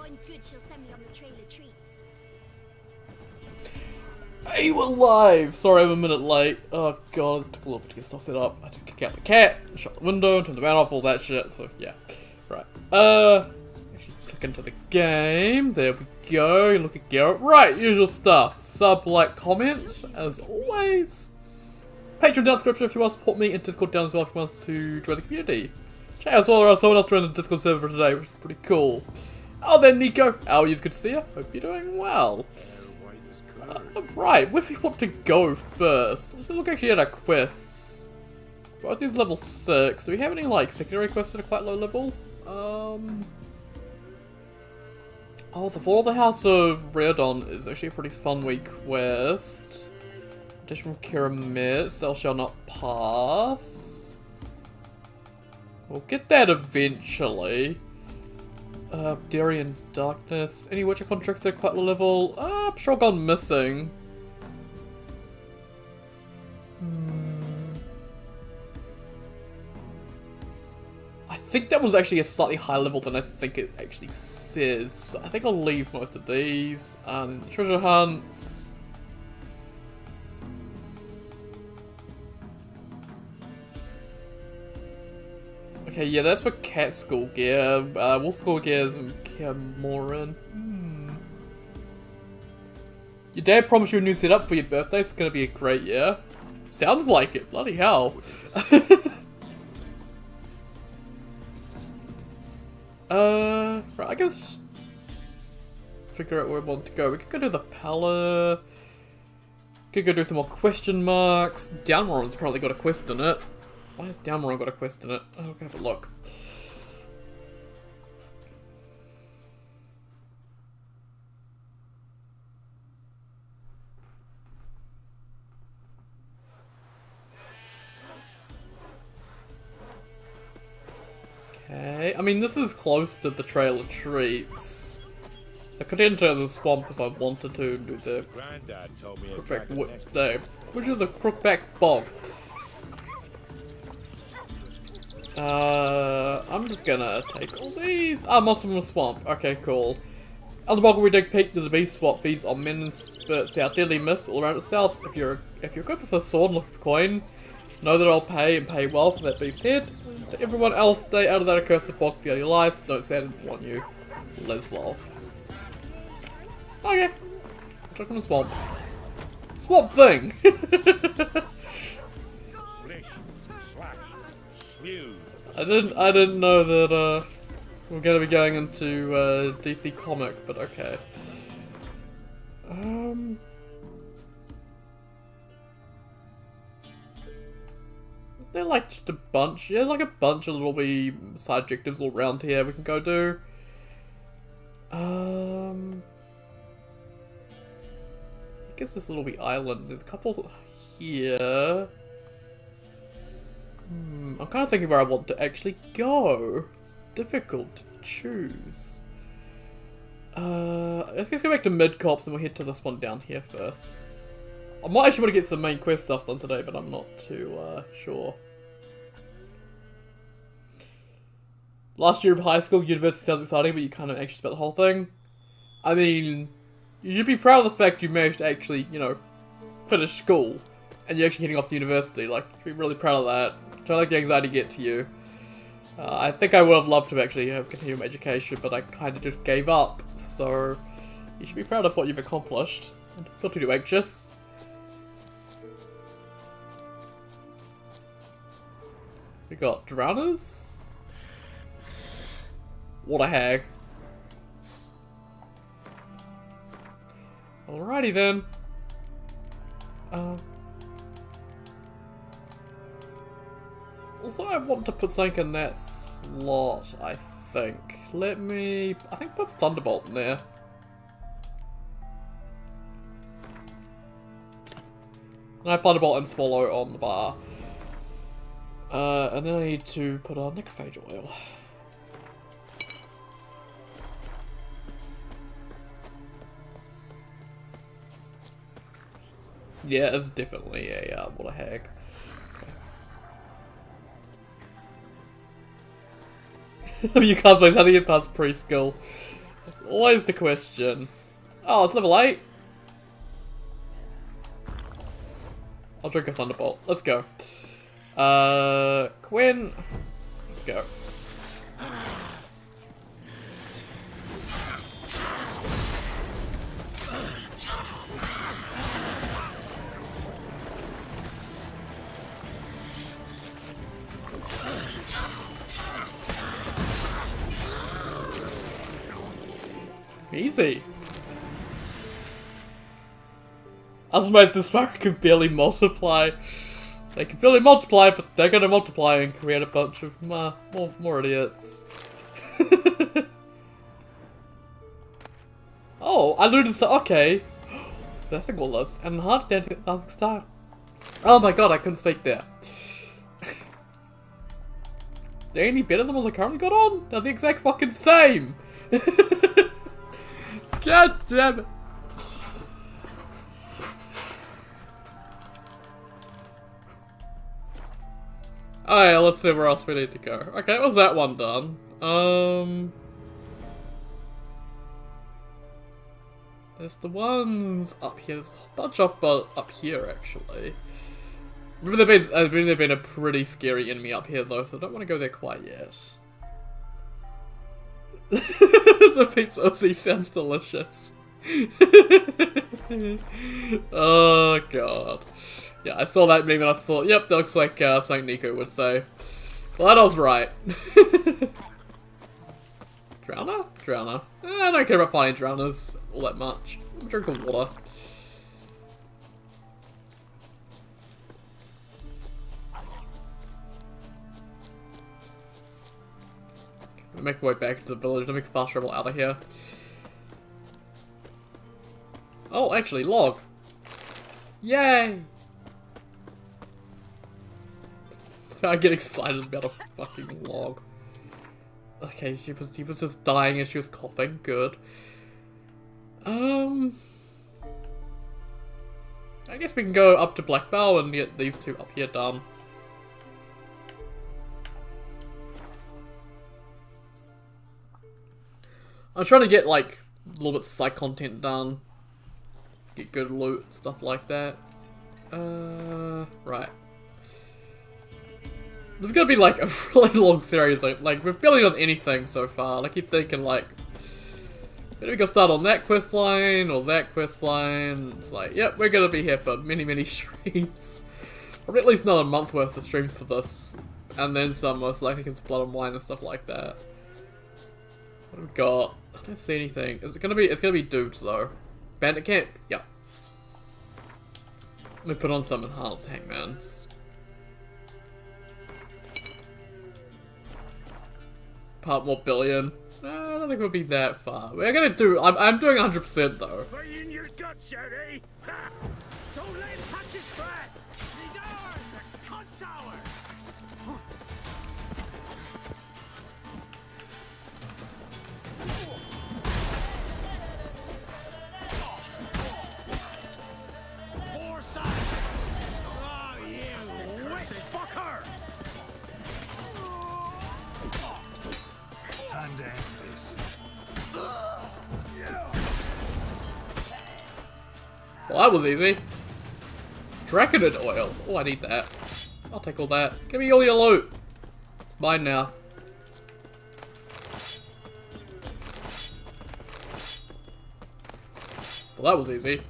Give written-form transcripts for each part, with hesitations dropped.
find good, she'll send me on the trail of treats. Hey, we're live! Sorry I'm a minute late. Oh god, it took a little bit to get stuff set up. I had to kick out the cat, shut the window, turn the van off, all that shit, so yeah. Right. Actually click into the game. There we go. Look at Garrett. Right, usual stuff. Sub, like, comment, as always. Patreon down description if you want to support me, and Discord down as well if you want to join the community. Check out as well, someone else joined the Discord server today, which is pretty cool. Oh, then Nico. How are you? Good to see you. Hope you're doing well. Right, where do we want to go first? Let's look actually at our quests. Both these level 6. Do we have any, like, secondary quests that are quite low level? Oh, the Fall of the House of Reardon is actually a pretty fun wee quest. Addition from Kiramis, Thou Shall Not Pass. We'll get that eventually. Darien Darkness. Any Witcher contracts that are quite low level? I'm sure gone missing. I think that one's actually a slightly higher level than I think it actually says. I think I'll leave most of these. Treasure hunts. Okay, yeah, that's for cat school gear. Wolf school gear is in Camoran. Your dad promised you a new setup for your birthday. It's gonna be a great year. Sounds like it. Bloody hell. Right, I guess just figure out where we want to go. We could go to the Pala. Could go do some more question marks. Downmoron's apparently got a quest in it. Why has Downmoron got a quest in it? I'll go have a look. Okay, I mean this is close to the Trail of Treats. So I could enter the swamp if I wanted to and do the Crookback Wood there, which is a Crookback Bog. I'm just gonna take all these. Most of them are swamp. Okay, cool. On the bog where we dig peek, there's a beast swap feeds on men and spurts out deadly mist all around itself. If you're good with a sword and looking for coin, know that I'll pay and pay well for that beast's head. To everyone else, stay out of that accursed bog for your lives. Don't say I didn't want you. Leslov. Okay. Check on the swamp. Swamp thing! I didn't know that we're gonna be going into DC comic, but okay. They're like just a bunch. Yeah, there's like a bunch of little wee side objectives all around here we can go do. I guess this little wee island. There's a couple here. I'm kind of thinking where I want to actually go. It's difficult to choose. Let's go back to Mid-Cops and we'll head to this one down here first. I might actually want to get some main quest stuff done today, but I'm not too sure. Last year of high school, university sounds exciting, but you're kind of anxious about the whole thing. I mean, you should be proud of the fact you managed to actually, you know, finish school. And you're actually heading off to university. Like, you should be really proud of that. Don't let the anxiety get to you. I think I would have loved to actually have continued my education, but I kind of just gave up. So, you should be proud of what you've accomplished. Don't feel too anxious. We got Drowners. Water Hag. Alrighty then. Also, I want to put something in that slot, I think. I think put Thunderbolt in there. And I have Thunderbolt and Swallow on the bar. And then I need to put on Necrophage Oil. Yeah, it's definitely a Water Hag. Okay. You cosplays, how do you get past preschool? always the question. Oh, it's level 8. I'll drink a Thunderbolt. Let's go. Quinn. Let's go. Easy. I was amazed this far can barely multiply. They can barely multiply, but they're gonna multiply and create a bunch of more idiots. Oh, I looted okay. That's a good list. And hard standing style. Oh my god, I couldn't speak there. They're any better than what I currently got on? They're the exact fucking same! God damn it. Alright, let's see where else we need to go. Okay, was that one done? There's the ones up here. There's a bunch up here, actually. Remember they've been a pretty scary enemy up here, though, so I don't want to go there quite yet. The pizza Aussie sounds delicious. Oh god. Yeah, I saw that meme and I thought, yep, that looks like something Nico would say. Well, I was right. Drowner? Drowner. I don't care about finding drowners all that much. I'm drinking water. Make my way back to the village. Let me fast travel out of here. Oh, actually, log. Yay! I get excited about a fucking log. Okay, she was just dying and she was coughing. Good. I guess we can go up to Blackbow and get these two up here done. I'm trying to get, like, a little bit of side content done. Get good loot, stuff like that. Right. This is gonna be, like, a really long series. Like, we're barely done anything so far. I keep thinking, like, maybe we can start on that quest line or that quest line. It's like, yep, we're gonna be here for many, many streams. Probably at least another month worth of streams for this. And then some, most likely, because Blood and Wine and stuff like that. What have we got? I don't see anything. Is it gonna be? It's gonna be dudes though. Bandit camp. Yeah. Let me put on some enhanced hangmans. Part more billion. I don't think we'll be that far. We're gonna do. I'm doing 100% though. Fire in your guts, Eddie! Ha! Don't let him touch his breath! He's ours! A cunt's ours! Four sides! Oh, you witch fucker! Time to end this. Well, that was easy. Draconid oil. Oh, I need that. I'll take all that. Give me all your loot. It's mine now. Well, that was easy.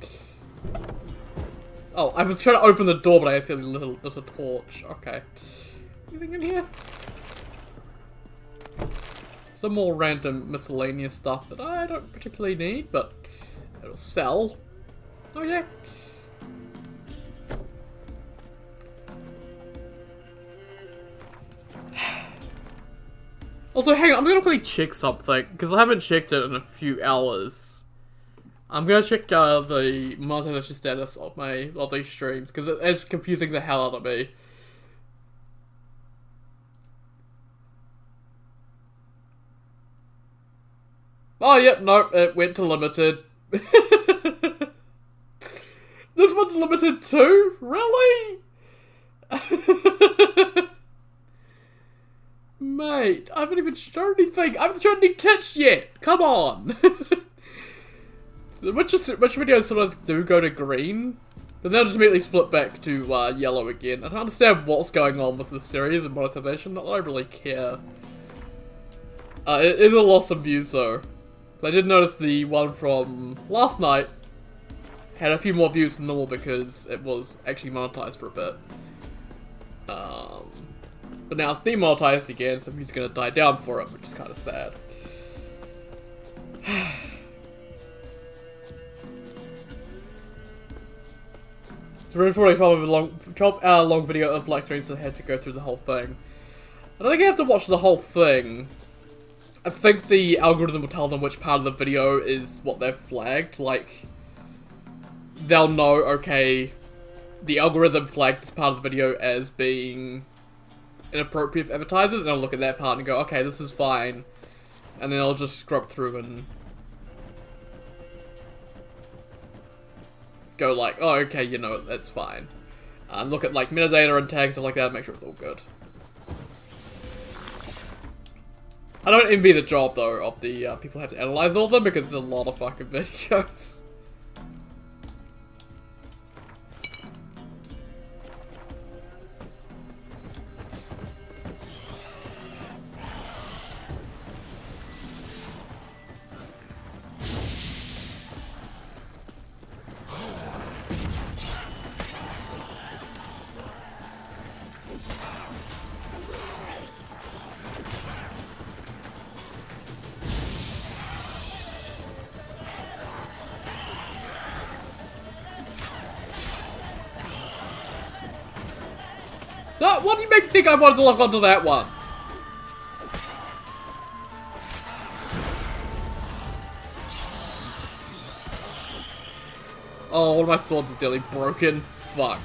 Oh, I was trying to open the door, but I accidentally lit a torch. Okay. Anything in here? Some more random miscellaneous stuff that I don't particularly need, but it'll sell. Oh yeah. Also, hang on, I'm gonna quickly check something, because I haven't checked it in a few hours. I'm gonna check the monetization status of these streams, because it's confusing the hell out of me. Oh, yep, nope, it went to limited. This one's limited too? Really? mate, I haven't even shown anything. I haven't shown any tits yet. Come on. Which videos sometimes do go to green, but then I'll just immediately flip back to yellow again. I don't understand what's going on with the series and monetization. Not that I really care. It is a loss of views though. So I did notice the one from last night had a few more views than normal because it was actually monetized for a bit. But now it's demonetized again, so views are gonna die down for it, which is kind of sad. So we're recording a 12-hour long video of Black Dreams, so I had to go through the whole thing. I don't think I have to watch the whole thing. I think the algorithm will tell them which part of the video is what they've flagged. Like, they'll know, okay, the algorithm flagged this part of the video as being inappropriate for advertisers, and I'll look at that part and go, okay, this is fine. And then I'll just scrub through and go like, oh, okay, you know, that's fine. And look at like metadata and tags and stuff like that, make sure it's all good. I don't envy the job though of the people who have to analyze all of them because it's a lot of fucking videos. No, what do you make me think I wanted to lock onto that one? Oh, one of my swords is nearly broken. Fuck.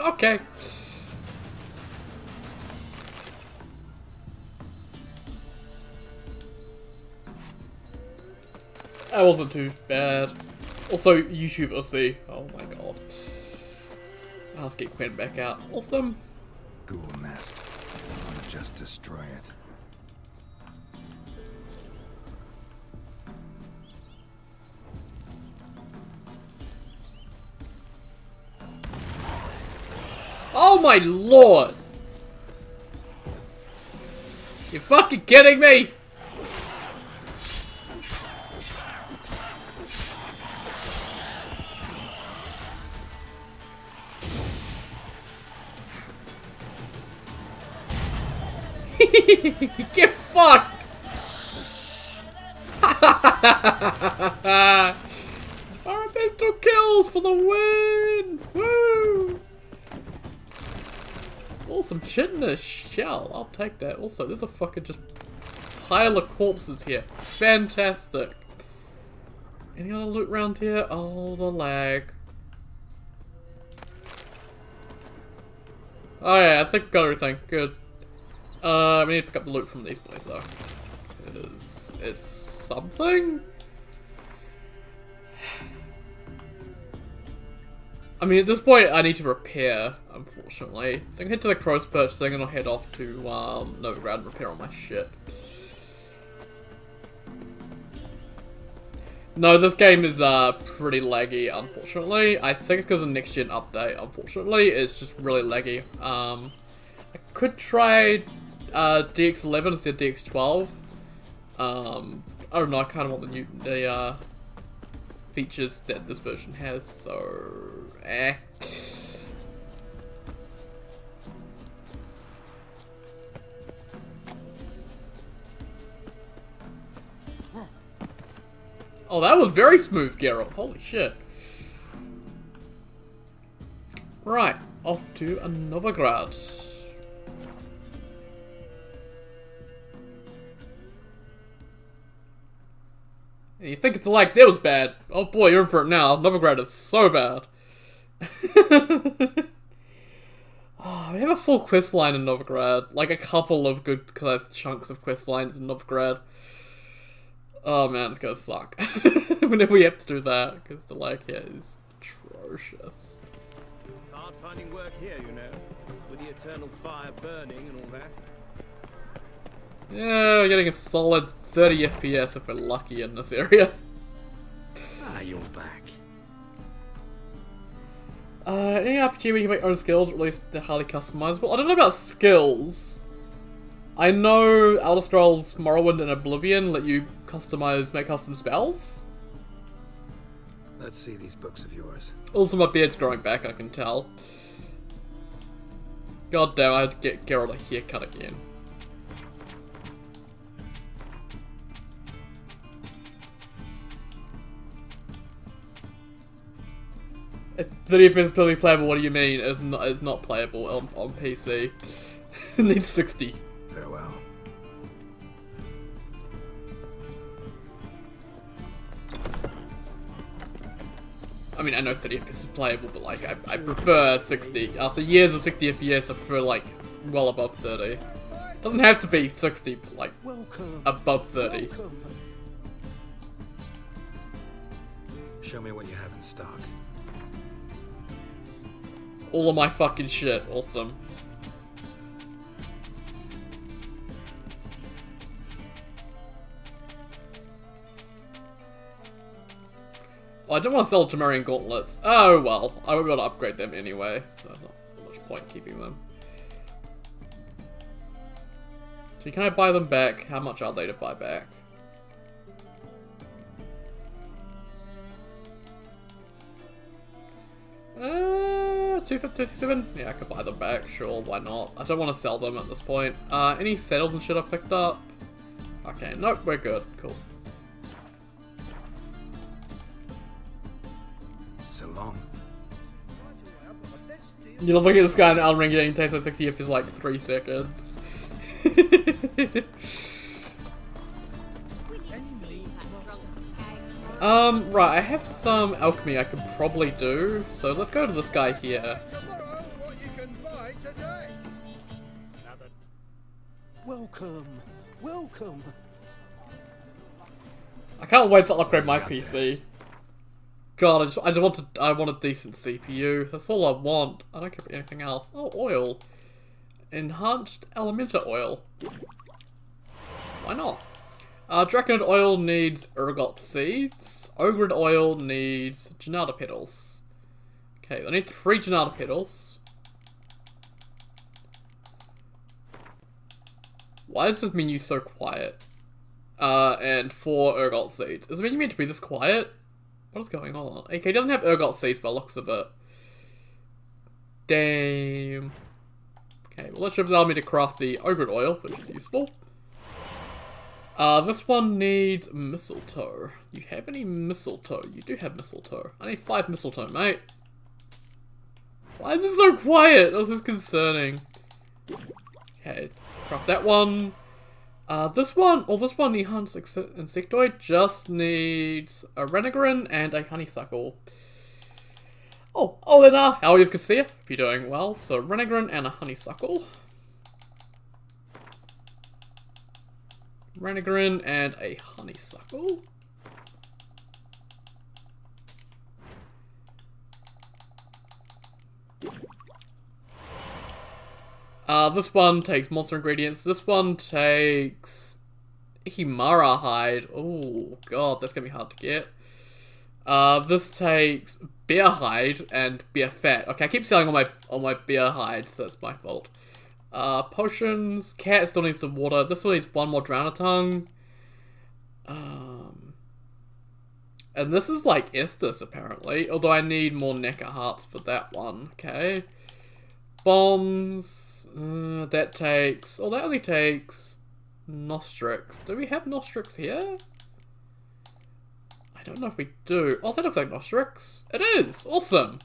Okay. That wasn't too bad. Also, YouTube OC. Oh my god. Let's get Quinn back out. Awesome. Ghoul nest. I want to just destroy it. Oh my lord! You fucking kidding me? Get fucked! Environmental kills for the win! Woo! Oh, some chitinous shell. I'll take that. Also, there's a fucking just pile of corpses here. Fantastic. Any other loot around here? Oh, the lag. Oh yeah, I think we got everything. Good. We need to pick up the loot from these places though. It's something? I mean, at this point, I need to repair, unfortunately. So I can head to the Crow's Perch thing and I'll head off to Novigrad and repair all my shit. No, this game is pretty laggy, unfortunately. I think it's because of the next gen update, unfortunately. It's just really laggy. I could try DX11 instead of DX12. I don't know, I kind of want the features that this version has, so eh. Oh, that was very smooth, Geralt. Holy shit. Right, off to Novigrad. And you think it's like that was bad. Oh boy, you're in for it now. Novigrad is so bad. Oh, we have a full quest line in Novigrad. Like a couple of good chunks of quest lines in Novigrad. Oh man, it's gonna suck. Whenever we have to do that, because the lag here is atrocious. Hard finding work here, you know, with the eternal fire burning and all that. Yeah, we're getting a solid 30 FPS if we're lucky in this area. Ah, you're back. Any RPG where you can make own skills, or at least they're highly customizable. I don't know about skills. I know Elder Scrolls Morrowind and Oblivion let you make custom spells. Let's see these books of yours. Also, my beard's growing back, I can tell. God damn, I had to get Geralt a haircut again. If 30 FPS is purely playable, what do you mean? Is not playable on PC. It needs 60. Farewell. I mean, I know 30 FPS is playable, but like, I prefer 60. After years of 60 FPS, I prefer like, well above 30. Doesn't have to be 60, but like, above 30. Show me what you have in stock. All of my fucking shit, awesome. Oh, I don't want to sell Temerian gauntlets. Oh well, I won't be able to upgrade them anyway, so not much point keeping them. So can I buy them back? How much are they to buy back? $257? Yeah, I could buy them back, sure, why not? I don't want to sell them at this point. Any saddles and shit I picked up? Okay, nope, we're good, cool. So long. You look at this guy in Elden Ring getting taste like 60 FPS like 3 seconds. We need to see that drunk skag. Right, I have some alchemy I could probably do, so let's go to this guy here. Welcome, welcome. I can't wait to upgrade my PC. God, I want a decent CPU. That's all I want. I don't care about anything else. Oh, oil. Enhanced Elementa oil. Why not? Draconid oil needs ergot seeds. Ogrid oil needs Janata petals. Okay, I need 3 Janata petals. Why does this menu so quiet? And 4 ergot seeds. Is the menu meant to be this quiet? What is going on? Okay, it doesn't have ergot seeds by the looks of it. Damn. Okay, well, that should allow me to craft the ogrid oil, which is useful. This one needs mistletoe. You have any mistletoe? You do have mistletoe. I need 5 mistletoe, mate. Why is it so quiet? This is concerning. Okay, craft that one. This one, the enhanced insectoid, just needs a renegrin and a honeysuckle. Oh, then, how is good to see you, if you're doing well. So, renegrin and a honeysuckle. Renegrin and a honeysuckle. This one takes monster ingredients. This one takes Himara hide. Oh god, that's gonna be hard to get. This takes bear hide and bear fat. Okay, I keep selling all my bear hide, so that's my fault. Potions. Cat still needs some water. This one needs 1 more Drownatongue. And this is like Estus apparently, although I need more Necker hearts for that one. Okay. Bombs. That takes... Oh, that only takes Nostrix. Do we have Nostrix here? I don't know if we do. Oh, that looks like Nostrix. It is! Awesome!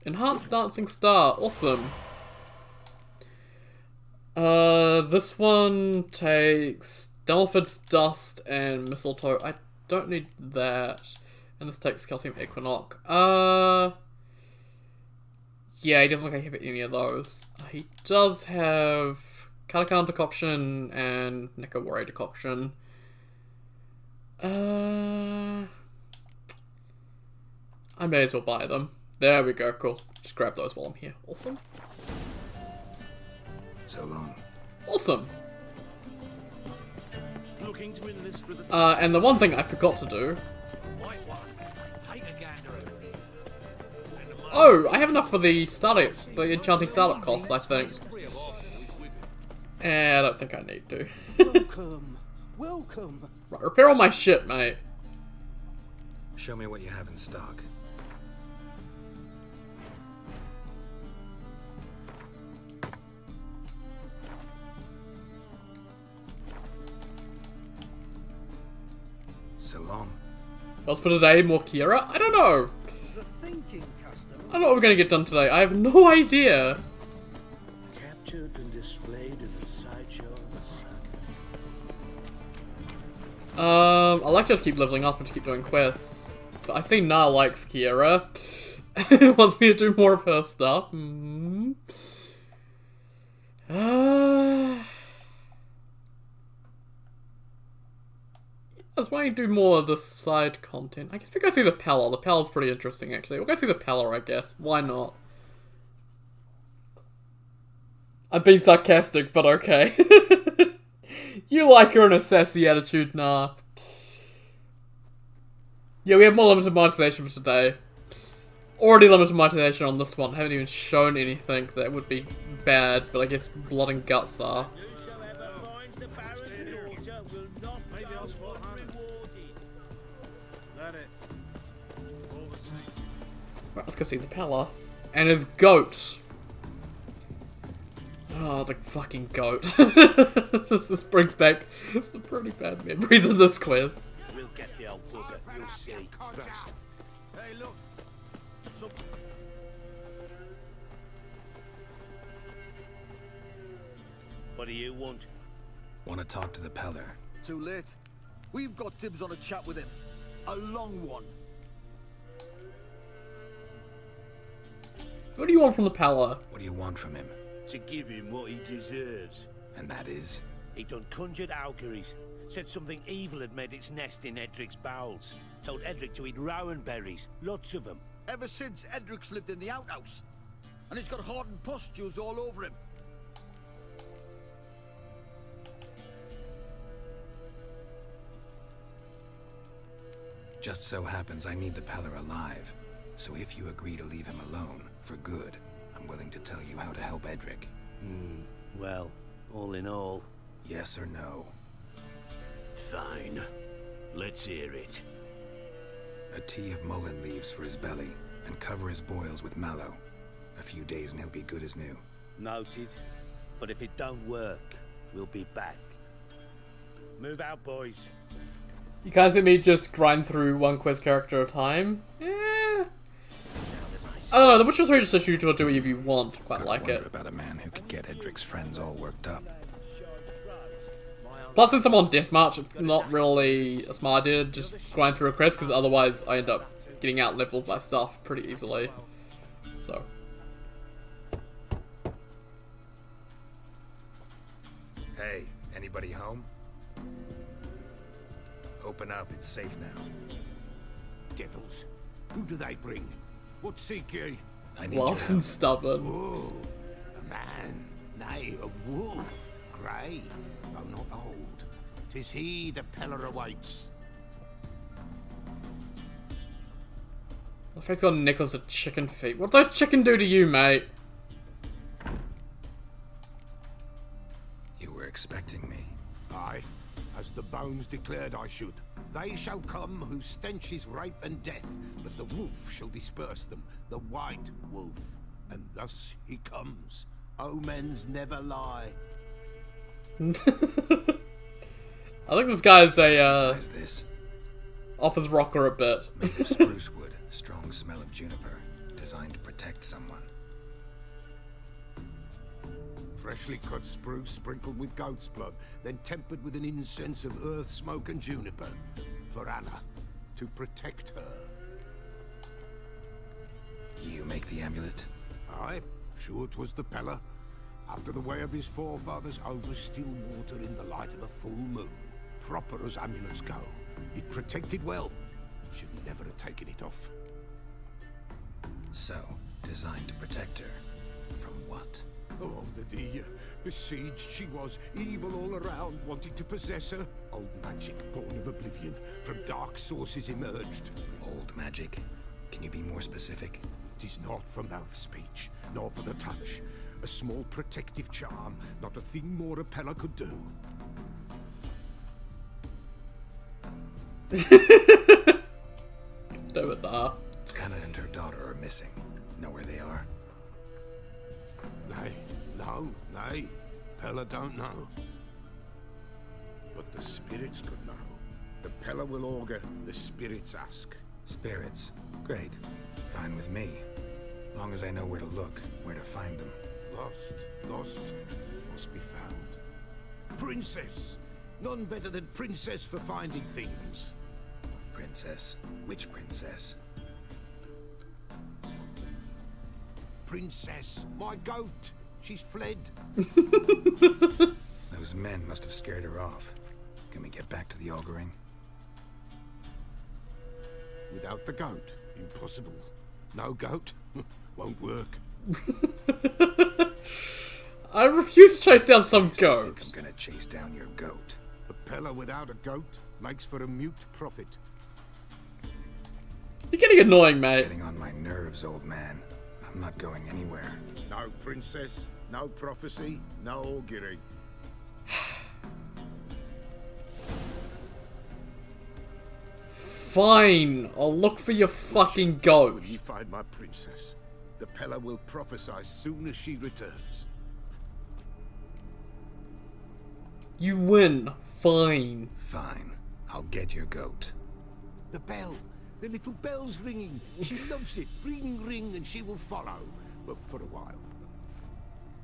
Enhanced Dancing Star. Awesome. This one takes Delphid's Dust and Mistletoe. I don't need that. And this takes Calcium Equinox. Yeah, he doesn't look like he has any of those. He does have Katakan Decoction and Nekawari Decoction. I may as well buy them. There we go, cool. Just grab those while I'm here. Awesome. So long. Awesome. Looking to enlist with a And the one thing I forgot to do. white one. Take a gander over here. Oh, I have enough for the startup, the enchanting startup costs, I think. I don't think I need to. Welcome. Welcome. Right, repair all my shit, mate. Show me what you have in stock. So long. What's for today? More Kira? I don't know. The thinking customer. I don't know what we're gonna get done today. I have no idea. Captured and displayed in the sideshow of the sun. I like to just keep leveling up and to keep doing quests. But I see Na likes Kira. Wants me to do more of her stuff. I was wanting to do more of the side content. I guess we go see the Pala. The Pala's pretty interesting, actually. We'll go see the Pala, I guess. Why not? I'm being sarcastic, but okay. You like her in a sassy attitude, nah. Yeah, we have more limited monetization for today. Already limited monetization on this one. Haven't even shown anything that would be bad, but I guess blood and guts are. Whosoever finds the Baron's daughter will not be unrewarded. That it. Right, let's go see the Pala. And his goat. Oh, the fucking goat. This brings back some pretty bad memories of this quest. We'll get the old bugger, you'll see. Best. Hey, look. So, What do you want? Want to talk to the Peller? too late. We've got dibs on a chat with him. A long one. What do you want from the Pala? What do you want from him? To give him what he deserves. And that is? He done conjured auguries. Said something evil had made its nest in Edric's bowels. Told Edric to eat rowan berries. Lots of them. Ever since Edric's lived in the outhouse. And he's got hardened pustules all over him. Just so happens I need the Peller alive. So if you agree to leave him alone, for good, I'm willing to tell you how to help Edric. Well, all in all, Yes or no? fine. Let's hear it. A tea of mullein leaves for his belly, and cover his boils with mallow. A few days and he'll be good as new. Noted. But if it don't work, we'll be back. Move out, boys. You guys let me just grind through one quest character at a time? I don't know, the Witcher 3 just issue to do whatever you want. Quite Gotta like wonder it. about a man who could get Edric's friends all worked up. Plus, since I'm on Deathmarch, it's not really a smart idea to just grind through a quest, because otherwise I end up getting out leveled by stuff pretty easily. So. Hey, anybody home? Open up, it's safe now. Devils. Who do they bring? What seek ye? I need your Lost and help. stubborn. Oh, a man. Nay, a wolf. Grey, though not old. 'Tis he the Peller awaits. My face got Nicholas at chicken feet. What does chicken do to you, mate? You were expecting me. Aye, as the bones declared I should. They shall come whose stench is rape and death, but the wolf shall disperse them, the white wolf. And thus he comes. Omens never lie. I think this guy's a, What is this? offers rocker a bit. Made of spruce wood, strong smell of juniper, designed to protect someone. Freshly cut spruce sprinkled with goat's blood, then tempered with an incense of earth, smoke, and juniper. For Anna, to protect her. You make the amulet? Aye, sure 'twas the Pella. After the way of his forefathers, over still water in the light of a full moon. Proper as amulets go. It protected well. Should never have taken it off. So, designed to protect her. From what? Oh, the dear. Besieged she was, evil all around, wanting to possess her. Old magic, born of oblivion, from dark sources emerged. Old magic? Can you be more specific? 'Tis not for mouth speech, nor for the touch. A small protective charm, not a thing more a Pella could do. Damn it, nah. Kanna and her daughter are missing. Know where they are? Nay, no, nay. Pella don't know. But the spirits could know. The Pella will augur, the spirits ask. Spirits. Great. Fine with me. Long as I know where to look, where to find them. Lost, must be found. Princess! None better than Princess for finding things. Princess? Which princess? Princess, my goat! She's fled. Those men must have scared her off. Can we get back to the auguring? Without the goat, impossible. No goat, won't work. I refuse to chase down some Seriously, goat. think I'm gonna chase down your goat. A Pella without a goat makes for a mute prophet. You're getting annoying, mate. Getting on my nerves, old man. I'm not going anywhere. No princess, no prophecy, no augury. Fine, I'll look for your fucking goat. When you find my princess, the Pella will prophesy soon as she returns. You win. Fine. Fine. I'll get your goat. The bell, the little bell's ringing. She loves it. Ring, ring, and she will follow. But for a while.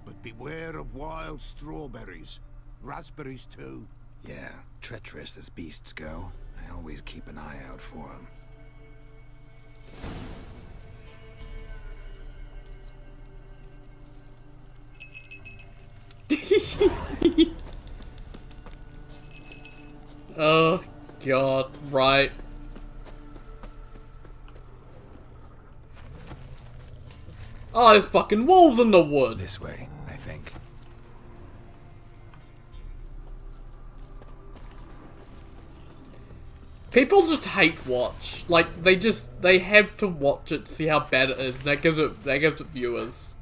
But beware of wild strawberries. Raspberries too. Yeah, treacherous as beasts go. I always keep an eye out for them. Oh, God. Right. Oh, there's fucking wolves in the woods. This way, I think. People just hate watch. Like, they have to watch it to see how bad it is. That gives it viewers.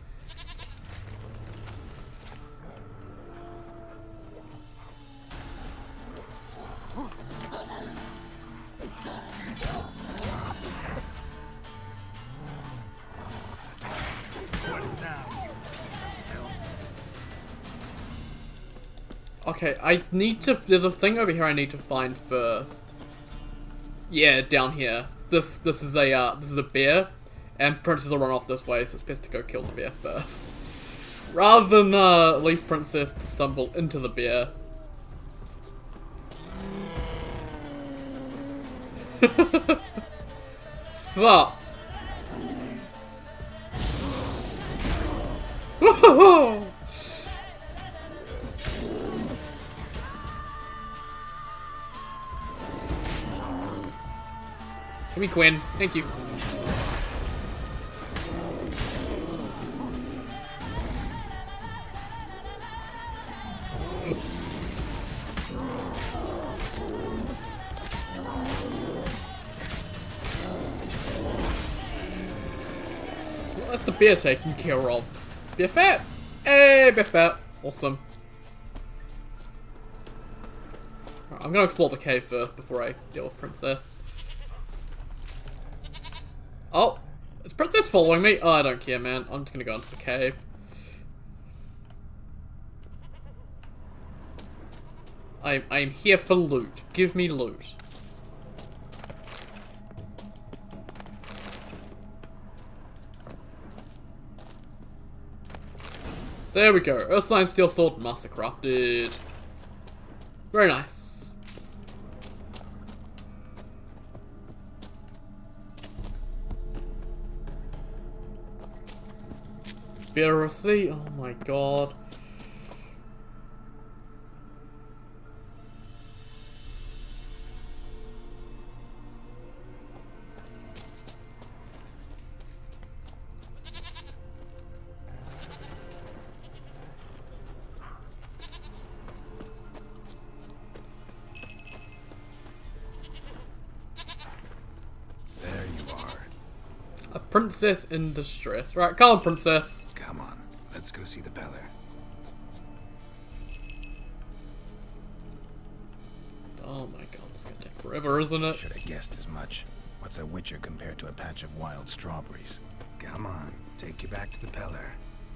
Okay, I need to. There's a thing over here I need to find first. Yeah, down here. This is a bear, and Princess will run off this way, so it's best to go kill the bear first, rather than leave Princess to stumble into the bear. Sup? Give me Quinn. Thank you. Well, that's the bear taken care of. Bear fat. Hey, bear fat. Awesome. Right, I'm gonna explore the cave first before I deal with Princess. Oh, is Princess following me? Oh, I don't care, man. I'm just gonna go into the cave. I'm here for loot. Give me loot. There we go. Earthsign Steel Sword Master Crafted. Very nice. better receipt. Oh my god. There you are. A princess in distress. Right, come on, princess. Come on, let's go see the Peller. Oh my god, it's gonna take forever, isn't it? Should have guessed as much. What's a witcher compared to a patch of wild strawberries? Come on, take you back to the Peller.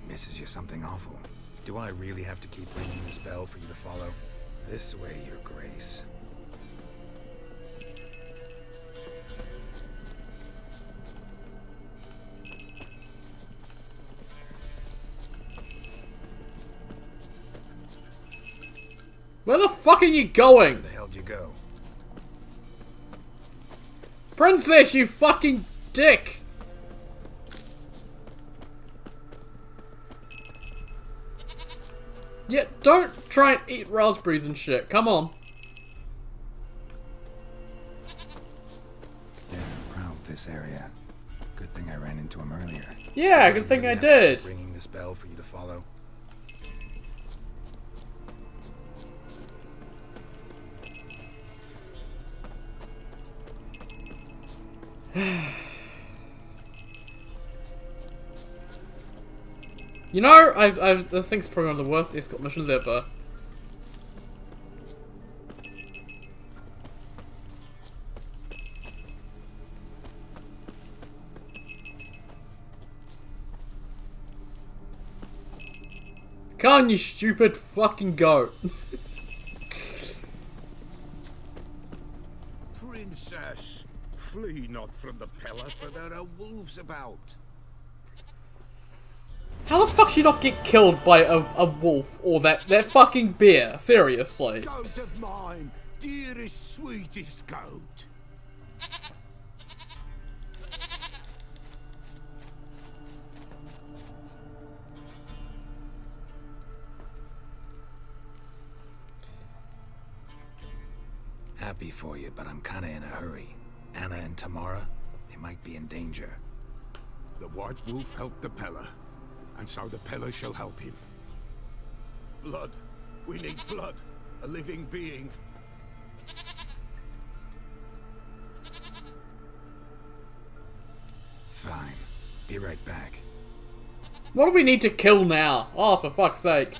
Misses you something awful. Do I really have to keep ringing this bell for you to follow? This way, your grace. Where the fuck are you going? Where the hell did you go? Princess, you fucking dick! Yeah, don't try and eat raspberries and shit. Come on. Yeah, I'm proud of this area. Good thing I ran into him earlier. Yeah, Do good thing I really have to did. keep ringing this bell for you to follow. You know, this thing's probably one of the worst escort missions ever. Come on, you stupid fucking goat. Princess, flee not from the Peller, for there are wolves about. How the fuck should you not get killed by a wolf or that fucking bear? Seriously. Goat of mine, dearest, sweetest goat. Happy for you, but I'm kinda in a hurry. Anna and Tamara, they might be in danger. The White Wolf helped the Peller, and so the Peller shall help him. Blood. We need blood. A living being. Fine. Be right back. What do we need to kill now? Oh, for fuck's sake.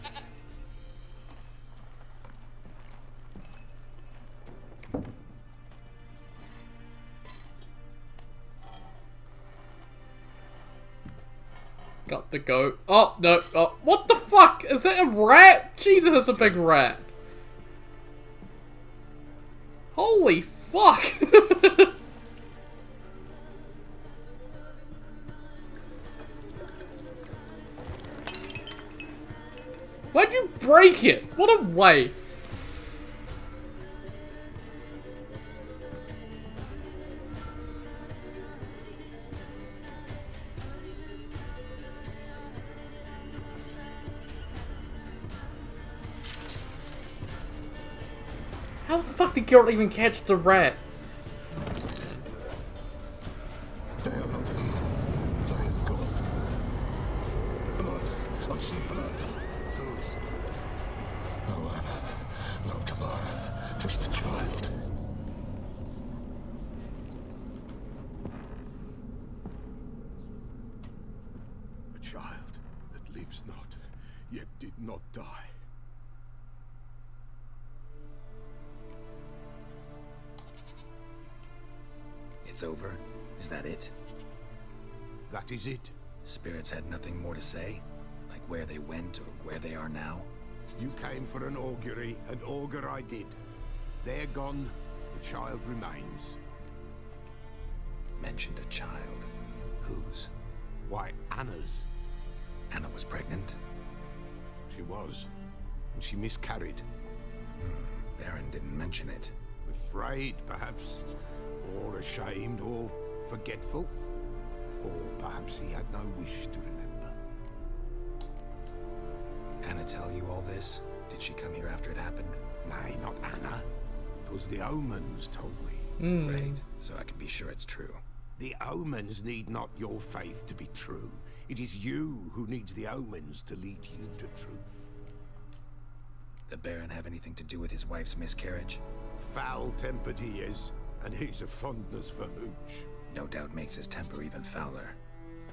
Got the goat. Oh, no. Oh, what the fuck? Is that a rat? Jesus, it's a big rat. Holy fuck. Why'd you break it? What a waste. How the fuck did Geralt even catch the rat? I see blood. Whose? No Anna, no Tamara, just the child. A child that lives not, yet did not die. It's over? Is that it? That is it. Spirits had nothing more to say? Like where they went or where they are now? You came for an augury, and augur I did. They're gone, the child remains. Mentioned a child. Whose? Why, Anna's. Anna was pregnant? She was, and she miscarried. Baron didn't mention it. Afraid, perhaps, or ashamed, or forgetful. Or perhaps he had no wish to remember. Anna tell you all this? Did she come here after it happened? Nay, not Anna. It was the omens told me. Great, so I can be sure it's true. The omens need not your faith to be true. It is you who needs the omens to lead you to truth. The Baron have anything to do with his wife's miscarriage? Foul-tempered he is, and he's a fondness for hooch. No doubt makes his temper even fouler.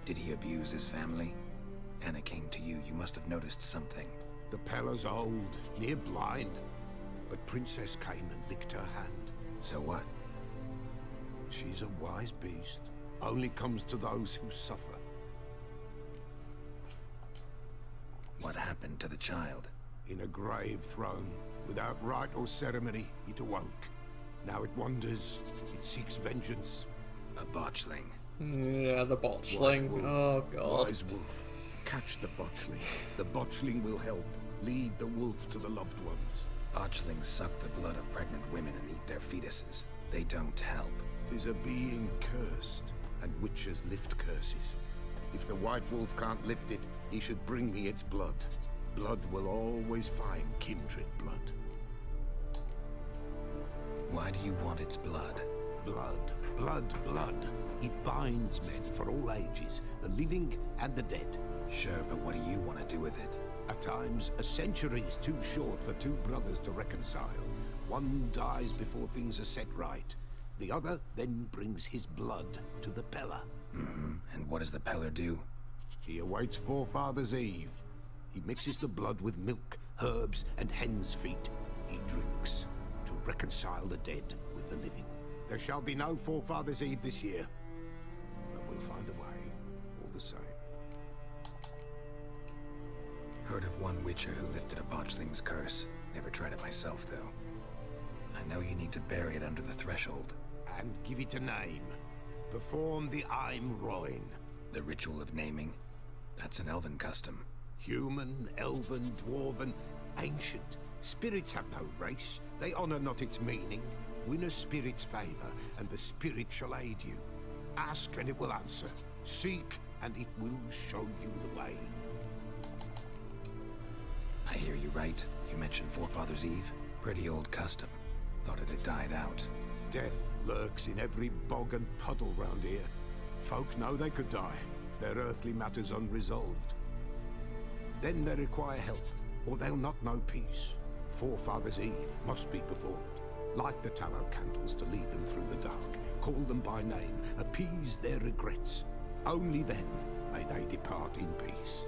Did he abuse his family? Anna came to you, you must have noticed something. The Pella's old, near blind, but Princess came and licked her hand. So what? She's a wise beast. Only comes to those who suffer. What happened to the child? In a grave thrown, without rite or ceremony, it awoke. Now it wanders, it seeks vengeance. A botchling. Yeah, the White botchling. wolf, Oh god. wise wolf. Catch the botchling. The botchling will help. Lead the wolf to the loved ones. Botchlings suck the blood of pregnant women and eat their fetuses. They don't help. 'Tis a being cursed, and witches lift curses. If the white wolf can't lift it, he should bring me its blood. Blood will always find kindred blood. Why do you want its blood? Blood, blood, blood. It binds men for all ages, the living and the dead. Sure, but what do you want to do with it? At times, a century is too short for two brothers to reconcile. One dies before things are set right. The other then brings his blood to the Pella. And what does the Peller do? He awaits Forefather's Eve. He mixes the blood with milk, herbs, and hen's feet. He drinks to reconcile the dead with the living. There shall be no Forefather's Eve this year, but we'll find a way, all the same. Heard of one witcher who lifted a botchling's curse. Never tried it myself, though. I know you need to bury it under the threshold. And give it a name. Perform the Aim Roin. The ritual of naming. That's an elven custom. Human, elven, dwarven, ancient. Spirits have no race. They honor not its meaning. Win a spirit's favor, and the spirit shall aid you. Ask, and it will answer. Seek, and it will show you the way. I hear you right. You mentioned Forefather's Eve. Pretty old custom. Thought it had died out. Death lurks in every bog and puddle round here. Folk know they could die, their earthly matters unresolved. Then they require help, or they'll not know peace. Forefather's Eve must be performed. Light the tallow candles to lead them through the dark. Call them by name, appease their regrets. Only then may they depart in peace.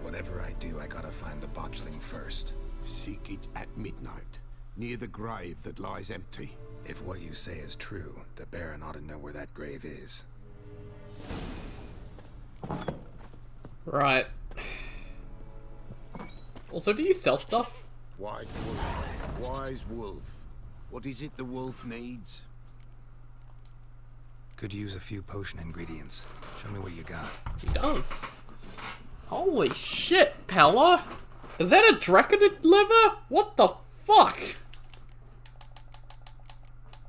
Whatever I do, I gotta find the botchling first. Seek it at midnight, near the grave that lies empty. If what you say is true, the Baron ought to know where that grave is. Right. Also, do you sell stuff? White wolf, wise wolf. What is it the wolf needs? Could use a few potion ingredients. Show me what you got. He does. Holy shit, Pella! Is that a Draconid liver? What the fuck?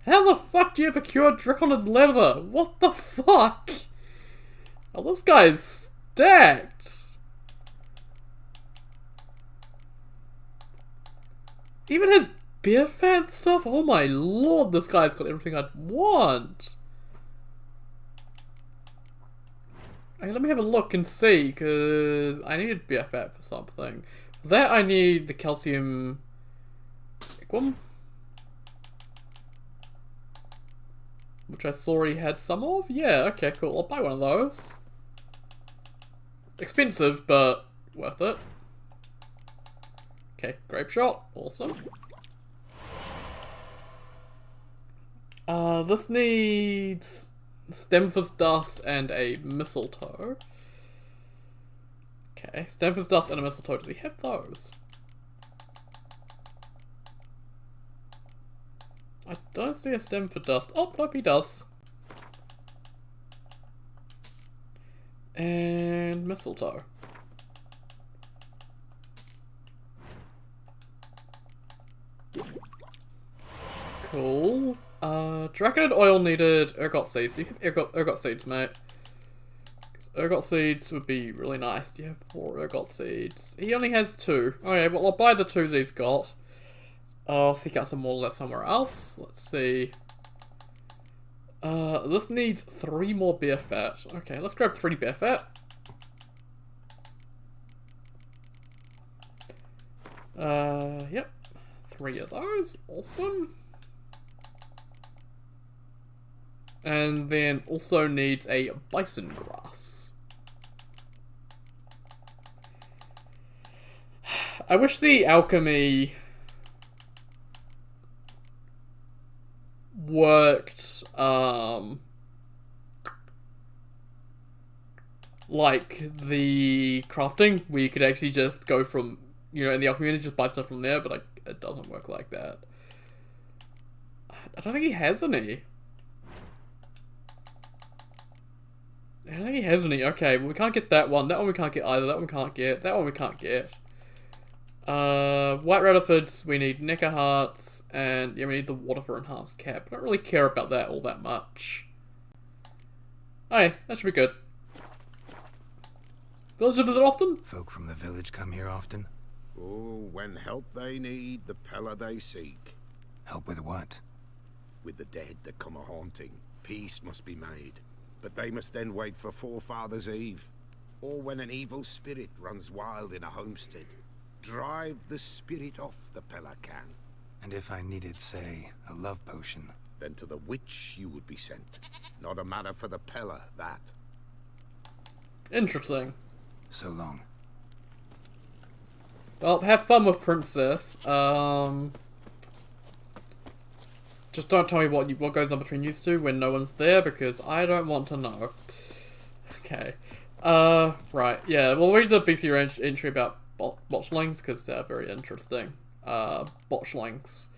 How the fuck do you have a cured Draconid liver? What the fuck? Oh, this guy's stacked. Even his beer fat stuff? Oh my lord, this guy's got everything I'd want. Okay, let me have a look and see, because I needed beer fat for something. For that I need the calcium equum, which I saw he had some of. Yeah, okay, cool. I'll buy one of those. Expensive, but worth it. Okay, grape shot. Awesome. This needs Stenforth's dust and a mistletoe. Okay, Stenforth's dust and a mistletoe. Does he have those? I don't see a Stenforth dust. Oh, nope, he does. And mistletoe. Cool. Draconid oil needed ergot seeds. Do you have ergot seeds, mate? Because Ergot seeds would be really nice. You have 4 ergot seeds. He only has 2. Okay, well I'll buy the 2 that he's got. I'll seek out some more of that somewhere else. Let's see. This needs 3 more bear fat. Okay, let's grab 3 bear fat. Yep. 3 of those. Awesome. And then also needs a bison grass. I wish the alchemy worked, like the crafting, where you could actually just go from, you know, in the alchemy community, just buy stuff from there, but like, it doesn't work like that. I don't think he has any. I don't think he has any. Okay, well we can't get that one. That one we can't get either. That one we can't get. That one we can't get. White Rutherfords, we need Necker Hearts, and yeah, we need the water for enhanced cap. I don't really care about that all that much. Okay, that should be good. Villager visit often? Folk from the village come here often? Oh, when help they need, the Pella they seek. Help with what? With the dead that come a-haunting, peace must be made. But they must then wait for Forefathers' Eve, or when an evil spirit runs wild in a homestead. Drive the spirit off, the Pella can. And if I needed, say, a love potion? Then to the witch you would be sent. Not a matter for the Pella, that. Interesting. So long. Well, have fun with Princess. Just don't tell me what goes on between you two when no one's there, because I don't want to know. Okay. Right, yeah, we'll read the BC range entry about botchlings, because they're very interesting. Botchlings.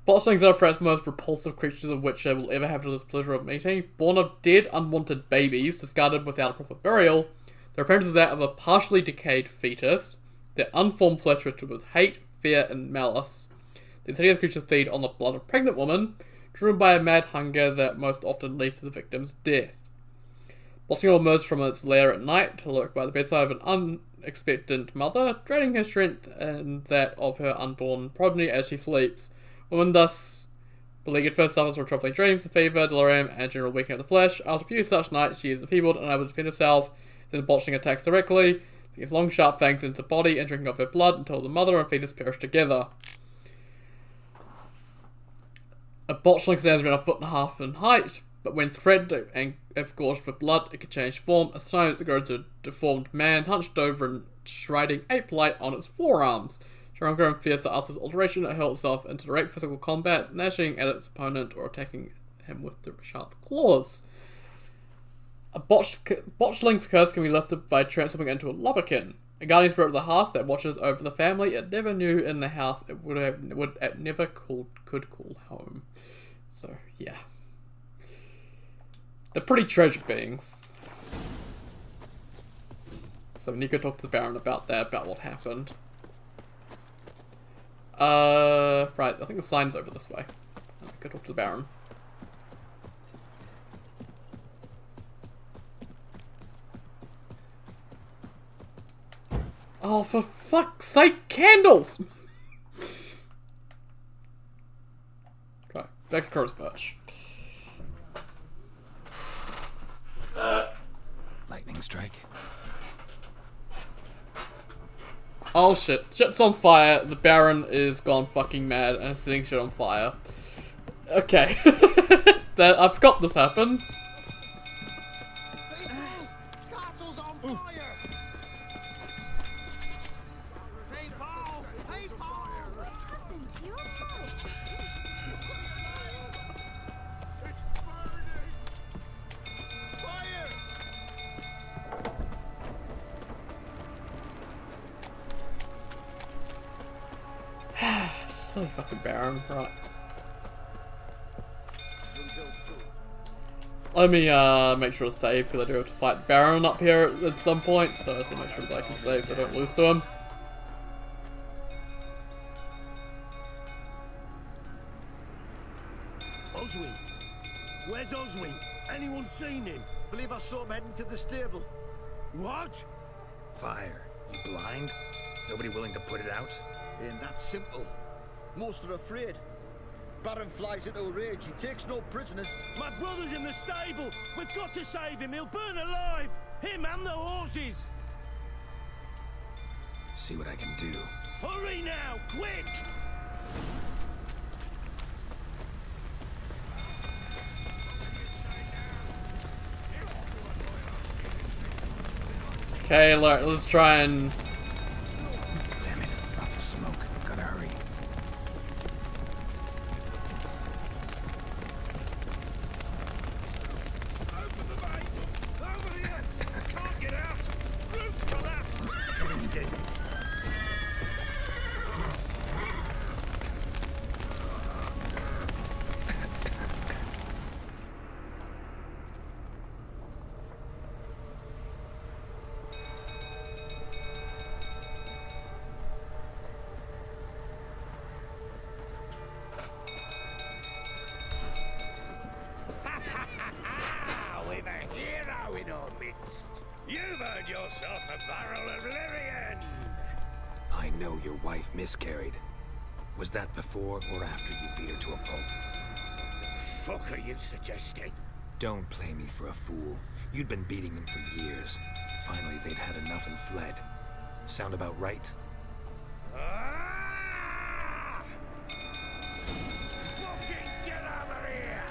Botchlings are perhaps the most repulsive creatures of which I will ever have the pleasure of meeting. Born of dead, unwanted babies, discarded without a proper burial, their appearance is that of a partially decayed fetus. Their unformed flesh riddled with hate, fear, and malice. These hideous creatures feed on the blood of pregnant women, driven by a mad hunger that most often leads to the victim's death. Botchling will emerge from its lair at night to lurk by the bedside of an unexpectant mother, draining her strength and that of her unborn progeny as she sleeps. Woman thus beleaguered first suffers from troubling dreams, fever, delirium, and general weakening of the flesh. After a few such nights, she is enfeebled and unable to defend herself. Then the botchling attacks directly, sinking its long sharp fangs into the body and drinking of her blood until the mother and fetus perish together. A botchling stands around 1.5 feet in height, but when threatened and if gorged with blood, it can change form. As sometimes it grows to a deformed man, hunched over and striding ape-like on its forearms. Stronger and fiercer after this alteration, it hurls itself into direct physical combat, gnashing at its opponent or attacking him with the sharp claws. A botchling's curse can be lifted by transforming into a lubberkin, a guardian spirit of the hearth that watches over the family it never knew in the house it could call home. So yeah, they're pretty tragic beings. So we need to go talk to the Baron about that, about what happened. Right, I think the sign's over this way. Go talk to the Baron. Oh, for fuck's sake, candles! Right, back to Crow's Perch. Lightning strike. Oh shit, shit's on fire, the Baron is gone fucking mad and is setting shit on fire. Okay. I forgot this happens. Castle's on fire! Hey, Paul! Hey, Paul! What happened to your life? It's burning! Fire! Silly fucking Baron, right. Let me make sure to save, because I do have to fight Baron up here at some point, so I just want to make sure that I can save so I don't lose to him. Oswin! Where's Oswin? Anyone seen him? Believe I saw him heading to the stable. What? Fire. You blind? Nobody willing to put it out? Ain't that simple. Most are afraid. Baron flies into a rage. He takes no prisoners. My brother's in the stable. We've got to save him. He'll burn alive. Him and the horses. See what I can do. Hurry now, quick! Okay, let's try and... Damn it, lots of smoke. Gotta hurry. Open the bay! Over here! Can't get out! Roof's collapsed! Coming to get you. We've a hero in our midst. You've earned yourself a barrel of Lyrian. I know your wife miscarried. Was that before or after you beat her to a pulp? Fuck are you suggesting? Don't play me for a fool. You'd been beating them for years. Finally, they'd had enough and fled. Sound about right? Ah! Fucking get over here!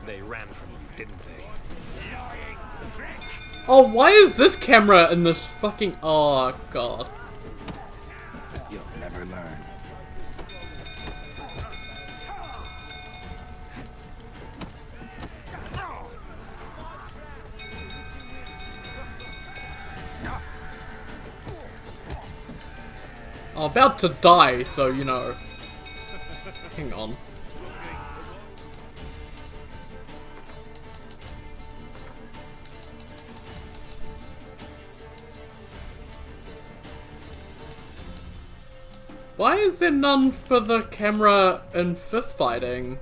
They ran from you, didn't they? Lying prick! Oh, why is this camera in this fucking... Oh, God. You'll never learn. I'm about to die, so, you know. Hang on. Why is there none for the camera in fist fighting?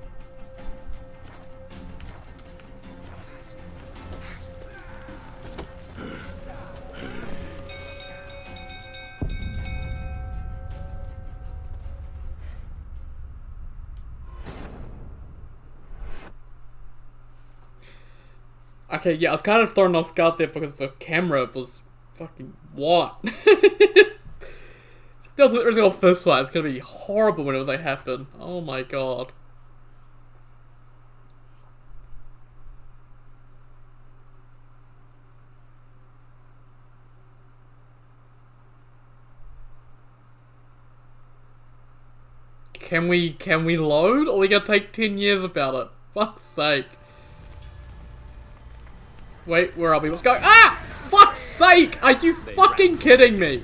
Okay, yeah, I was kind of thrown off guard there because the camera was fucking what? That was the original fist fight. It's gonna be horrible whenever they happen. Oh my god. Can we load? Or are we gonna take 10 years about it? Fuck's sake. Wait, where are we? What's going? Ah! Fuck's sake! Are you fucking kidding me?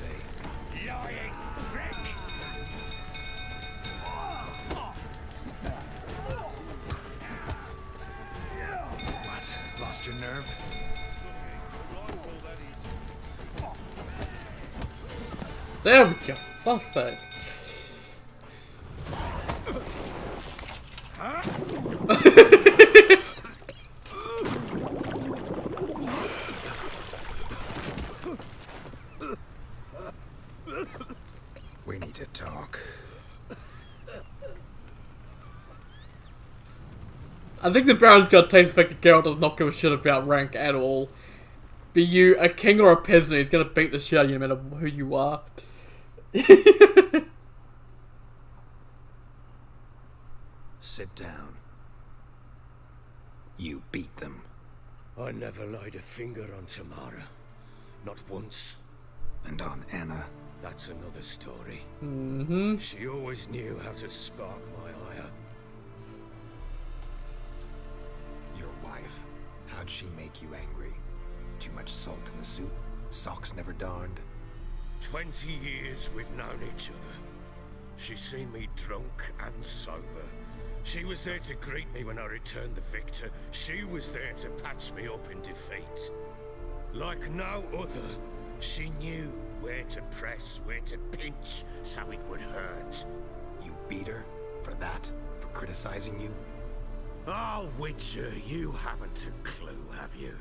Lying prick! What? Lost your nerve? There we go. Fuck's sake. We need to talk. I think the Baron's got to take the fact that Geralt does not give a shit about rank at all. Be you a king or a peasant, he's gonna beat the shit out of you no matter who you are. Sit down. You beat them. I never laid a finger on Tamara. Not once. And on Anna. That's another story. Mm-hmm. She always knew how to spark my ire. Your wife. How'd she make you angry? Too much salt in the soup? Socks never darned? 20 years we've known each other. She's seen me drunk and sober. She was there to greet me when I returned the victor. She was there to patch me up in defeat. Like no other, she knew where to press, where to pinch, so it would hurt. You beat her? For that? For criticizing you? Oh, Witcher, you haven't a clue, have you?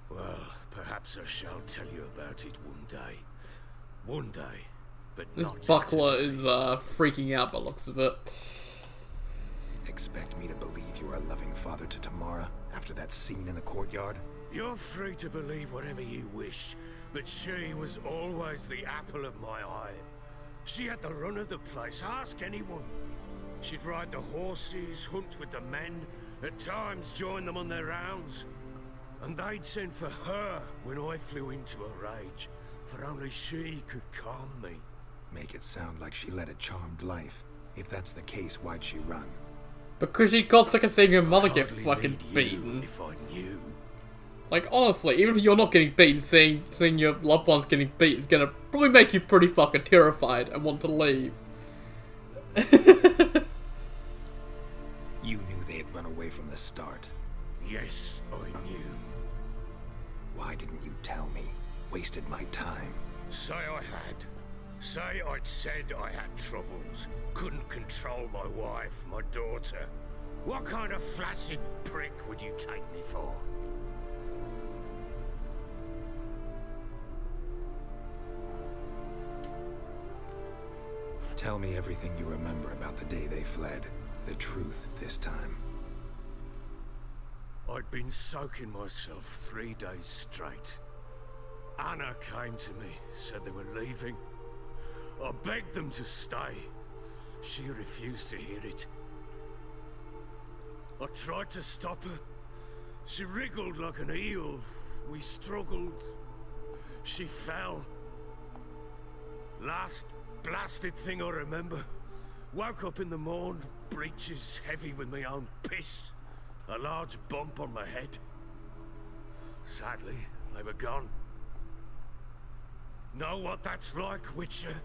Well, perhaps I shall tell you about it one day. One day, but This not buckler today. is freaking out by the looks of it. Expect me to believe you are a loving father to Tamara after that scene in the courtyard? You're free to believe whatever you wish, but she was always the apple of my eye. She had the run of the place, ask anyone. She'd ride the horses, hunt with the men, at times join them on their rounds. And they'd send for her when I flew into a rage, for only she could calm me. Make it sound like she led a charmed life. If that's the case, why'd she run? Because she got sick of seeing her mother get Hardly fucking need you beaten. if I knew. Like, honestly, even if you're not getting beaten, seeing your loved ones getting beat is gonna probably make you pretty fucking terrified and want to leave. You knew they'd run away from the start. Yes, I knew. Why didn't you tell me? Wasted my time. Say I had. Say I'd said I had troubles. Couldn't control my wife, my daughter. What kind of flaccid prick would you take me for? Tell me everything you remember about the day they fled. The truth this time. I'd been soaking myself 3 days straight. Anna came to me, said they were leaving. I begged them to stay. She refused to hear it. I tried to stop her. She wriggled like an eel. We struggled. She fell. Last blasted thing I remember. Woke up in the morn, breeches heavy with my own piss. A large bump on my head. Sadly, they were gone. Know what that's like, Witcher?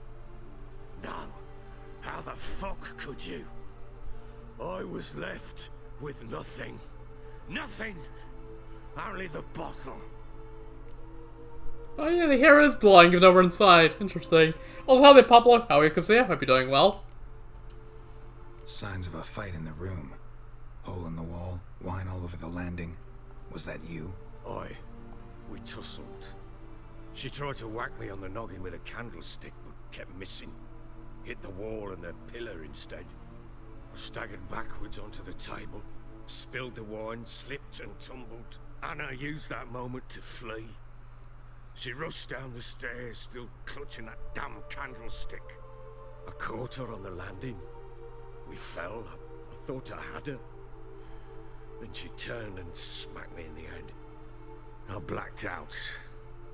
No. How the fuck could you? I was left with nothing. Nothing! Only the bottle. Oh yeah, the hair is blowing even though we're inside. Interesting. Also, how there, Pablo? How are you, Cassia? Hope you're doing well. Signs of a fight in the room. Hole in the wall, wine all over the landing. Was that you? Aye. We tussled. She tried to whack me on the noggin with a candlestick, but kept missing. Hit the wall and the pillar instead. I staggered backwards onto the table, spilled the wine, slipped and tumbled. Anna used that moment to flee. She rushed down the stairs, still clutching that damn candlestick. I caught her on the landing. We fell. I thought I had her. Then she turned and smacked me in the head. I blacked out.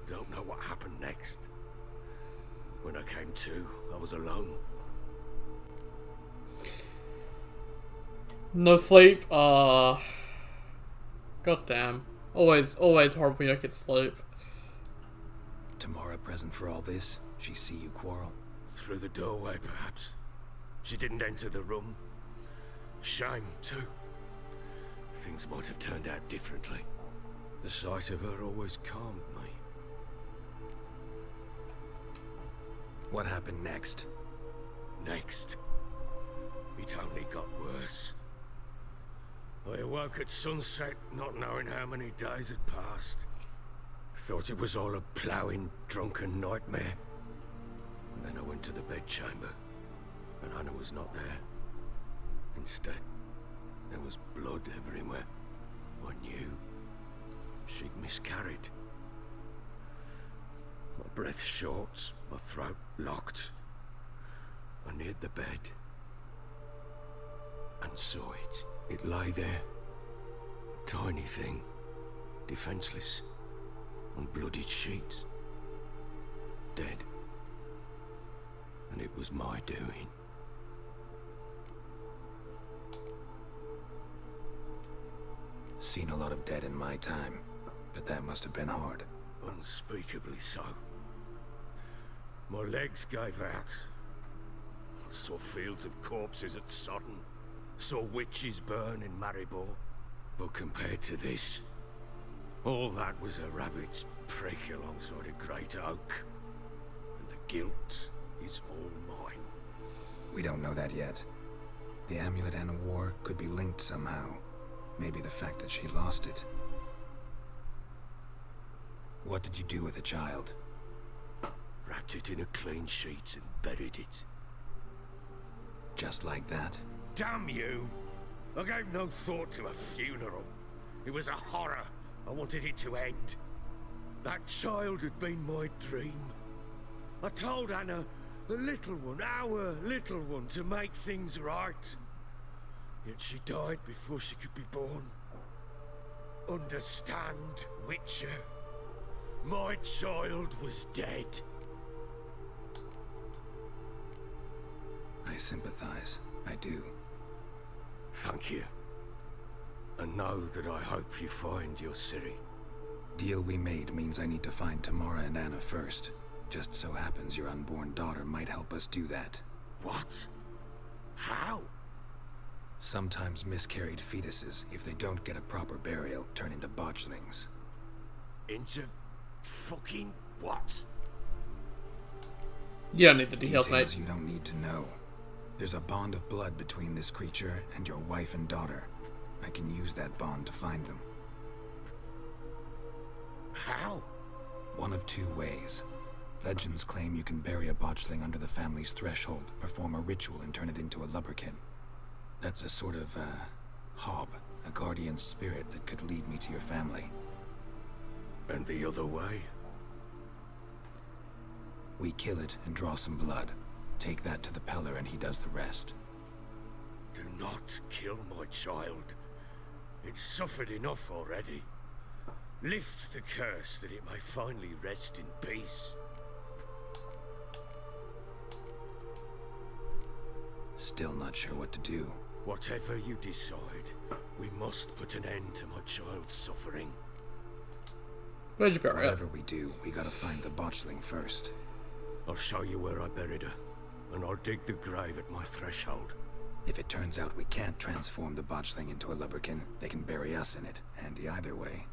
Don't know what happened next. When I came to, I was alone. No sleep. God damn. Always horrible when you don't get sleep. Tamara present for all this? She see you quarrel? Through the doorway, perhaps. She didn't enter the room. Shame, too. Things might have turned out differently. The sight of her always calmed me. What happened next? Next, it only got worse. I awoke at sunset, not knowing how many days had passed. Thought it was all a ploughing, drunken nightmare. And then I went to the bedchamber, and Anna was not there. Instead, there was blood everywhere. I knew she'd miscarried. My breath short, my throat locked. I neared the bed and saw it. It lay there, tiny thing, defenseless, on bloodied sheets, dead. And it was my doing. Seen a lot of dead in my time, but that must have been hard. Unspeakably so. My legs gave out. I saw fields of corpses at Sodden. Saw witches burn in Maribor. But compared to this, all that was a rabbit's prick alongside a great oak. And the guilt is all mine. We don't know that yet. The amulet Anna wore could be linked somehow. Maybe the fact that she lost it. What did you do with the child? Wrapped it in a clean sheet and buried it. Just like that? Damn you! I gave no thought to a funeral. It was a horror. I wanted it to end. That child had been my dream. I told Anna, the little one, our little one, to make things right. Yet she died before she could be born. Understand, Witcher? My child was dead. I sympathize. I do. Thank you. And know that I hope you find your Ciri. Deal we made means I need to find Tamara and Anna first. Just so happens your unborn daughter might help us do that. What? How? Sometimes miscarried fetuses, if they don't get a proper burial, turn into botchlings. Into fucking what? You don't need the details, Details mate. you don't need to know. There's a bond of blood between this creature and your wife and daughter. I can use that bond to find them. How? One of two ways. Legends claim you can bury a botchling under the family's threshold, perform a ritual, and turn it into a lubberkin. That's a sort of, hob, a guardian spirit that could lead me to your family. And the other way? We kill it and draw some blood. Take that to the Peller and he does the rest. Do not kill my child. It's suffered enough already. Lift the curse that it may finally rest in peace. Still not sure what to do. Whatever you decide, we must put an end to my child's suffering. Where'd you bury it? Whatever we do, we gotta find the botchling first. I'll show you where I buried her, and I'll dig the grave at my threshold. If it turns out we can't transform the botchling into a lubberkin, they can bury us in it. Handy either way.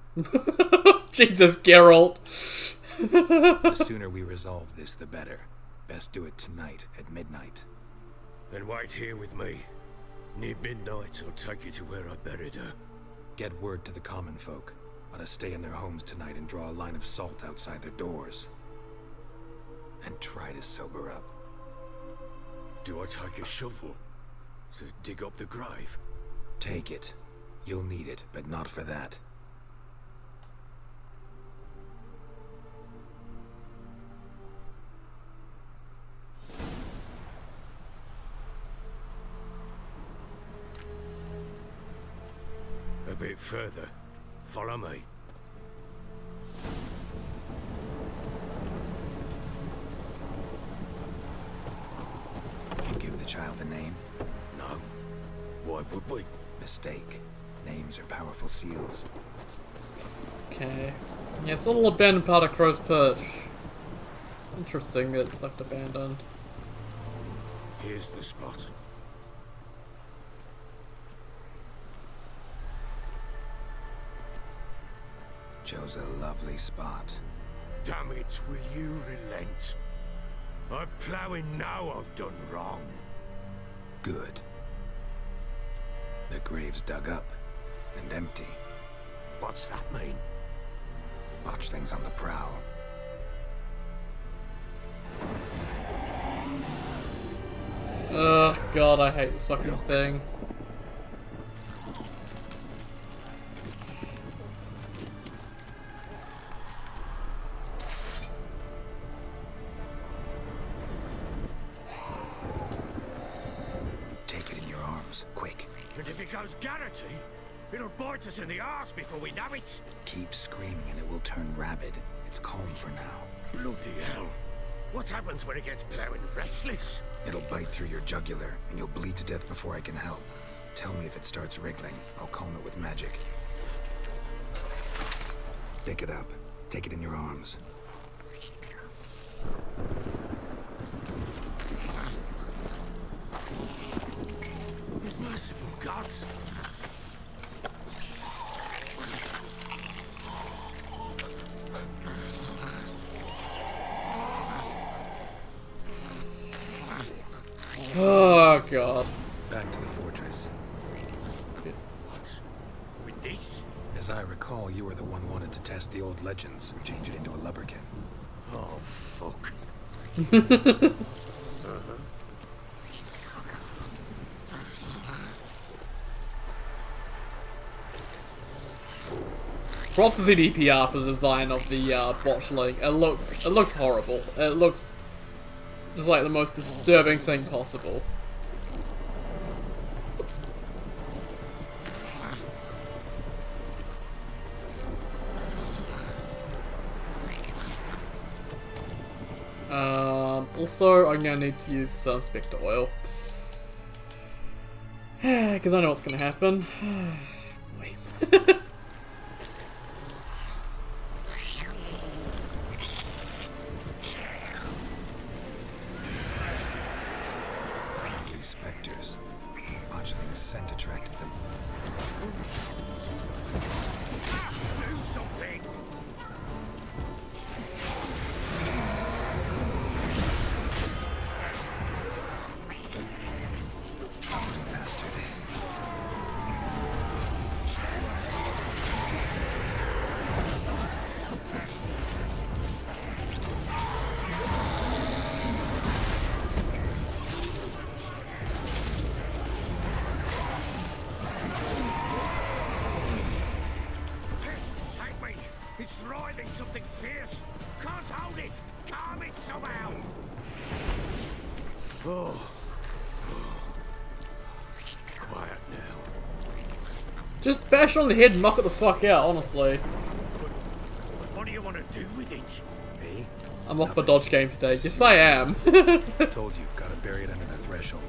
Jesus, Geralt. The sooner we resolve this, the better. Best do it tonight at midnight. Then wait here with me. Near midnight, I'll take you to where I buried her. Get word to the common folk. Ought to stay in their homes tonight and draw a line of salt outside their doors. And try to sober up. Do I take a shovel to dig up the grave? Take it. You'll need it, but not for that. A bit further. Follow me. You give the child a name? No. Why would we? Mistake. Names are powerful seals. Okay. Yeah, it's a little abandoned part of Crow's Perch. It's interesting that it's left abandoned. Here's the spot. Chose a lovely spot. Damn it, will you relent? I'm ploughing now I've done wrong. Good. The grave's dug up and empty. What's that mean? Botchling's on the prowl. Oh god, I hate this fucking thing. Take it in your arms, quick. And if it goes Garrity, it'll bite us in the arse before we know it. Keep screaming and it will turn rabid. It's calm for now. Bloody hell. What happens when it gets ploughing restless? It'll bite through your jugular and you'll bleed to death before I can help. Tell me if it starts wriggling. I'll calm it with magic. Pick it up. Take it in your arms. Merciful gods. Oh god. Back to the fortress. What? With this? As As I recall, you were the one wanted to test the old legends and change it into a lubberkin. Oh, fuck. Props to CDPR for the design of the botchling. It looks horrible. It looks just like the most disturbing thing possible. Also, I'm gonna need to use some Spectre oil. Because I know what's gonna happen. Boy. These specters. Botchling's scent attracted them. Do something! Bastard. Pests hate me! It's writhing something fierce! Can't hold it! Calm it somehow! Oh. Quiet now. Just bash on the head and knock it the fuck out, honestly. What do you want to do with it? Me? I'm off the dodge game today. Yes, I am. Told you, gotta bury it under the threshold.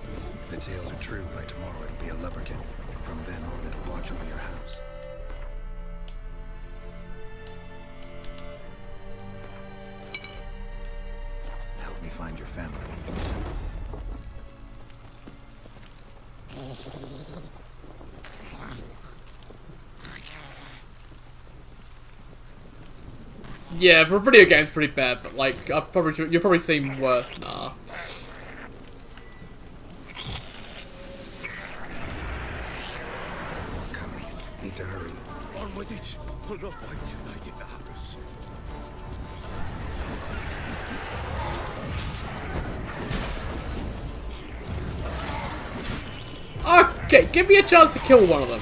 If the tales are true, by tomorrow it'll be a lubberkin. From then on, it'll watch over your house. Help me find your family. Yeah, for a video game, it's pretty bad, but like, you've probably seen worse. Nah. Coming. Need to hurry. On with it! We'll not wait till they devour us. Okay, give me a chance to kill one of them.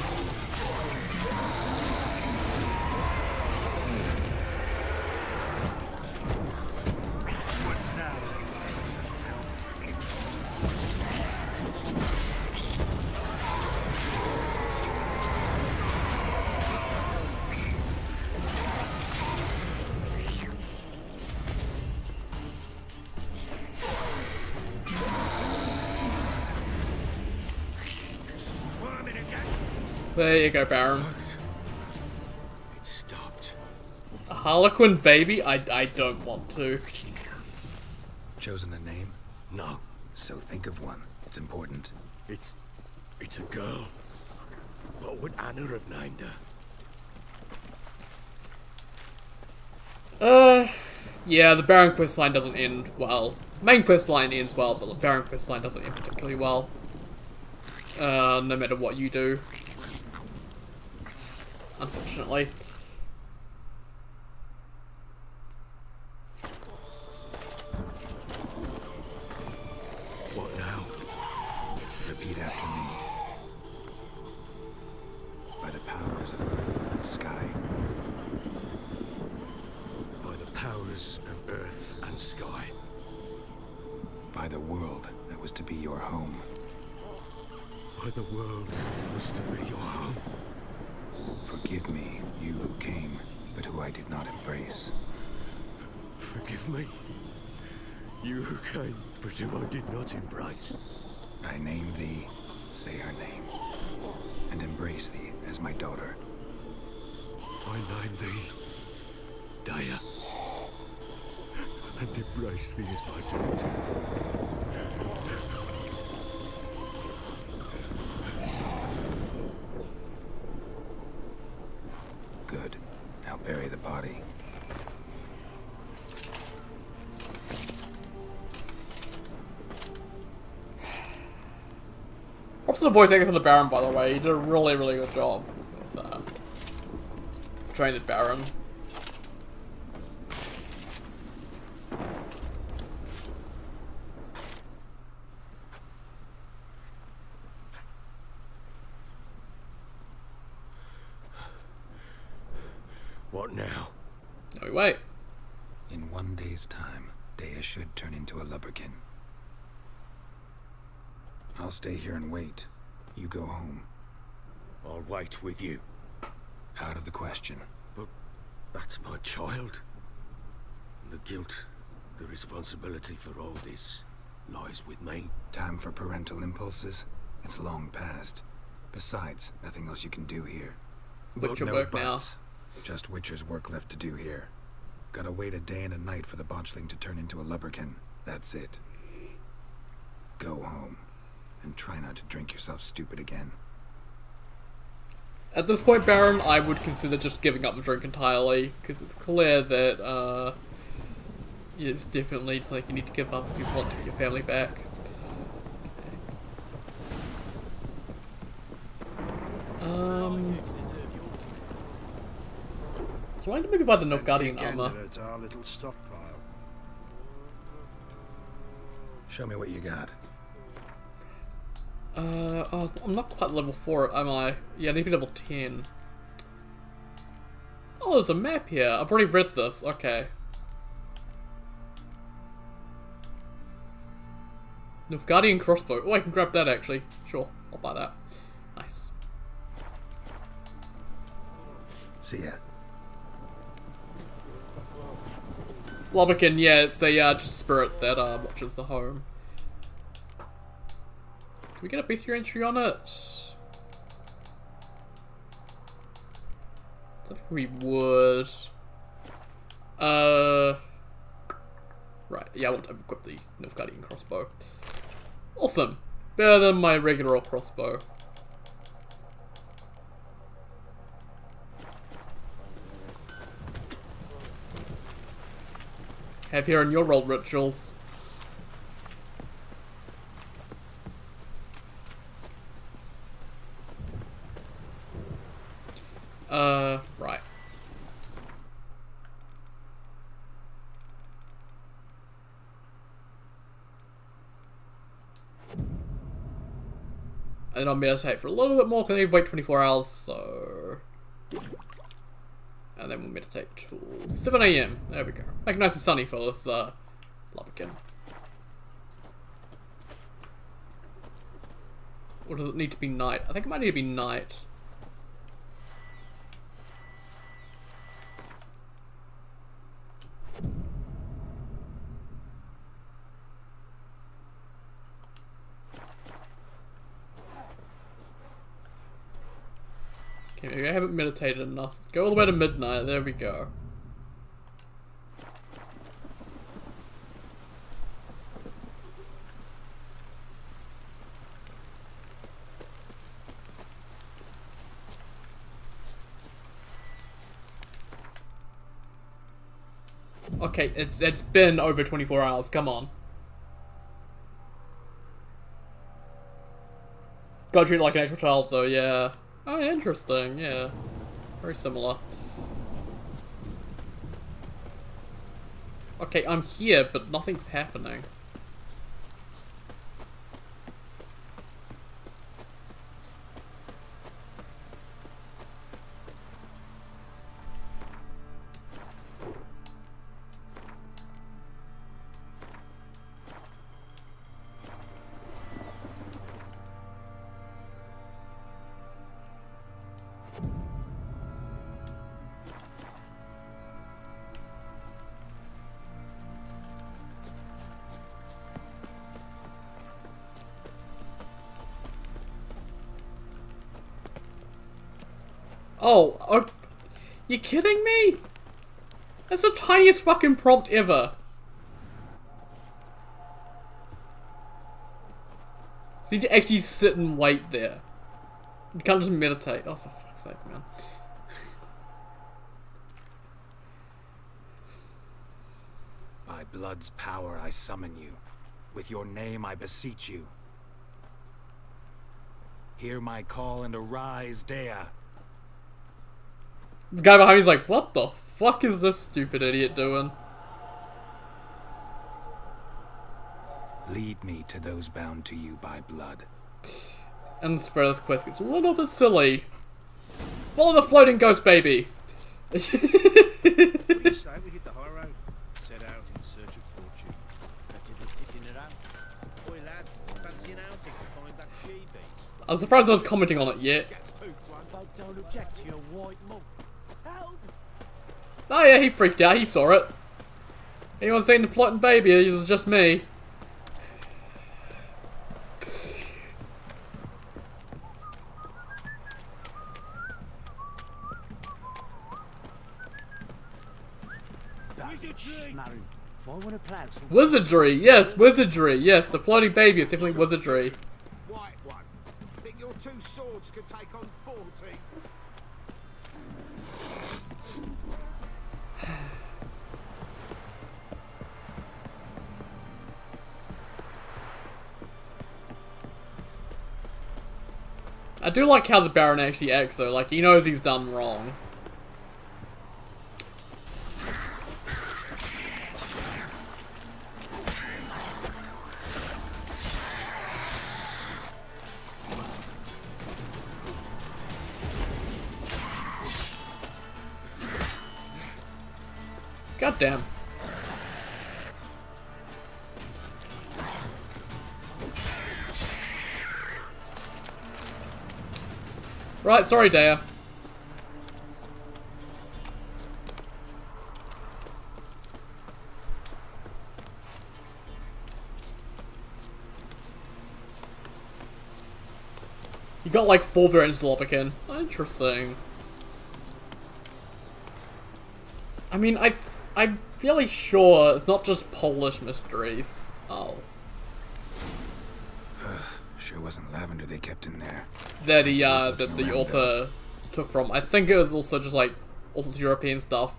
Squirming again! There you go, Baron. It stopped. A Harlequin baby? I don't want to. Chosen a name? No, So think of one. It's important. it's a girl. What would Anna have named her? Yeah, the Baron quest line doesn't end well. Main quest line ends well, but the Baron quest line doesn't end particularly well. No matter what you do. Unfortunately. What now? Repeat after me. By the powers of earth and sky. By the powers of earth and sky. By the world that was to be your home. By the world that was to be your home. Forgive me, you who came, but who I did not embrace. Forgive me. You who came, but who I did not embrace. I name thee, say her name, and embrace thee as my daughter. I name thee Daya. And embrace thee as my daughter. Good. Now bury the body. Props to the voice actor for the Baron, by the way. He did a really, really good job with that. train at Baron. What now? No, wait. In 1 day's time, Dea should turn into a lubberkin. I'll stay here and wait. You go home. I'll wait with you. Out of the question. But that's my child. The guilt, the responsibility for all this lies with me. Time for parental impulses? It's long past. Besides, nothing else you can do here. Witcher No work now. buts. Just Witcher's work left to do here. Gotta wait a day and a night for the botchling to turn into a lubberkin. That's it. Go home. And try not to drink yourself stupid again. At this point, Baron, I would consider just giving up the drink entirely, because it's clear that, it's definitely something you need to give up if you want to get your family back. So I need to maybe buy the Nilfgaardian armor. Our little stockpile. Show me what you got. Oh, I'm not quite level 4, am I? Yeah, I need to be level 10. Oh, there's a map here. I've already read this. Okay. Nilfgaardian crossbow. Oh, I can grab that actually. Sure, I'll buy that. Nice. See ya. Lubberkin, yeah, it's a just spirit that watches the home. Can we get a bestiary entry on it? I think we would. Right, yeah, I want to equip the Nilfgaardian crossbow. Awesome. Better than my regular old crossbow. Have here in your roll rituals. Right. And I'll meditate for a little bit more because I need to wait 24 hours, so... And then we'll meditate till 7 AM. There we go. Make it nice and sunny for this, Lubberkin. Or does it need to be night? I think it might need to be night. Okay, maybe I haven't meditated enough. Go all the way to midnight. There we go. Okay, it's been over 24 hours. Come on. Gotta treat it like an actual child, though. Yeah. Oh, interesting. Yeah. Very similar. Okay, I'm here, but nothing's happening. Oh, you kidding me? That's the tiniest fucking prompt ever. So you need to actually sit and wait there. You can't just meditate. Oh, for fuck's sake, man. By blood's power I summon you. With your name I beseech you. Hear my call and arise, Dea. The guy behind me's like, what the fuck is this stupid idiot doing? Lead me to those bound to you by blood. And Spreader's quest gets a little bit silly. Follow the floating ghost baby! What do you say we hit the high road? Set out in search of fortune. Better than sitting around. Boy lads, fancy an outing to find that she-beast. I'm surprised no one's commenting on it yet. Folk don't object to your white monk. Help! Oh yeah, he freaked out, he saw it. Anyone seen the floating baby? It was just me. If I want to plough some Wizardry, yes, wizardry, yes, the floating baby is definitely wizardry. White one. Think your two swords could take on 40? I do like how the Baron actually acts though, like he knows he's done wrong. God damn. Right, sorry, Dea. You got like 4 variants of Lopican. Interesting. I mean, I'm fairly sure it's not just Polish mysteries. Oh. Sure wasn't lavender they kept in there. That the author took from. I think it was also just like all sorts of European stuff.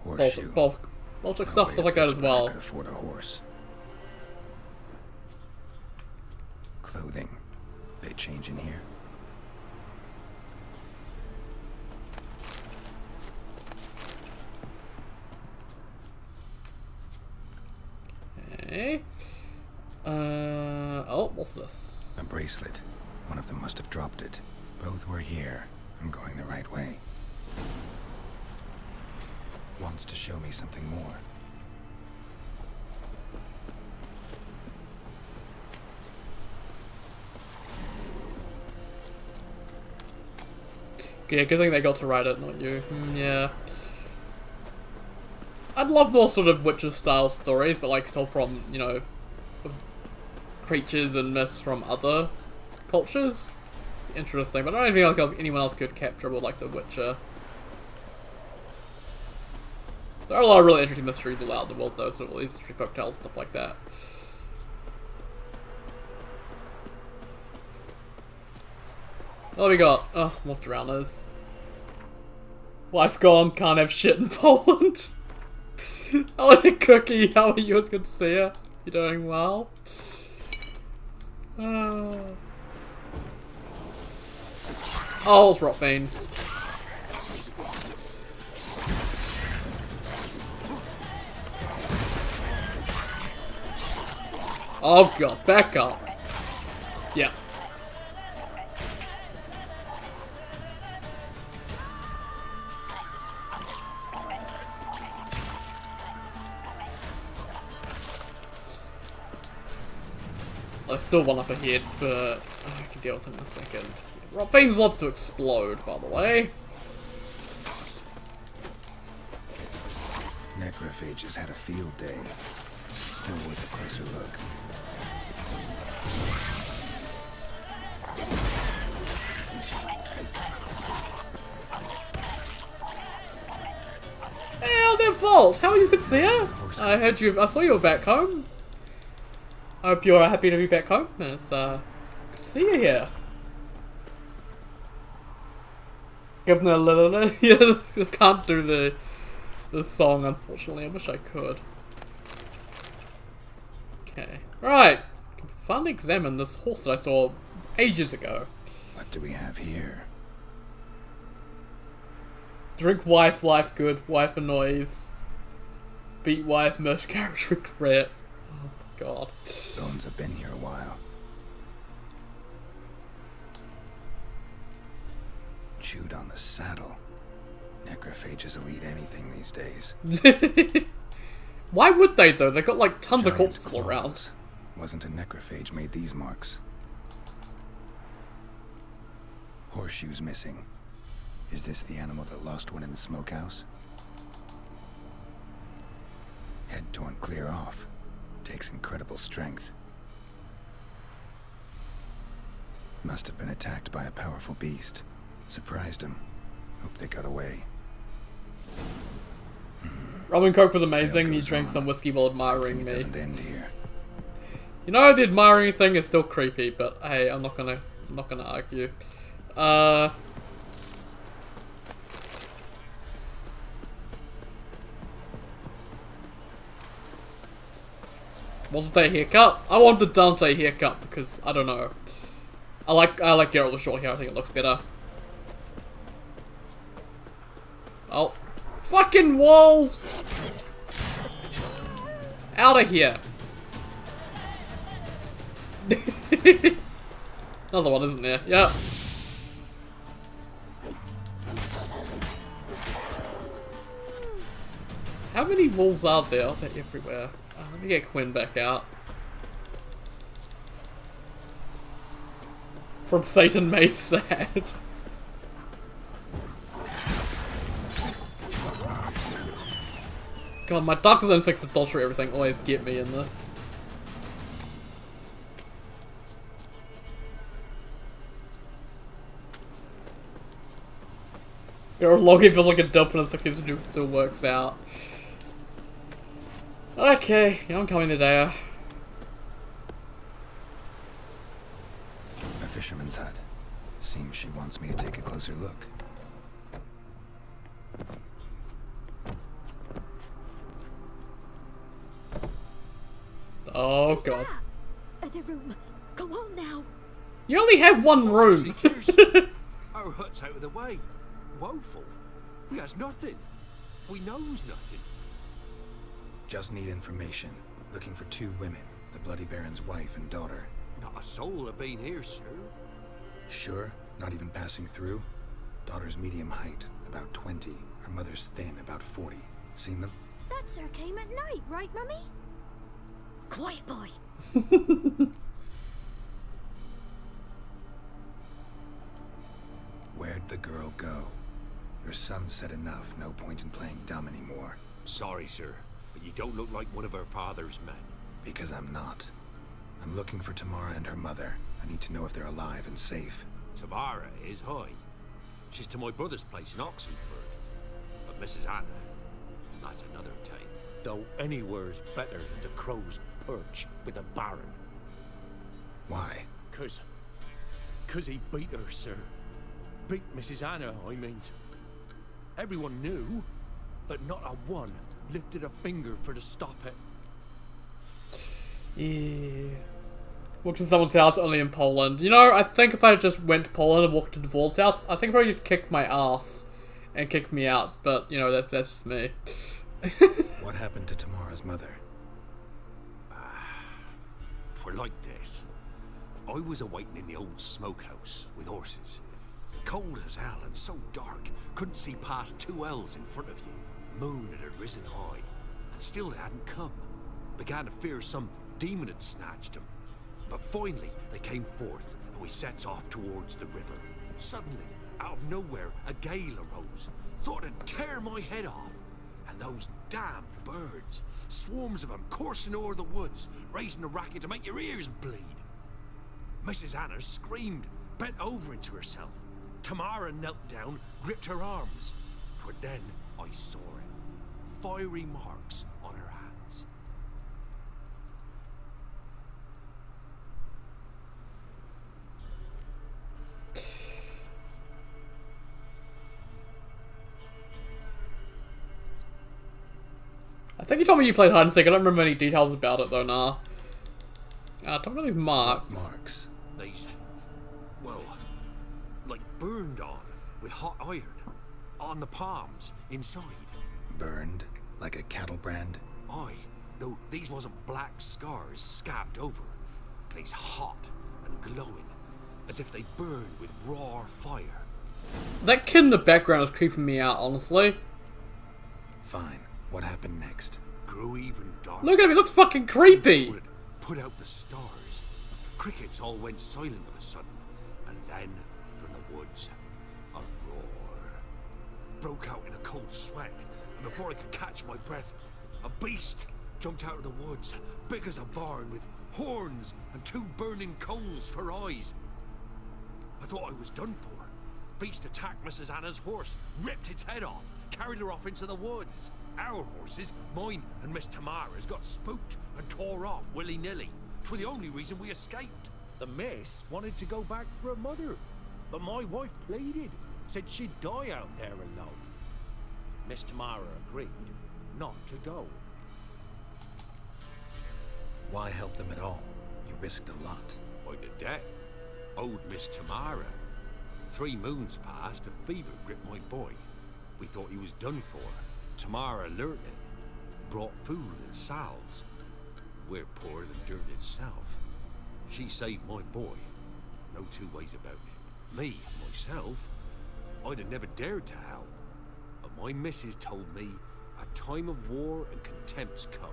Horseshoe. Baltic No stuff, way stuff a like that as Pittsburgh well. could afford a horse. Clothing. They change in here. Okay. Oh, what's this? A bracelet. One of them must have dropped it. Both were here. I'm going the right way. Wants to show me something more. Yeah, good thing they got to write it, not you. Yeah. I'd love more sort of Witcher style stories, but like told from, you know, creatures and myths from other cultures. Interesting, but I don't think like anyone else could capture with like The Witcher. There are a lot of really interesting mysteries allowed in the world though, sort of all these folktales, stuff like that. What have we got? Oh, more drowners. Wife gone, can't have shit in Poland. Oh, the cookie, how are you? It's good to see you. You're doing well. Oh, it's rot fiends. Oh god, back up. Yeah. I still one up ahead, but I can deal with him in a second. Rot fiends love to explode, by the way. Necrophages had a field day. Still worth a closer look. Hey, their vault! How are you? Good to see you. I saw you were back home. I hope you're happy to be back home. It's good to see you here. Governor Lilila. Yeah, I can't do the song unfortunately. I wish I could. Okay. Right. Can finally examine this horse that I saw ages ago. What do we have here? Drink wife, life good. Wife annoys. Beat wife, miscarriage, regret. Oh my god. Bones have been here a while. Chewed on the saddle. Necrophages will eat anything these days. Why would they though? They've got like tons of Giant corpses all around. claws. Wasn't a necrophage made these marks. Horseshoes missing. Is this the animal that lost one in the smokehouse? Head torn clear off. Takes incredible strength. Must have been attacked by a powerful beast. Surprised him. Hope they got away. Rum and Coke was amazing. Trail You goes drank on. some whiskey while It admiring me. doesn't end here. You know, the admiring thing is still creepy, but hey, I'm not gonna argue. Wasn't a haircut? I want the Dante haircut because I don't know. I like Geralt with short hair. I think it looks better. Oh, fucking wolves! Out of here! Another one, isn't there? Yeah. How many wolves are there? Oh, they're everywhere. Let me get Quinn back out. From Satan Made Sad. God, my Dark Zone 6 adultery everything always get me in this. Your login feels like a dump and it still works out. Okay, yeah, I'm coming today. A fisherman's hut. Seems she wants me to take a closer look. Oh god. The room. Go on now. You only have one room. Our hut's out of the way. Woeful. We has nothing. We knows nothing. Just need information. Looking for 2 women. The Bloody Baron's wife and daughter. Not a soul have been here, sir. Sure? Not even passing through? Daughter's medium height, about 20. Her mother's thin, about 40. Seen them? That sir came at night, right, Mummy? Quiet, boy. Where'd the girl go? Your son said enough. No point in playing dumb anymore. Sorry, sir, but you don't look like one of our father's men. Because I'm not. I'm looking for Tamara and her mother. I need to know if they're alive and safe. Tamara is high. She's to my brother's place in Oxenford. But Mrs. Anna, that's another tale. Though anywhere's better than the Crow's Perch with a Baron. Why? Cause he beat her, sir. Beat Mrs. Anna, I means. Everyone knew, but not a one lifted a finger for to stop it. Yeah. Walked in someone's house only in Poland. You know, I think if I just went to Poland and walked into Dvorz's house, I think probably you'd kick my ass and kick me out. But you know, that's just me. What happened to Tamara's mother? Twere like this. I was awaiting in the old smokehouse with horses. Cold as hell and so dark, couldn't see past 2 ells in front of you. Moon had risen high, and still they hadn't come. Began to fear some demon had snatched them. But finally, they came forth, and we sets off towards the river. Suddenly, out of nowhere, a gale arose. Thought it'd tear my head off. And those damn birds, swarms of them coursing over the woods, raising a racket to make your ears bleed. Mrs. Anna screamed, bent over into herself. Tamara knelt down, gripped her arms. But then I saw it. Fiery marks on her hands. I think you told me you played hide and seek. I don't remember any details about it though. Nah. Talk about these marks. Marks. These, well, like burned on with hot iron. on the palms, inside. Burned? Like a cattle brand? Aye, though these wasn't black scars scabbed over. They's hot and glowing, as if they burned with raw fire. That kid in the background is creeping me out, honestly. Fine. What happened next? Grew even darker. Look at him, he looks fucking creepy! Some sort of put out the stars. Crickets all went silent of a sudden, and then, from the woods, a roar. Broke out in a cold sweat, and before I could catch my breath, a beast jumped out of the woods, big as a barn, with horns and 2 burning coals for eyes. I thought I was done for. Beast attacked Mrs. Anna's horse, ripped its head off, carried her off into the woods. Our horses, mine and Miss Tamara's, got spooked and tore off willy-nilly. 'Twere the only reason we escaped. The miss wanted to go back for her mother, but my wife pleaded, said she'd die out there alone. Miss Tamara agreed not to go. Why help them at all? You risked a lot. By the debt, owed Miss Tamara. 3 moons passed, a fever gripped my boy. We thought he was done for. Tamara learnt it, brought food and salves. We're poorer than dirt itself. She saved my boy. No 2 ways about it. Me, myself, I'd have never dared to help. But my missus told me a time of war and contempt's come.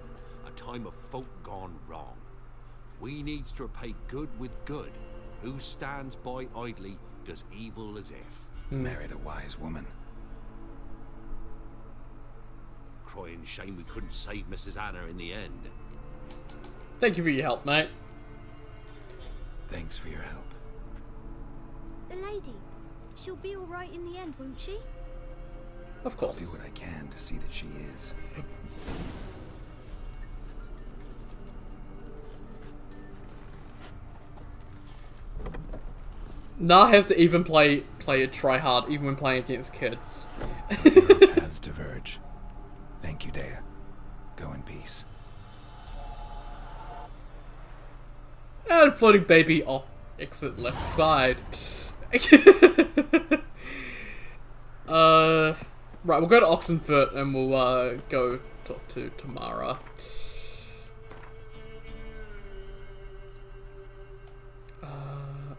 A time of folk gone wrong. We needs to repay good with good. Who stands by idly does evil as if. Married a wise woman. Crying shame we couldn't save Mrs. Anna in the end. Thank you for your help, mate. Thanks for your help. The lady. She'll be alright in the end, won't she? Of I'll course. do what I can to see that she is. Nah has to even play it try hard, even when playing against kids. Our paths diverge. Thank you, Dea. Go in peace. And floating baby off exit left side. Right, we'll go to Oxenfurt and we'll go talk to Tamara.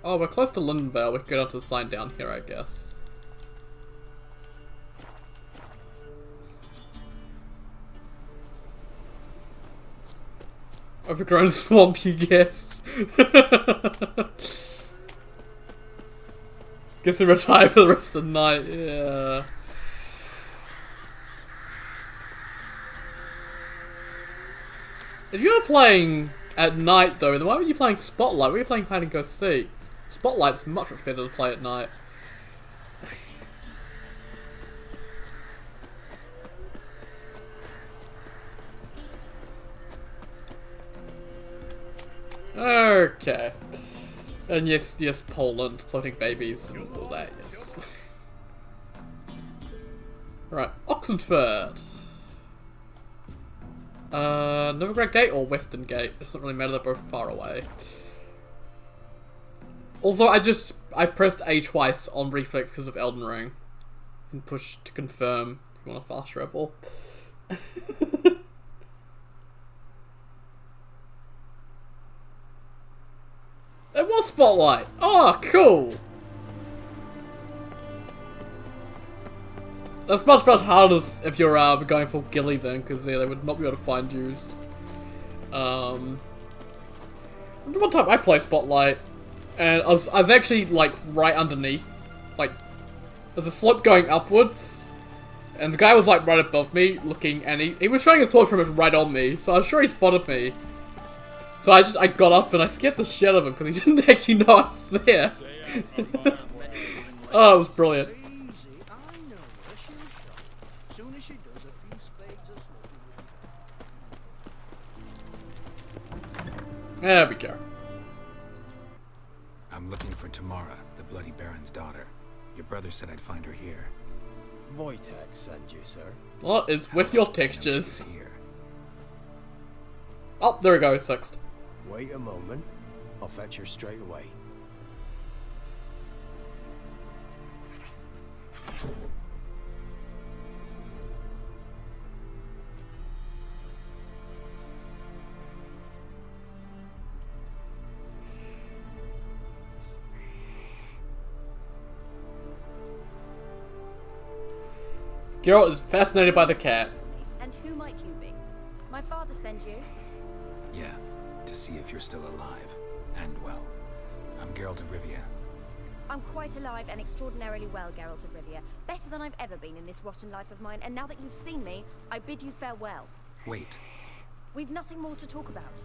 Oh, we're close to Lindenvale. We can go down to the sign down here, I guess. Overgrown swamp, you guess. Guess we retire for the rest of the night, yeah. If you were playing at night though, then why were you playing Spotlight? Why were you playing hide and go seek? Spotlight's much better to play at night. Okay. And yes, Poland, floating babies and all that, yes. Right, Oxenfurt. Novigrad Gate or Western Gate? It doesn't really matter, they're both far away. Also, I pressed A twice on reflex because of Elden Ring. And push to confirm if you want a fast travel. It was Spotlight! Oh, cool! That's much harder if you're going for Gilly then, because yeah, they would not be able to find you. One time I played Spotlight, and I was actually like right underneath, like there's a slope going upwards, and the guy was like right above me looking, and he was showing his torch pretty much right on me, so I was sure he spotted me. So I got up and I scared the shit out of him because he didn't actually know I was there. Oh, it was brilliant. There we go. I'm looking for Tamara, the Bloody Baron's daughter. Your brother said I'd find her here. Wojtek sent you, sir. Well, it's with your How else do I know she textures. was here? Oh, there we go, it's fixed. Wait a moment. I'll fetch her straight away. Geralt is fascinated by the cat. And who might you be? My father sent you? Yeah, to see if you're still alive. And well. I'm Geralt of Rivia. I'm quite alive and extraordinarily well, Geralt of Rivia. Better than I've ever been in this rotten life of mine, and now that you've seen me, I bid you farewell. Wait. We've nothing more to talk about.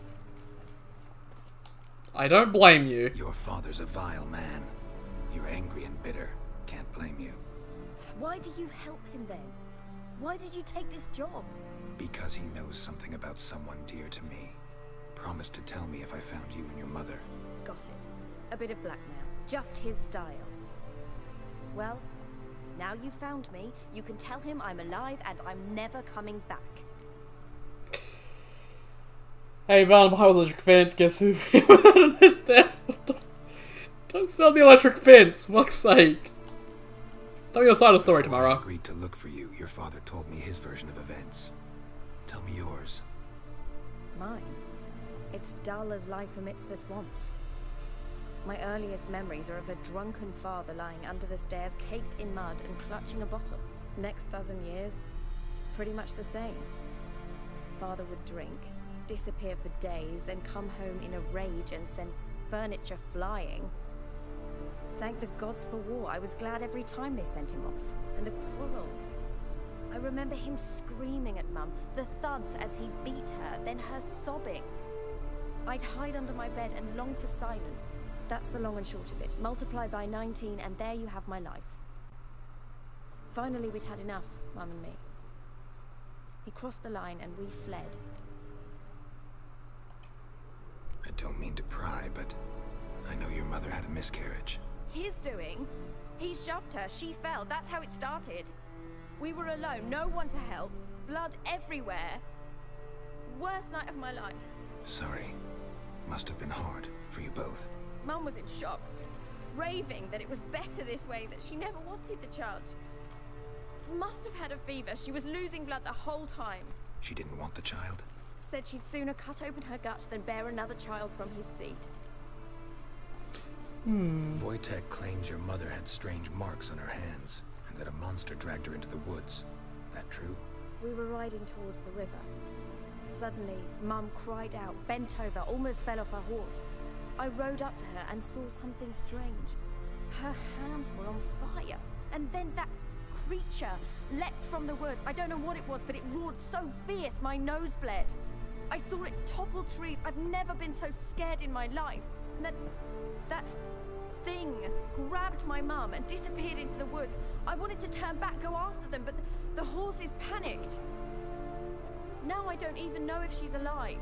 I don't blame you. Your father's a vile man. You're angry and bitter. Can't blame you. Why do you help him then? Why did you take this job? Because he knows something about someone dear to me. Promised to tell me if I found you and your mother. Got it. A bit of blackmail. Just his style. Well, now you found me, you can tell him I'm alive and I'm never coming back. Hey man, behind the electric fence, guess who? Hit that? Don't sit on the electric fence, for fuck's sake. Tell me your side of the story Before tomorrow. I agreed to look for you, your father told me his version of events. Tell me yours. Mine? It's dull as life amidst the swamps. My earliest memories are of a drunken father lying under the stairs, caked in mud and clutching a bottle. Next dozen years, pretty much the same. Father would drink, disappear for days, then come home in a rage and send furniture flying. Thank the gods for war. I was glad every time they sent him off. And the quarrels. I remember him screaming at Mum, the thuds as he beat her, then her sobbing. I'd hide under my bed and long for silence. That's the long and short of it. Multiply by 19 and there you have my life. Finally we'd had enough, Mum and me. He crossed the line and we fled. I don't mean to pry, but I know your mother had a miscarriage. His doing? He shoved her, she fell, that's how it started. We were alone, no one to help, blood everywhere. Worst night of my life. Sorry. Must have been hard for you both. Mum was in shock, raving that it was better this way, that she never wanted the child. Must have had a fever, she was losing blood the whole time. She didn't want the child? Said she'd sooner cut open her gut than bear another child from his seed. Wojtek claims your mother had strange marks on her hands, and that a monster dragged her into the woods. That true? We were riding towards the river. Suddenly, Mum cried out, bent over, almost fell off her horse. I rode up to her and saw something strange. Her hands were on fire. And then that creature leapt from the woods. I don't know what it was, but it roared so fierce my nose bled. I saw it topple trees. I've never been so scared in my life. And that thing grabbed my mum and disappeared into the woods. I wanted to turn back, go after them, but the horses panicked. Now I don't even know if she's alive.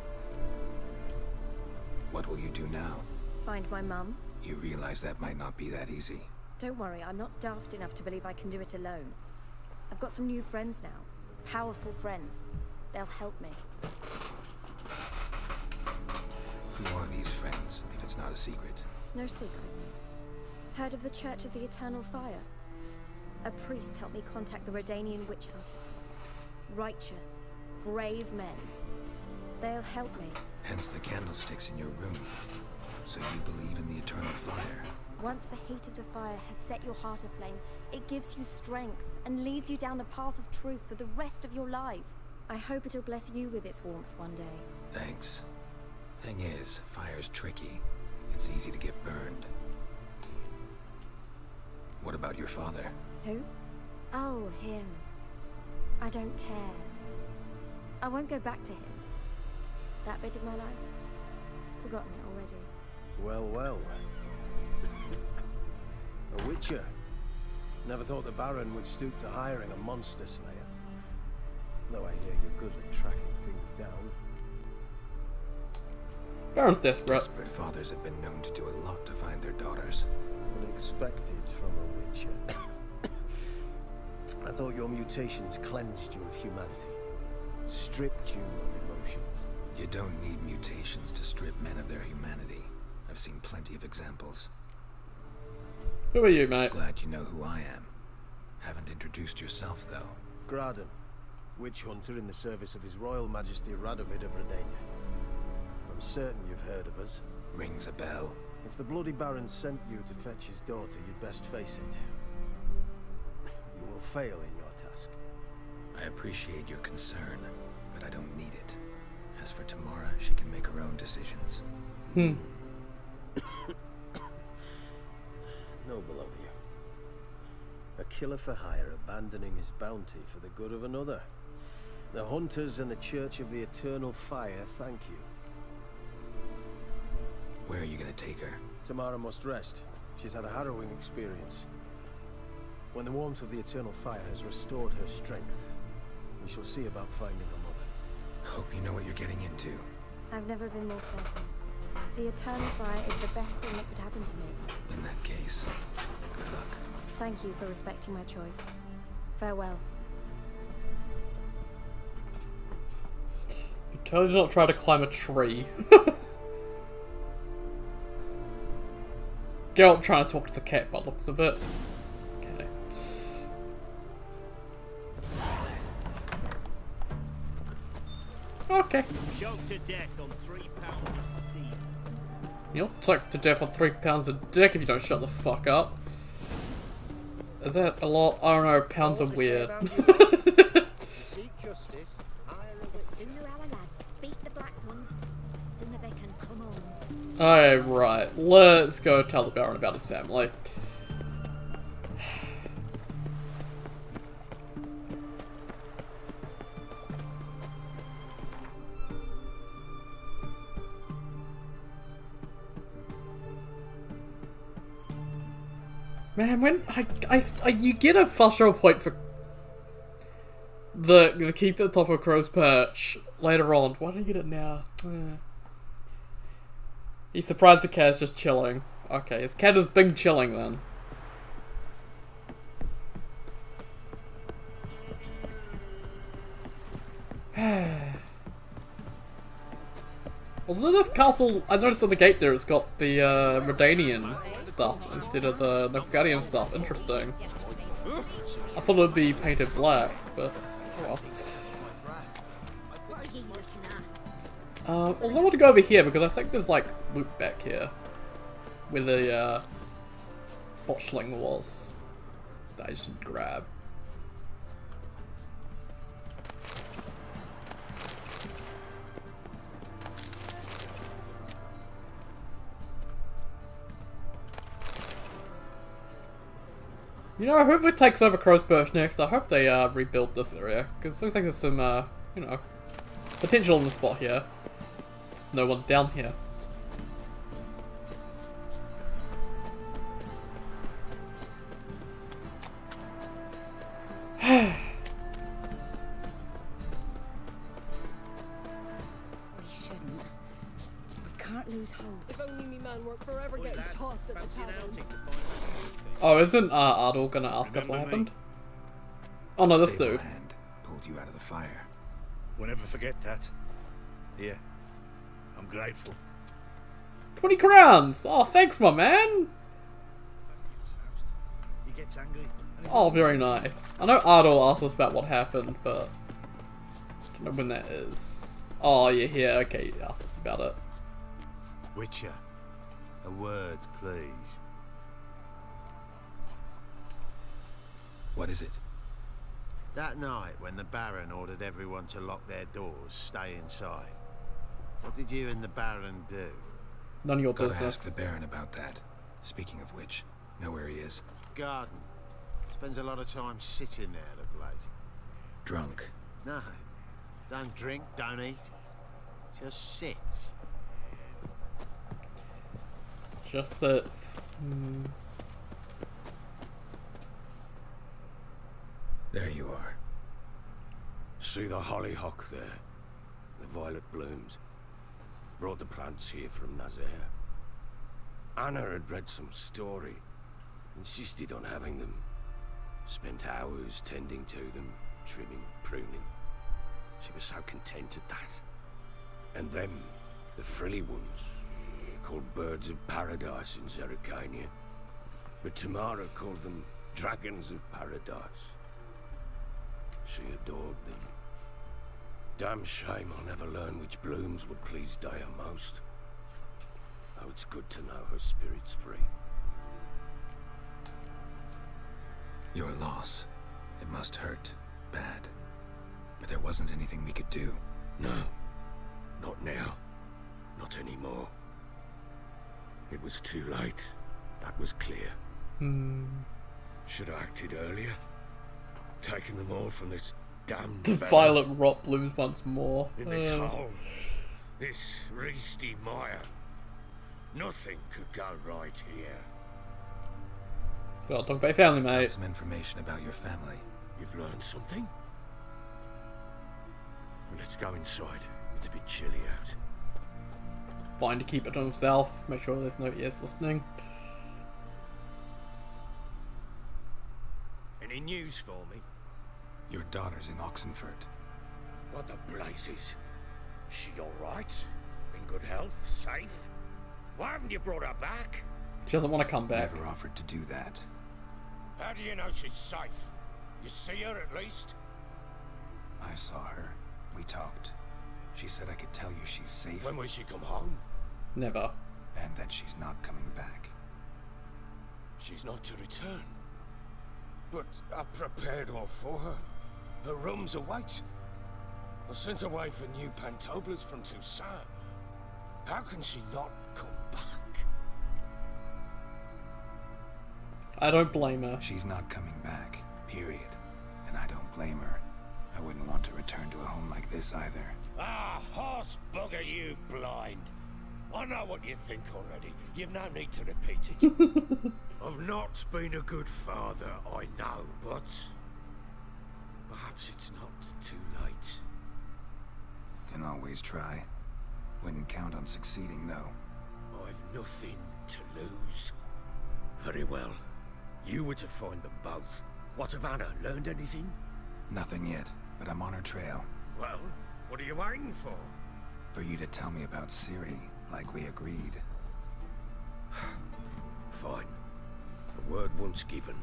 What will you do now? Find my mum. You realize that might not be that easy. Don't worry, I'm not daft enough to believe I can do it alone. I've got some new friends now. Powerful friends. They'll help me. Who are these friends, if it's not a secret? No secret. Heard of the Church of the Eternal Fire? A priest helped me contact the Redanian witch hunters. Righteous, brave men. They'll help me. Hence the candlesticks in your room. So you believe in the eternal fire? Once the heat of the fire has set your heart aflame, it gives you strength and leads you down the path of truth for the rest of your life. I hope it'll bless you with its warmth one day. Thanks. Thing is, fire's tricky. It's easy to get burned. What about your father? Who? Oh, him. I don't care. I won't go back to him. That bit of my life? Forgotten it already. Well, well. A witcher. Never thought the Baron would stoop to hiring a monster slayer. Though I hear you're good at tracking things down. Baron's desperate. Desperate fathers have been known to do a lot to find their daughters. Unexpected from a witcher. I thought your mutations cleansed you of humanity. Stripped you of emotions. You don't need mutations to strip men of their humanity. I've seen plenty of examples. Who are you, mate? Glad you know who I am. Haven't introduced yourself, though. Graden, witch hunter in the service of His Royal Majesty Radovid of Redania. I'm certain you've heard of us. Rings a bell. If the Bloody Baron sent you to fetch his daughter, you'd best face it. You will fail in your task. I appreciate your concern, but I don't need it. As for Tamara, she can make her own decisions. Noble of you. A killer for hire abandoning his bounty for the good of another. The Hunters and the Church of the Eternal Fire thank you. Where are you gonna take her? Tamara must rest. She's had a harrowing experience. When the warmth of the Eternal Fire has restored her strength, we shall see about finding her mother. Hope you know what you're getting into. I've never been more certain. The Eternal Fire is the best thing that could happen to me. In that case, good luck. Thank you for respecting my choice. Farewell. You totally not try to climb a tree. Geralt trying to talk to the cat by the looks of it. Okay. Okay. Choked to death on 3 pounds of steel. You'll choked to death on 3 pounds of dick if you don't shut the fuck up. Is that a lot? I don't know, pounds are weird. Seek justice. The sooner our lads beat the black ones, the sooner they can come home. Alright, right. Let's go tell the Baron about his family. Man, when you get a frustrated point for the keep at the top of Crow's Perch later on. Why don't you get it now? He's surprised the cat's just chilling. Okay, his cat has been chilling then. Although this castle, I noticed on the gate there, it's got the Redanian stuff instead of the Nilfgaardian stuff. Interesting. I thought it would be painted black, but oh well. Also, I want to go over here because I think there's like loot back here where the botchling was that I should grab. You know, whoever takes over Crow's Perch next, I hope they rebuild this area, because it looks like there's some, you know, potential in the spot here. There's no one down here. We shouldn't. We can't lose hope. If only me man weren't forever getting tossed at the tavern. Oh, isn't Ardor gonna ask us what happened? Oh no, this dude. Hand pulled you out of the fire. We'll never forget that. Here, I'm grateful. 20 crowns! Oh, thanks, my man! He gets angry. Oh, very nice. I know Ardor asked us about what happened, but I don't know when that is. Oh, you're here. Okay, he asked us about it. Witcher, a word, please. What is it? That night when the Baron ordered everyone to lock their doors, stay inside. What did you and the Baron do? None of your Gotta business. ask the Baron about that. Speaking of which, know where he is? Garden. Spends a lot of time sitting there of late. Drunk. No. Don't drink, don't eat. Just sits. Just sits. There you are. See the hollyhock there? The violet blooms. Brought the plants here from Nazaire. Anna had read some story. Insisted on having them. Spent hours tending to them, trimming, pruning. She was so content at that. And them, the frilly ones, called birds of paradise in Zerrikania. But Tamara called them dragons of paradise. She adored them. Damn shame I'll never learn which blooms would please Dea most. Though it's good to know her spirit's free. Your loss. It must hurt. Bad. but there wasn't anything we could do. No. Not now. Not anymore. It was too late. That was clear. Should have acted earlier. Taken them all from this damned The venom. violet rot blooms once more. In this hole. This Reesty mire. Nothing could go right here. Gotta talk about your family, Got mate. some information about your family. You've learned something? Well, let's go inside. It's a bit chilly out. Fine to keep it to himself. Make sure there's no ears listening. Any news for me? Your daughter's in Oxenford. What the blazes? She alright? In good health? Safe? Why haven't you brought her back? She doesn't want to come back. Never offered to do that. How do you know she's safe? You see her at least? I saw her. We talked. She said I could tell you she's safe. When will she come home? Never. And that she's not coming back. She's not to return. But I've prepared all for her. Her rooms await. I sent away for new Pantoblas from Toussaint. How can she not come back? I don't blame her. She's not coming back. Period. And I don't blame her. I wouldn't want to return to a home like this either. Ah, horse bugger, you blind. I know what you think already. You've no need to repeat it. I've not been a good father, I know, but perhaps it's not too late. Can always try. Wouldn't count on succeeding, though. I've nothing to lose. Very well. You were to find them both. What of Anna? Learned anything? Nothing yet, but I'm on her trail. Well, what are you waiting for? For you to tell me about Ciri, like we agreed. Fine. A word once given.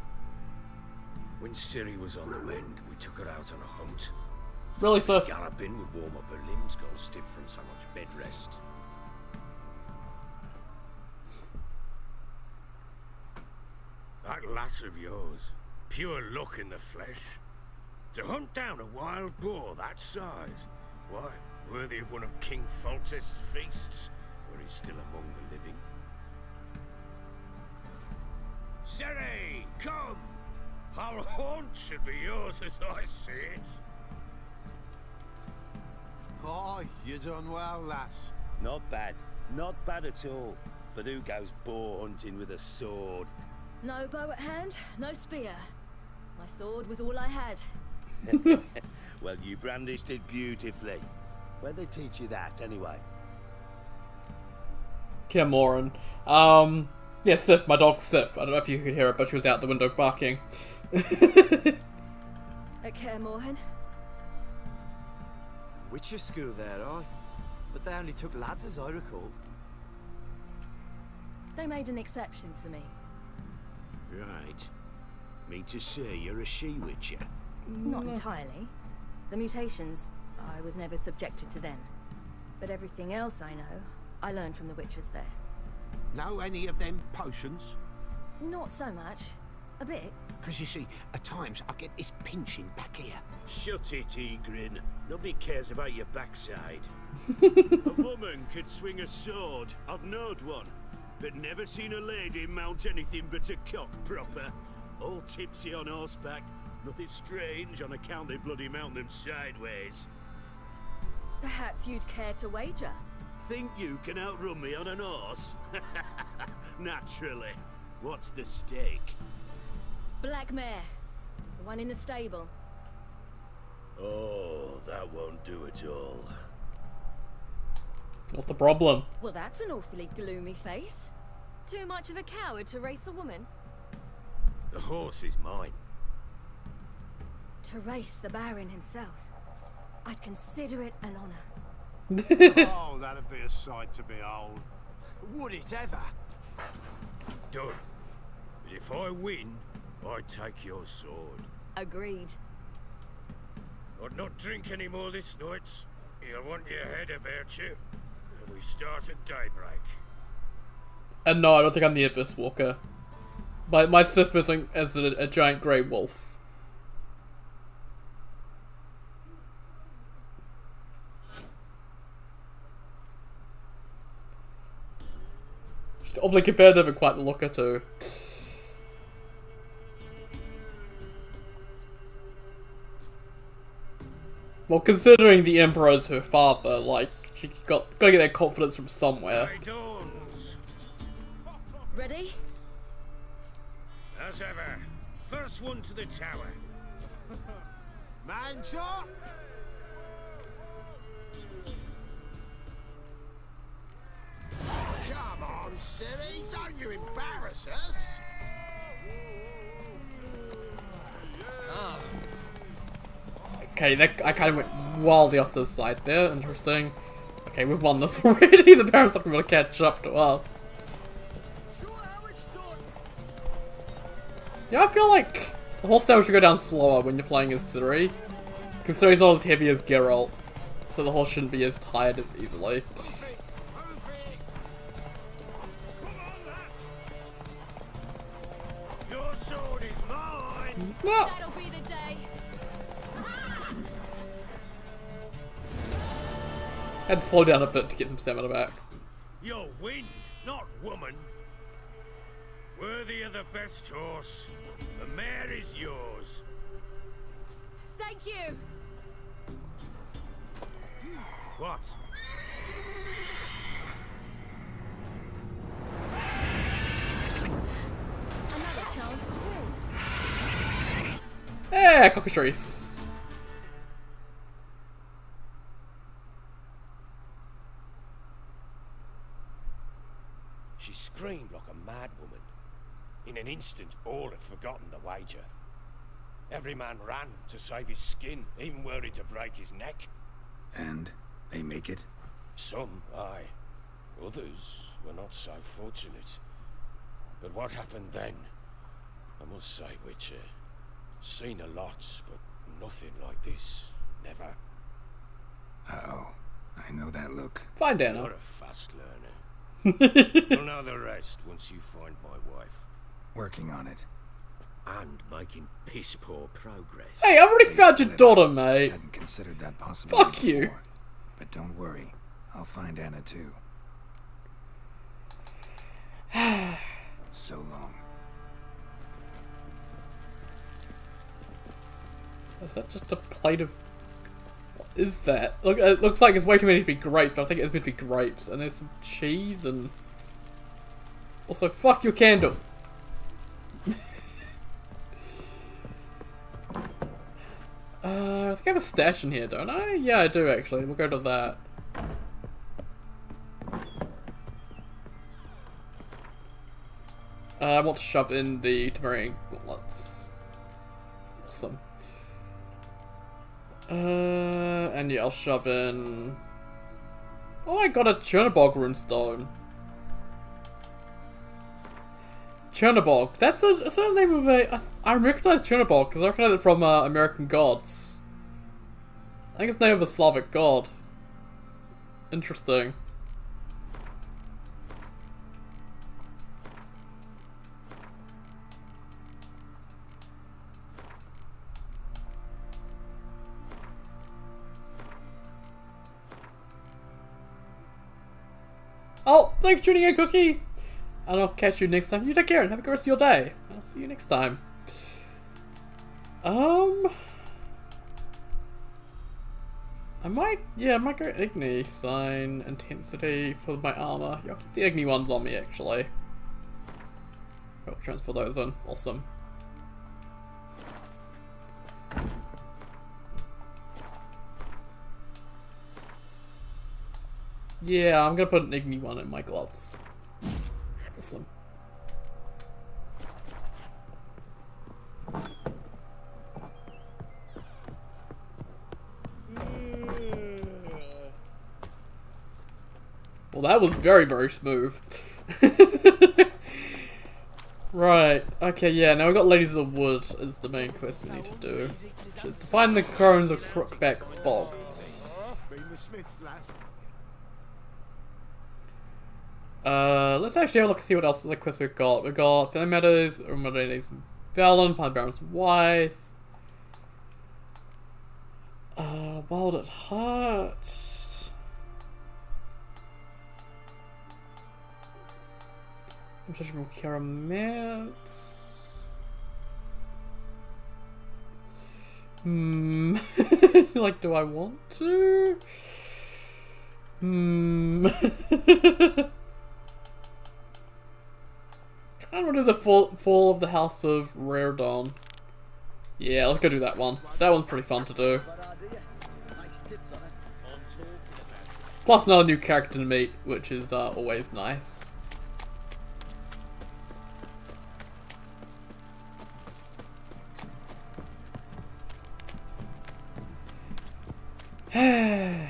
When Ciri was on the mend, we took her out on a hunt. Really, Sif? Galloping would warm up her limbs, gone stiff from so much bed rest. That lass of yours, pure luck in the flesh. To hunt down a wild boar that size, why, worthy of one of King Foltest's feasts, where he's still among the living. Ciri, come! Our haunt should be yours as I see it. Oh, you done well, lass. Not bad. Not bad at all. But who goes boar hunting with a sword? No bow at hand, no spear. My sword was all I had. Well, you brandished it beautifully. Where'd they teach you that, anyway? Camoran. Yeah, Sif, my dog Sif. I don't know if you could hear it, but she was out the window barking. At Kaer Morhen? Witcher school there, aye? But they only took lads, as I recall. They made an exception for me. Right. Mean to say you're a she-witcher? Not entirely. The mutations, I was never subjected to them. But everything else I know, I learned from the witches there. Know any of them potions? Not so much. A bit. Because you see, at times I get this pinching back here. Shut it, Egrin. Nobody cares about your backside. A woman could swing a sword. I've knowed one. But never seen a lady mount anything but a cock proper. All tipsy on horseback. Nothing strange on account they bloody mount them sideways. Perhaps you'd care to wager? Think you can outrun me on an horse? Naturally. What's the stake? Black mare. The one in the stable. Oh, that won't do it all. What's the problem? Well, that's an awfully gloomy face. Too much of a coward to race a woman? The horse is mine. To race the Baron himself. I'd consider it an honor. Oh, that'd be a sight to behold. Would it ever? Done. But if I win, I take your sword. Agreed. I'd not drink any more this night. You'll want your head about you. And we start at daybreak. And no, I don't think I'm the Abyss Walker. My Sif is a giant grey wolf. obviously competitive and quite the looker too. Well, considering the Emperor's her father, like, she gotta get that confidence from somewhere. Ready? As ever, first one to the tower. Man shot! Come on, silly, don't you embarrass us! Okay, I kind of went wildly off to the side there. Interesting. Okay, we've won this already. The Baron's not going to catch up to us. Yeah, I feel like the whole stage should go down slower when you're playing as Ciri. Because Ciri's not as heavy as Geralt. So the horse shouldn't be as tired as easily. Your sword is mine. No. That'll be the day. Had to slow down a bit to get some stamina back. You're wind, not woman. Worthy of the best horse. The mare is yours. Thank you. What? Another chance to win. Yeah, cockatrice. She screamed like a mad woman. In an instant, all had forgotten the wager. Every man ran to save his skin, even were it to break his neck. And they make it? Some, aye. Others were not so fortunate. But what happened then? I must say, Witcher, seen a lot, but nothing like this. Never. Uh-oh. I know that look. Find Anna. You're a fast learner. You'll know the rest once you find my wife. Working on it. And making piss-poor progress. Hey, I already found your daughter, mate. Hadn't considered that possibility Fuck you. before. But don't worry. I'll find Anna too. So long. Is that just a plate of... What is that? Look, it looks like it's way too many to be grapes, but I think it's meant to be grapes. And there's some cheese and... Also, fuck your candle. I think I have a stash in here, don't I? Yeah, I do actually. We'll go to that. I want to shove in the Temerian gauntlets. Awesome. And yeah, I'll shove in... Oh, I got a Chernobog runestone. Chernobog. That's the name of a... I recognize Chernobog because I recognize it from American Gods. I think it's the name of a Slavic god. Interesting. Oh, thanks for tuning in, Cookie! And I'll catch you next time. You take care and have a good rest of your day. I'll see you next time. I might go Igni, sign, intensity for my armor. Yeah, I'll keep the Igni ones on me, actually. I'll transfer those in. Awesome. Yeah, I'm gonna put an Igni one in my gloves. Awesome. Well, that was very, very smooth. Right, okay, yeah, now we've got Ladies of the Wood as the main quest we need to do. Which is to find the Crones of Crookback Bog. Let's actually have a look and see what else the quest we've got. We've got Family Matters, Umadane's Valen, find Baron's wife. Wild at Heart. I'm searching for Karamet. Like, do I want to? I want to do the fall of the House of Raredon. Yeah, let's go do that one. That one's pretty fun to do. Plus another new character to meet, which is always nice. Baron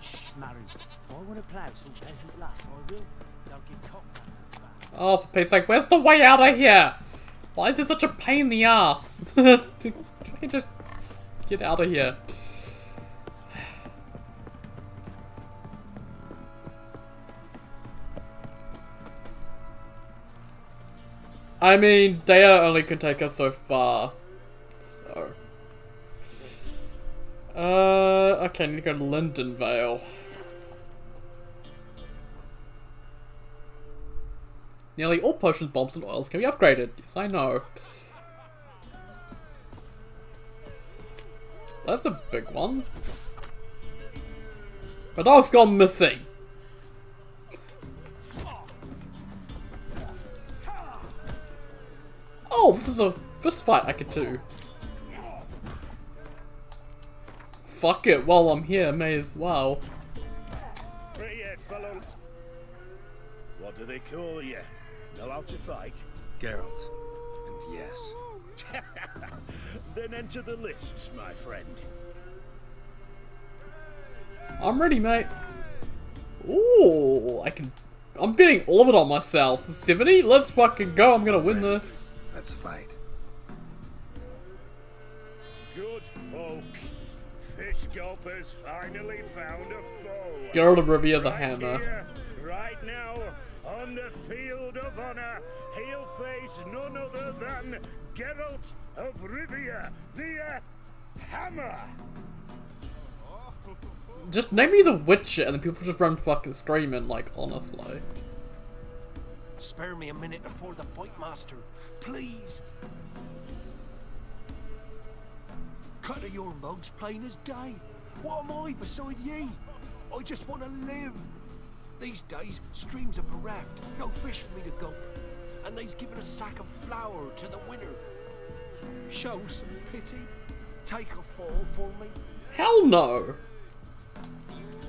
Schmarren. If I want to plough some peasant lass, I will. They'll give cockmanners back. Oh, for Pete's sake, where's the way out of here? Why is it such a pain in the ass? I can just get out of here. I mean, Dea only could take us so far. So. Okay, I need to go to Lindenvale. Nearly all potions, bombs, and oils can be upgraded. Yes, I know. That's a big one. My dog's gone missing. Oh, this is a fist fight I could do. Fuck it, while I'm here, may as well. Free yet, fellow. What do they call you? Know how to fight? Geralt. And yes. Then enter the lists, my friend. I'm ready, mate. Ooh, I'm betting all of it on myself. 70? Let's fucking go, I'm gonna win this. Let's fight. Good folk. Fish Gulper's finally found a foe. Geralt of Rivia the Right Hammer. here, right now, on the field of honor, he'll face none other than Geralt of Rivia the Hammer. Just name me the Witcher and then people just run fucking screaming, like, honestly. Spare me a minute before the fight, master. Please. Cut of your mugs plain as day. What am I beside ye? I just want to live. These days, streams are bereft. No fish for me to gulp. And they's given a sack of flour to the winner. Show some pity. Take a fall for me. Hell no.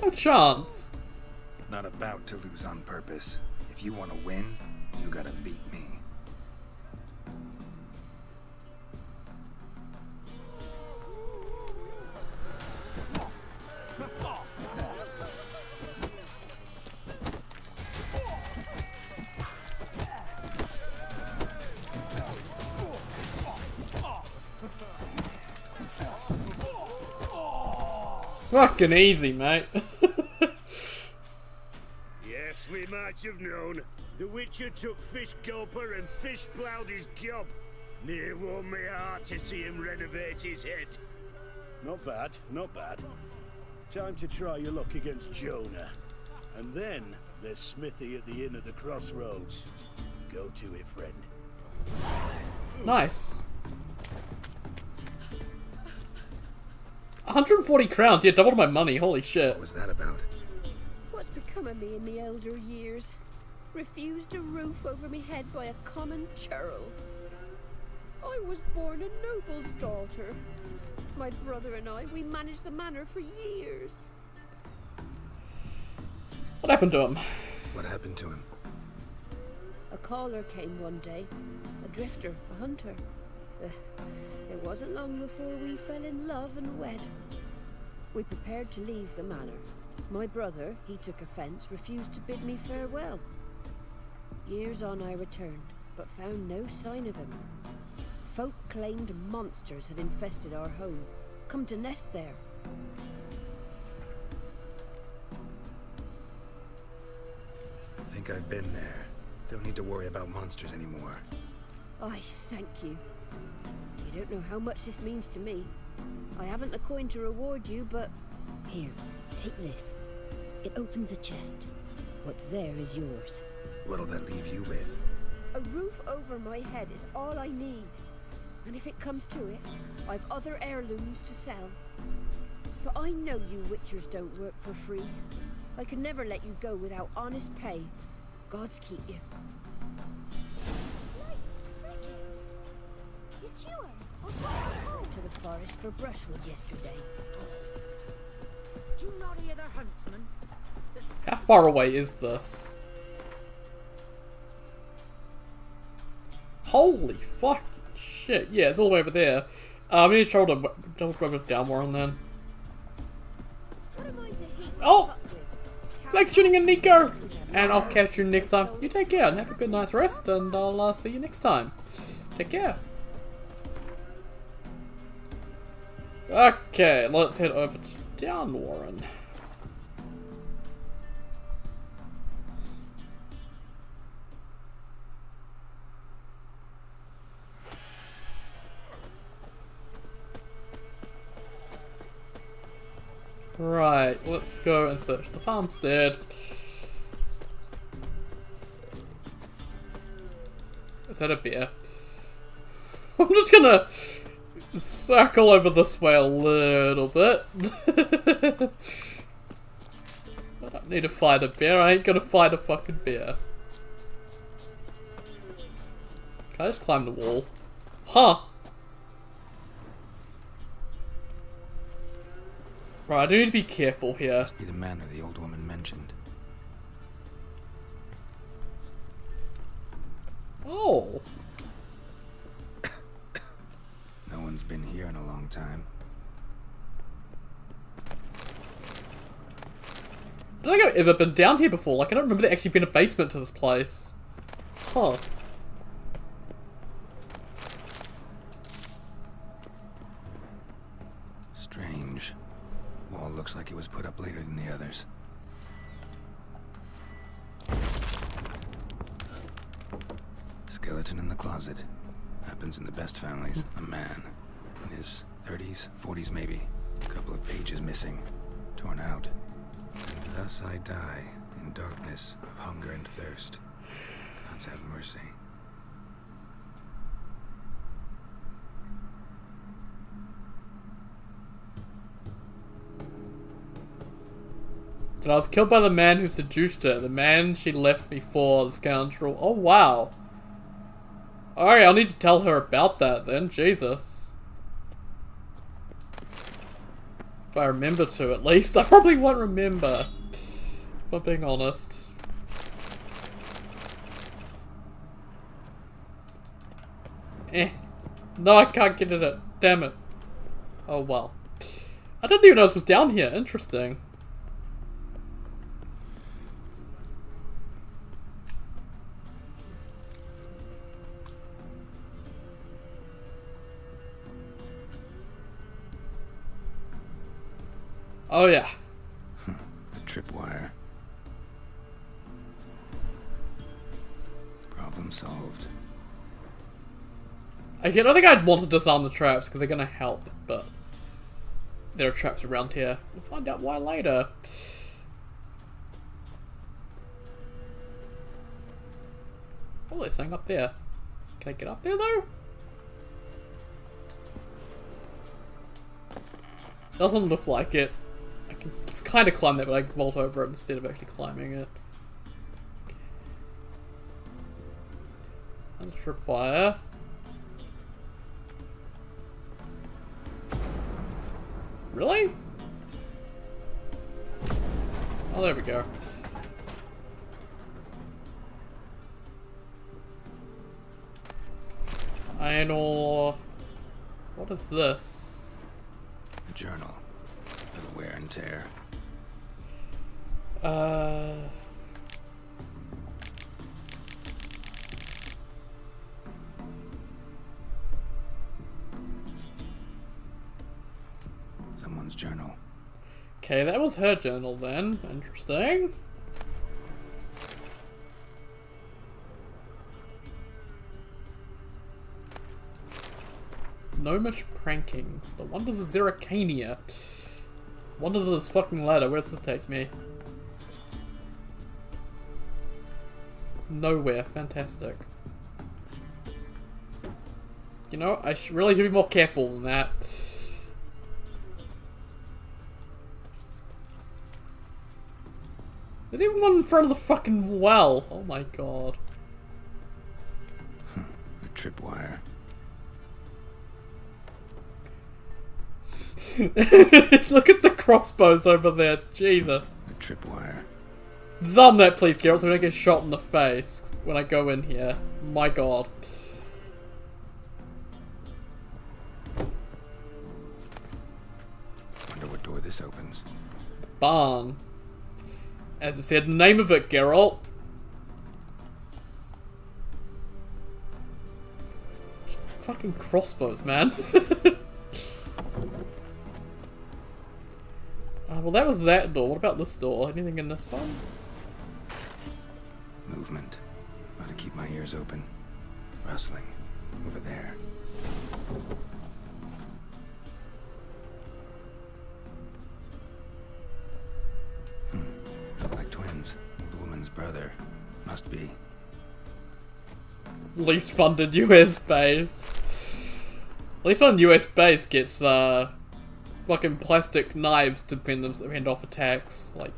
No chance. Not about to lose on purpose. If you want to win, you gotta beat me. Fucking easy, mate. Yes, we might have known. The Witcher took Fish Gulper and fish ploughed his gob. Near warmed me heart to see him renovate his head. Not bad, not bad. Time to try your luck against Jonah. And then there's Smithy at the Inn of the Crossroads. Go to it, friend. Nice. 140 crowns, yeah, doubled my money, holy shit. What was that about? What's become of me in me elder years? Refused a roof over me head by a common churl. I was born a noble's daughter. My brother and I, we managed the manor for years. What happened to him? What happened to him? A caller came one day. A drifter, a hunter. It wasn't long before we fell in love and wed. We prepared to leave the manor. My brother, he took offence, refused to bid me farewell. Years on I returned, but found no sign of him. Folk claimed monsters had infested our home, come to nest there. I think I've been there. Don't need to worry about monsters anymore. I thank you. You don't know how much this means to me. I haven't a coin to reward you, but... Here, take this. It opens a chest. What's there is yours. What'll that leave you with? A roof over my head is all I need. And if it comes to it, I've other heirlooms to sell. But I know you witchers don't work for free. I could never let you go without honest pay. Gods keep you. Like crickets. You chew 'em or swallow 'em whole. To the forest for brushwood yesterday. Do you not hear the huntsman? How far away is this? Holy fucking shit. Yeah, it's all the way over there. We need to double grab down more on then. Oh! Thanks for tuning in, Nico! And I'll catch you next time. You take care and have a good night's rest, and I'll see you next time. Take care. Okay, let's head over to Downwarren. Right, let's go and search the farmstead. Is that a bear? I'm just gonna circle over this way a little bit. I don't need to fight a bear, I ain't gonna fight a fucking bear. Can I just climb the wall? Huh! Right, I do need to be careful here. Be the manor the old woman mentioned. Oh! No one's been here in a long time. I don't think I've ever been down here before. Like, I don't remember there actually being a basement to this place. Huh. Strange. Wall looks like it was put up later than the others. Skeleton in the closet. Happens in the best families. A man. In his 30s, 40s maybe. A couple of pages missing. Torn out. And thus I die in darkness of hunger and thirst. Gods have mercy. And I was killed by the man who seduced her. The man she left me for, the scoundrel. Oh, wow. Alright, I'll need to tell her about that then. Jesus. If I remember to, at least. I probably won't remember. If I'm being honest. No, I can't get at it. Damn it. Oh, well. I didn't even know this was down here. Interesting. Oh yeah. The tripwire. Problem solved. I don't think I'd want to disarm the traps because they're gonna help, but there are traps around here. We'll find out why later. Oh, there's something up there. Can I get up there though? Doesn't look like it. I can kind of climb that, but I vault over it instead of actually climbing it. And the tripwire. Really? Oh, there we go. Iron ore. What is this? A journal. Little wear and tear. Someone's journal. Okay, that was her journal then. Interesting. Gnomish prankings. The wonders of Zeracania. Wonders of this fucking ladder. Where does this take me? nowhere. Fantastic. You know, I really should be more careful than that. There's even one in front of the fucking well. Oh my god. A tripwire. Look at the crossbows over there. Jesus. A tripwire. Disarm that, please, Geralt, so I don't get shot in the face when I go in here. My god. Wonder what door this opens. Barn. As it said, the name of it, Geralt. Fucking crossbows, man. Well, that was that door. What about this door? Anything in this one? Movement. Ought to keep my ears open. Rustling. Over there. Look like twins. The woman's brother. Must be. Least funded US base. Least funded US base gets fucking plastic knives to fend off attacks. Like.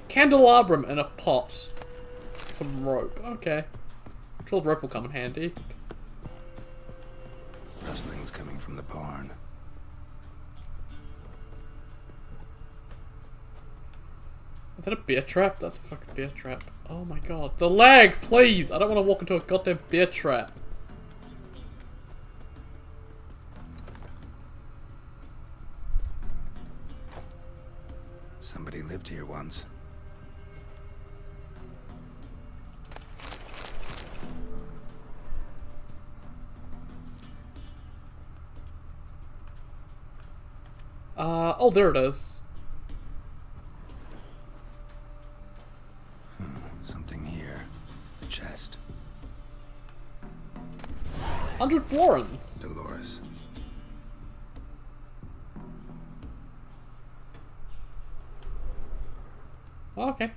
Candelabrum in a pot. Some rope. Okay. I'm sure the rope will come in handy. Rustling's coming from the barn. Is that a bear trap? That's a fucking bear trap. Oh my god. The lag, please! I don't want to walk into a goddamn bear trap. Somebody lived here once. Oh, there it is. Something here. A chest. 100 florins. Dolores. Oh, okay.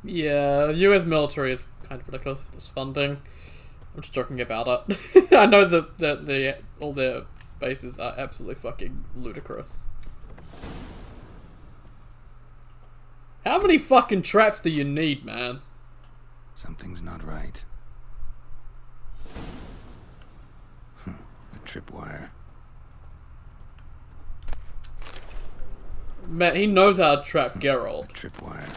Yeah, US military is kind of ridiculous with this funding. I'm just joking about it. I know that all their bases are absolutely fucking ludicrous. How many fucking traps do you need, man? Something's not right. A tripwire. Man, he knows how to trap Geralt. A tripwire.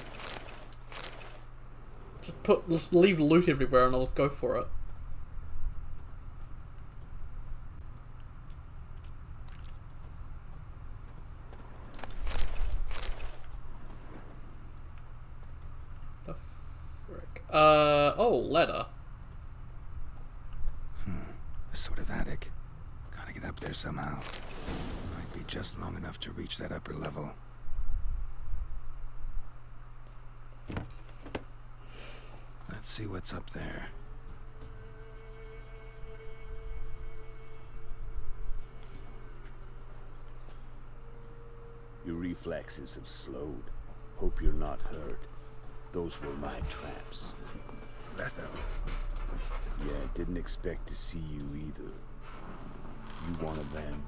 Just leave loot everywhere and I'll just go for it. Oh, ladder. A sort of attic. Gotta get up there somehow. Might be just long enough to reach that upper level. Let's see what's up there. Your reflexes have slowed. Hope you're not hurt. Those were my traps. Letho. Yeah, didn't expect to see you either. You one of them?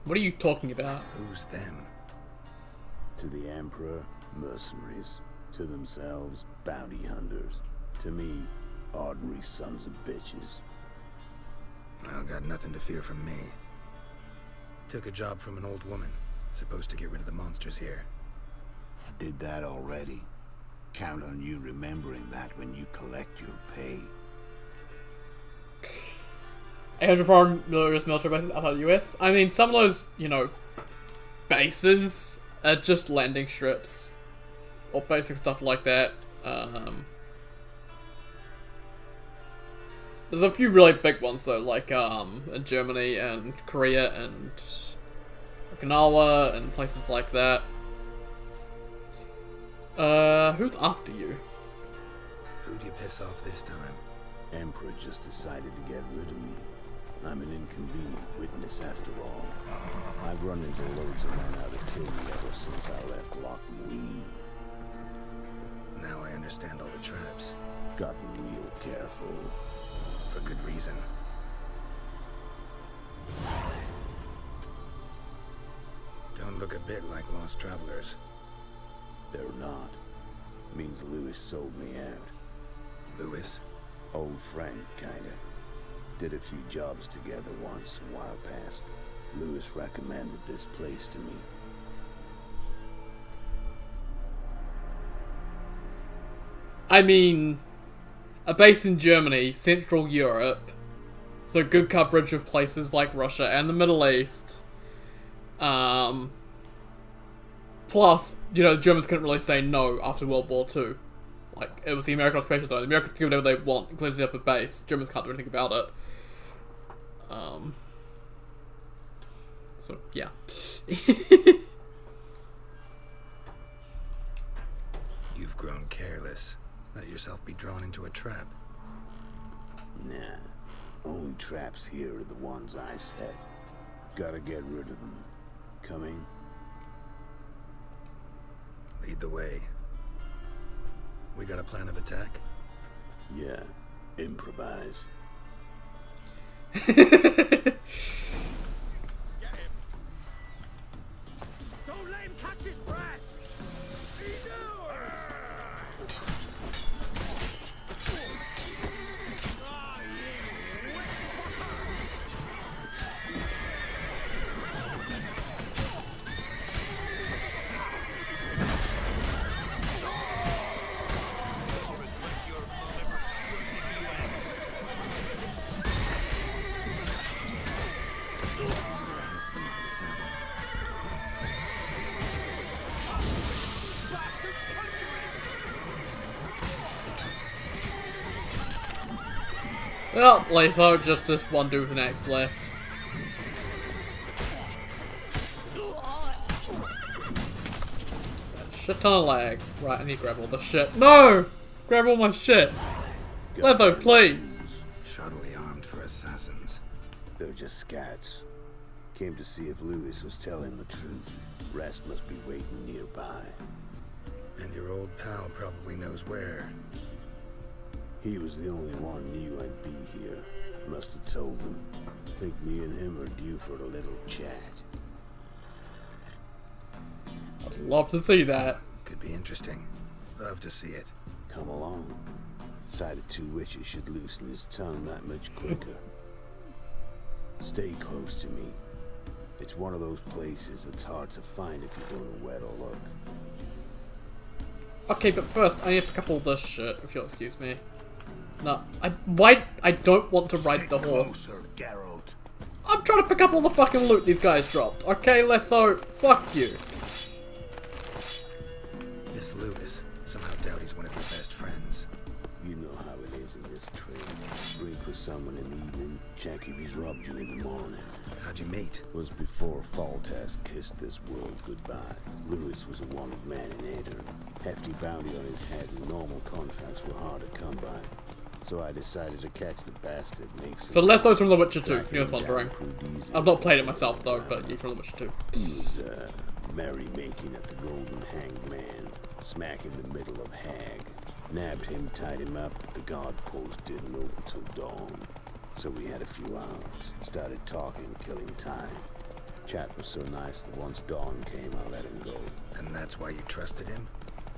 What are you talking about? Who's them? To the Emperor, mercenaries. To themselves, bounty hunters. To me, ordinary sons of bitches. Well, got nothing to fear from me. Took a job from an old woman. Supposed to get rid of the monsters here. Did that already. Count on you remembering that when you collect your pay. 800 foreign military bases outside the US. I mean, some of those, you know, bases are just landing strips. Or basic stuff like that. There's a few really big ones though, like in Germany and Korea and Okinawa and places like that. Who's after you? Who'd you piss off this time? Emperor just decided to get rid of me. I'm an inconvenient witness after all. I've run into loads of men out to kill me ever since I left Loch Muin. Now I understand all the traps. Gotten real careful. For good reason. Don't look a bit like lost travelers. They're not. Means Lewis sold me out. Lewis? Old friend, kinda. Did a few jobs together once a while past. Lewis recommended this place to me. I mean, a base in Germany, Central Europe, so good coverage of places like Russia and the Middle East. Plus, you know, the Germans couldn't really say no after World War II. Like, it was the American occupation zone. The Americans can do whatever they want, including up a base. Germans can't do anything about it. So, yeah. You've grown careless. Let yourself be drawn into a trap. Nah. Only traps here are the ones I set. Gotta get rid of them. Coming? Lead the way. We got a plan of attack? Yeah. Improvise. Don't let him catch his breath! He's ours! Ah, you wet Well, Letho, just this one dude with an axe left. Shit ton of lag. Right, I need to grab all the shit. No! Grab all my shit. Letho, please. Shoddily armed for assassins. They're just scats. Came to see if Lewis was telling the truth. Rest must be waiting nearby. And your old pal probably knows where. He was the only one knew I'd be here. Must have told him. Think me and him are due for a little chat. I'd love to see that. Could be interesting. Love to see it. Come along. Sight of two witches should loosen his tongue that much quicker. Stay close to me. It's one of those places that's hard to find if you don't know where to look. Okay, but first, I need to pick up all this shit, if you'll excuse me. No, I don't want to ride the horse. Closer, Geralt. I'm trying to pick up all the fucking loot these guys dropped. Okay, Letho, fuck you. Miss Lewis. Somehow doubt he's one of your best friends. You know how it is in this trade. Drink with someone in the evening, check if he's robbed you in the morning. How'd you meet? Was before Foltest kissed this world goodbye. Lewis was a wanted man in Aedirn. Hefty bounty on his head and normal contracts were hard to come by. So I decided to catch the bastard. So Letho's from The Witcher 2, you was wondering. I've not played it myself though, but he's from The Witcher 2. He was merry-making at the Golden Hanged Man, smack in the middle of Hag. Nabbed him, tied him up, but the guard post didn't open till dawn. So we had a few hours, started talking, killing time. Chat was so nice that once dawn came, I let him go. And that's why you trusted him?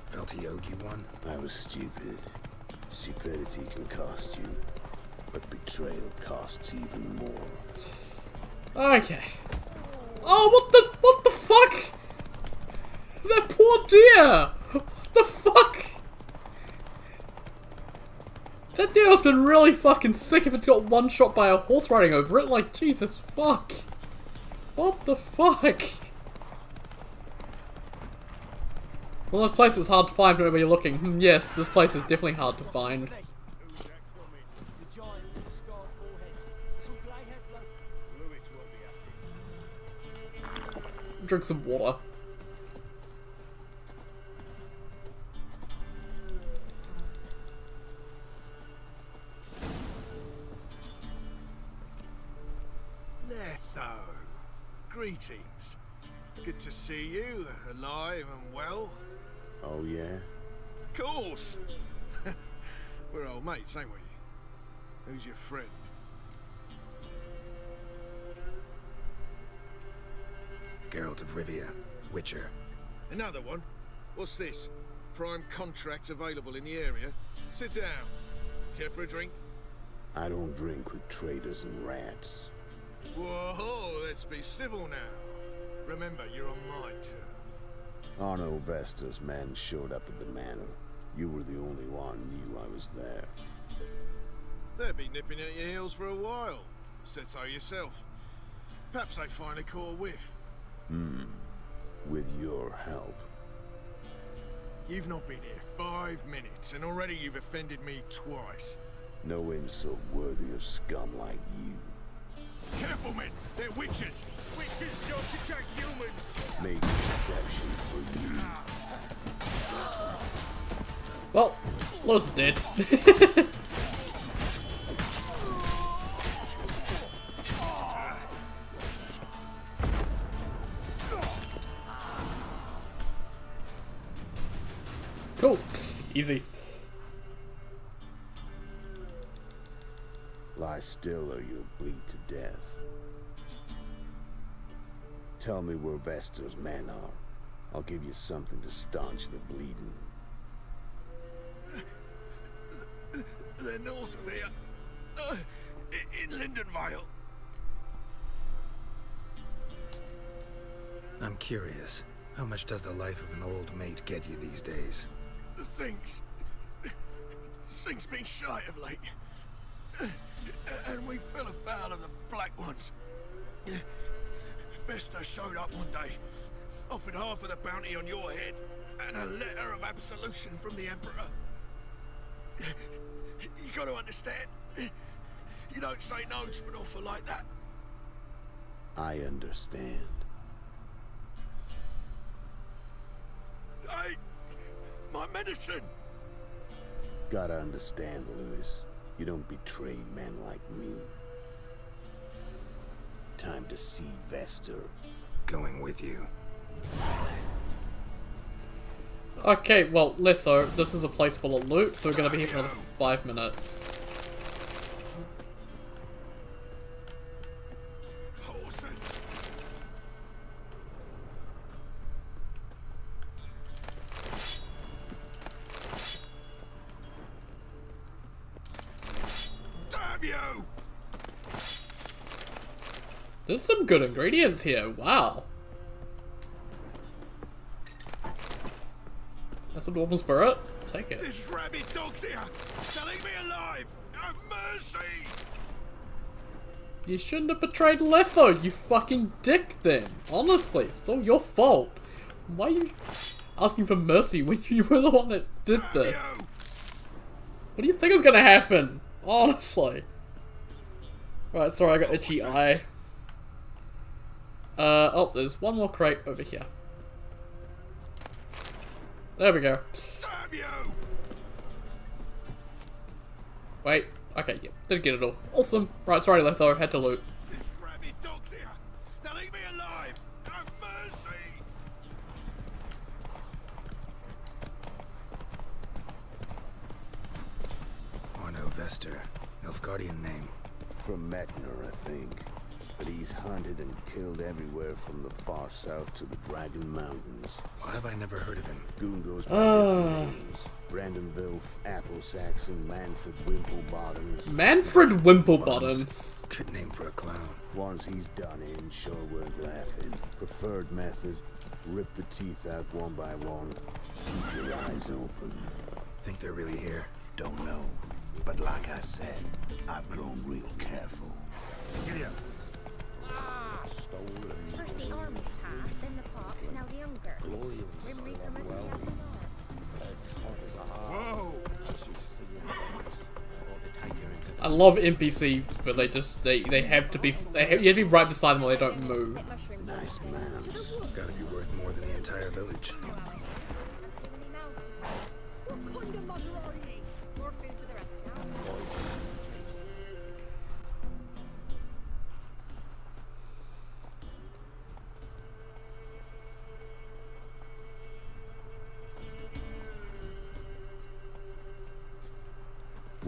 Felt he owed you one? I was stupid. Stupidity can cost you, but betrayal costs even more. Okay. Oh, what the fuck? That poor deer! What the fuck? That deer has been really fucking sick if it's got one shot by a horse riding over it. Like, Jesus fuck. What the fuck? Well, this place is hard to find wherever you're looking. Yes, this place is definitely hard to find. Drink some water. Letho. Greetings. Good to see you, alive and well. Oh, yeah? Course. We're old mates, ain't we? Who's your friend? Geralt of Rivia, Witcher. Another one? What's this? Prime contract available in the area? Sit down. Care for a drink? I don't drink with traitors and rats. Whoa, let's be civil now. Remember, you're on my turf. Arno Vestor's men showed up at the manor. You were the only one knew I was there. They'll be nipping at your heels for a while. Said so yourself. Perhaps they finally caught a whiff. With your help. You've not been here 5 minutes, and already you've offended me twice. No insult worthy of scum like you. Careful, men! They're witches! Witches don't attack humans! Make an exception for you. Well, Lois is dead. Cool. Easy. Lie still or you'll bleed to death. Tell me where Vestor's men are. I'll give you something to staunch the bleeding. They're north of here. In Lindenvale. I'm curious. How much does the life of an old mate get you these days? Sinks been shy of late. And we fell afoul of the Black Ones. Vestor showed up one day, offered half of the bounty on your head, and a letter of absolution from the Emperor. You gotta understand, you don't say no to an offer like that. I understand. Hey, my medicine! Gotta understand, Lewis. You don't betray men like me. Time to see Vestor. Going with you. Okay, well, Letho, this is a place full of loot, so we're gonna be here for another 5 minutes. Damn you! There's some good ingredients here, wow. That's a Dwarven Spirit, take it. This rabid dog's here! They'll leave me alive! Have mercy! You shouldn't have betrayed Letho, you fucking dick then. Honestly, it's all your fault. Why are you asking for mercy when you were the one that did this? What do you think is gonna happen? Honestly. Right, sorry, I got itchy eye. Oh, there's one more crate over here. There we go. Damn you! Wait, okay, yeah, did get it all. Awesome. Right, sorry Letho, had to loot. This rabid dog's here! They'll leave me alive! Have mercy! Arno Vestor. Nilfgaardian name. From Metner, I think. But he's hunted and killed everywhere from the far south to the Dragon Mountains. Why have I never heard of him? Goon goes by different names. Brandon Vilf, Apple Saxon, Manfred Wimplebottoms. Manfred Wimplebottoms. Good name for a clown. Ones he's done in sure weren't laughing. Preferred method, rip the teeth out one by one. Keep your eyes open. Think they're really here? Don't know. But like I said, I've grown real careful. Giddy up. First the armies passed, then the Pox, now the Unger. Grim Reaper must be up the Whoa! I love NPCs, but they just they have to be you have to be right beside them or they don't move. Nice mounds. Gotta be worth more than the entire village. More food for the rest now.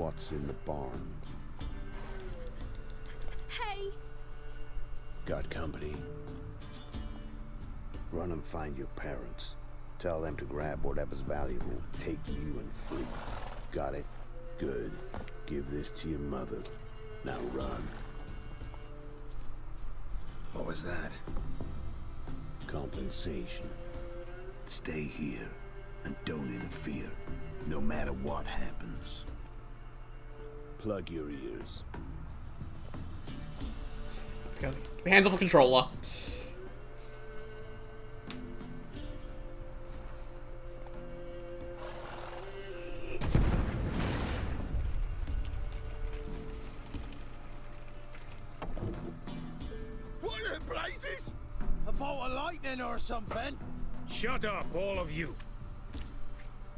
What's in the barn? Hey! Got company? Run and find your parents. Tell them to grab whatever's valuable, take you and flee. Got it? Good. Give this to your mother. Now run. What was that? Compensation. Stay here and don't interfere, no matter what happens. Plug your ears. Get your hands off the controller. What in blazes? A bolt of lightning or something? Shut up, all of you.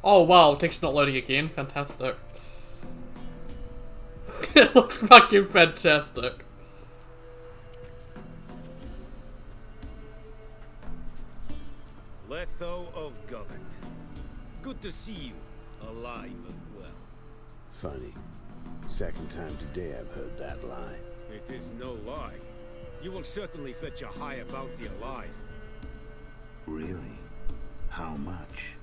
Oh wow, texture's not loading again. Fantastic. It looks fucking fantastic. Letho of Govett. Good to see you, alive and well. Funny. Second time today I've heard that lie. It is no lie. You will certainly fetch a higher bounty alive. Really? How much?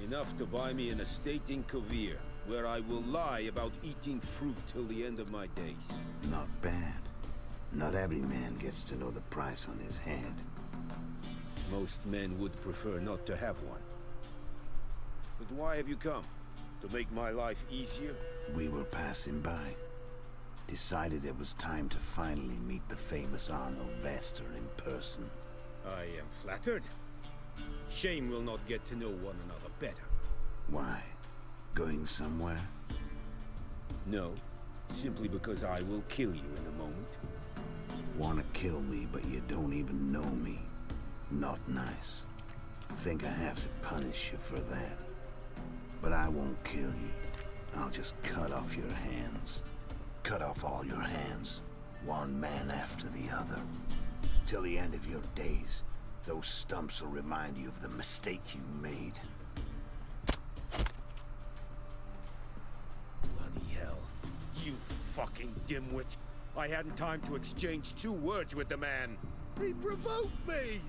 Enough to buy me an estate in Kovir, where I will lie about eating fruit till the end of my days. Not bad. Not every man gets to know the price on his head. Most men would prefer not to have one. But why have you come? To make my life easier? We were passing by. Decided it was time to finally meet the famous Arno Vester in person. I am flattered. Shame we'll not get to know one another better. Why? Going somewhere? No, simply because I will kill you in a moment. Wanna kill me, but you don't even know me. Not nice. Think I have to punish you for that. But I won't kill you. I'll just cut off your hands. Cut off all your hands, one man after the other. Till the end of your days, those stumps will remind you of the mistake you made. Bloody hell. You fucking dimwit. I hadn't time to exchange 2 words with the man. He provoked me!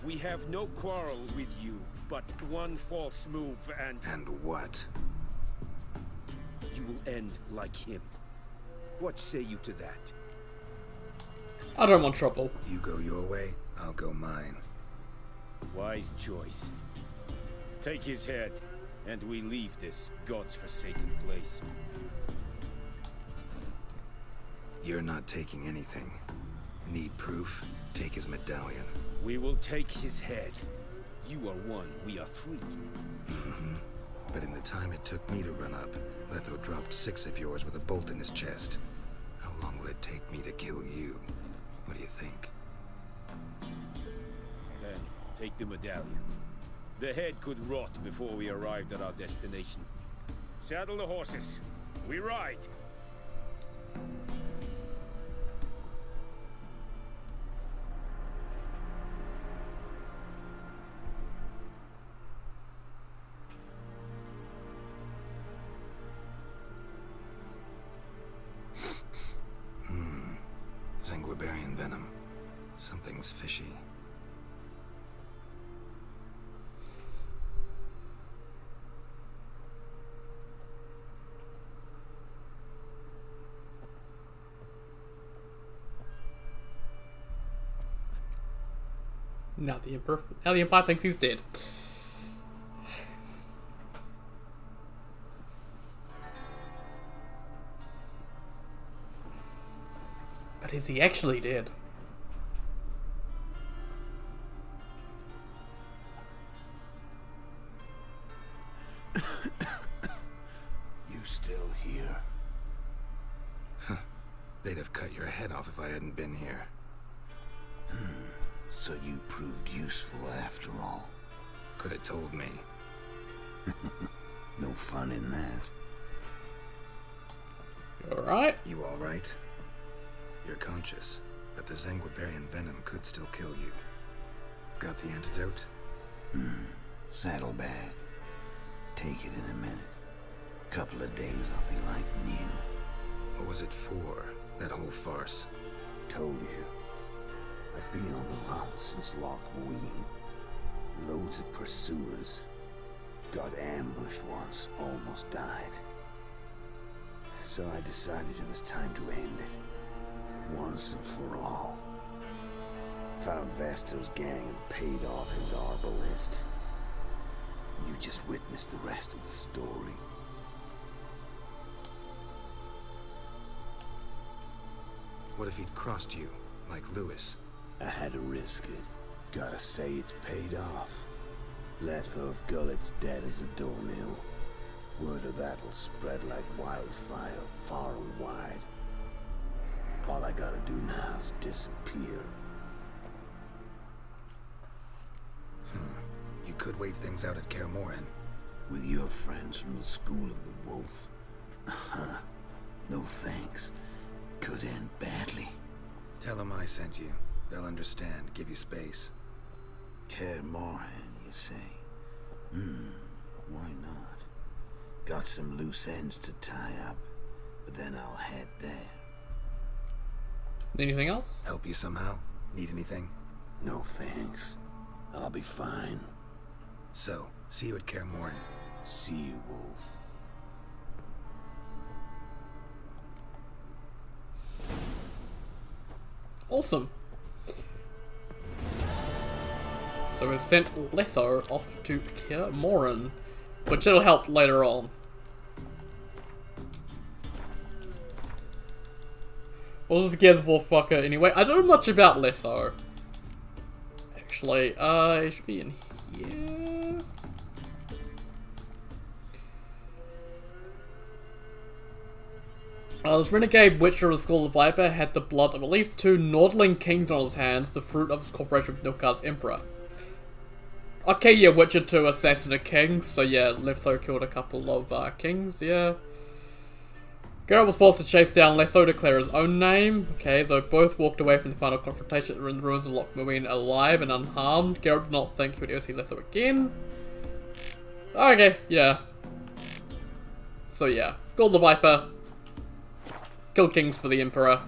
We have no quarrel with you, but one false move and... And what? You will end like him. What say you to that? I don't want trouble. You go your way, I'll go mine. Wise choice. Take his head, and we leave this god's-forsaken place. You're not taking anything. Need proof? Take his medallion. We will take his head. You are 1, we are 3. Mm-hmm. But in the time it took me to run up, Letho dropped 6 of yours with a bolt in his chest. How long will it take me to kill you? What do you think? Then, take the medallion. The head could rot before we arrived at our destination. Saddle the horses. We ride! Sanguibarian venom. Something's fishy. Now the Empire thinks he's dead. But is he actually dead? You still here? They'd have cut your head off if I hadn't been here. So you proved useful after all. Could have told me. No fun in that. You alright? You alright? You're conscious, but the Zanguibarian venom could still kill you. Got the antidote? Saddlebag. Take it in a minute. Couple of days I'll be like new. What was it for, that whole farce? Told you. I've been on the run since Loch Muin. Loads of pursuers. Got ambushed once, almost died. So I decided it was time to end it. Once and for all. Found Vestor's gang and paid off his arbalist. You just witnessed the rest of the story. What if he'd crossed you, like Lewis? I had to risk it. Gotta say it's paid off. Letho of Gullet's dead as a doornail. Word of that'll spread like wildfire far and wide. All I gotta do now is disappear. You could wait things out at Kaer Morhen. With your friends from the School of the Wolf? No thanks. Could end badly. Tell them I sent you. They'll understand, give you space. Kaer Morhen, you say? Why not? Got some loose ends to tie up, but then I'll head there. Anything else? Help you somehow? Need anything? No thanks. I'll be fine. So, see you at Kaer Morhen. See you, Wolf. Awesome. So we've sent Letho off to Kaer Morhen, which it'll help later on. What was the Gazball fucker anyway? I don't know much about Letho. Actually, it should be in here. This renegade witcher of the School of Viper had the blood of at least 2 Nordling kings on his hands, the fruit of his cooperation with Nilfgaard's emperor. Okay, yeah, Witcher 2 assassin a king, so yeah, Letho killed a couple of kings, yeah. Geralt was forced to chase down Letho to clear his own name. Okay, though both walked away from the final confrontation in the ruins of Loch Muin alive and unharmed. Geralt did not think he would ever see Letho again. Okay, yeah. So yeah, School of the Viper. Killed kings for the Emperor.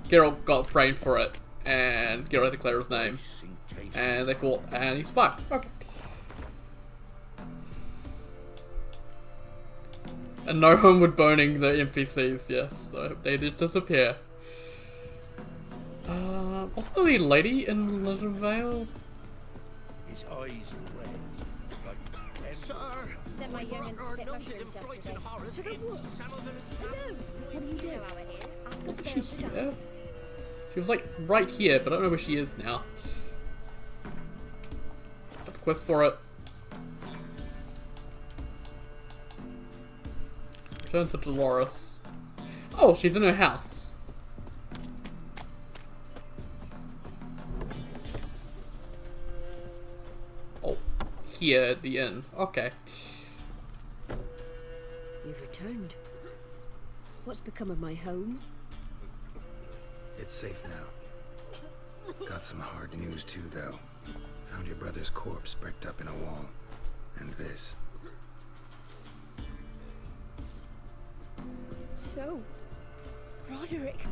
Geralt got framed for it, and Geralt had to clear his name. And they fought, and he's fine. Okay. And no homeward boning the NPCs, yes, so they just disappear. What's the lady in London Vale? His eyes red. Sir! Sent my young'uns to pick mushrooms yesterday. To the woods? What do you do? Ask her Wasn't to she go with here? us. She was like right here, but I don't know where she is now. I have a quest for it. Return to Dolores. Oh, she's in her house. Oh, here at the inn. Okay. You've returned. What's become of my home? It's safe now. Got some hard news too, though. Found your brother's corpse bricked up in a wall. And this. So, Roderick,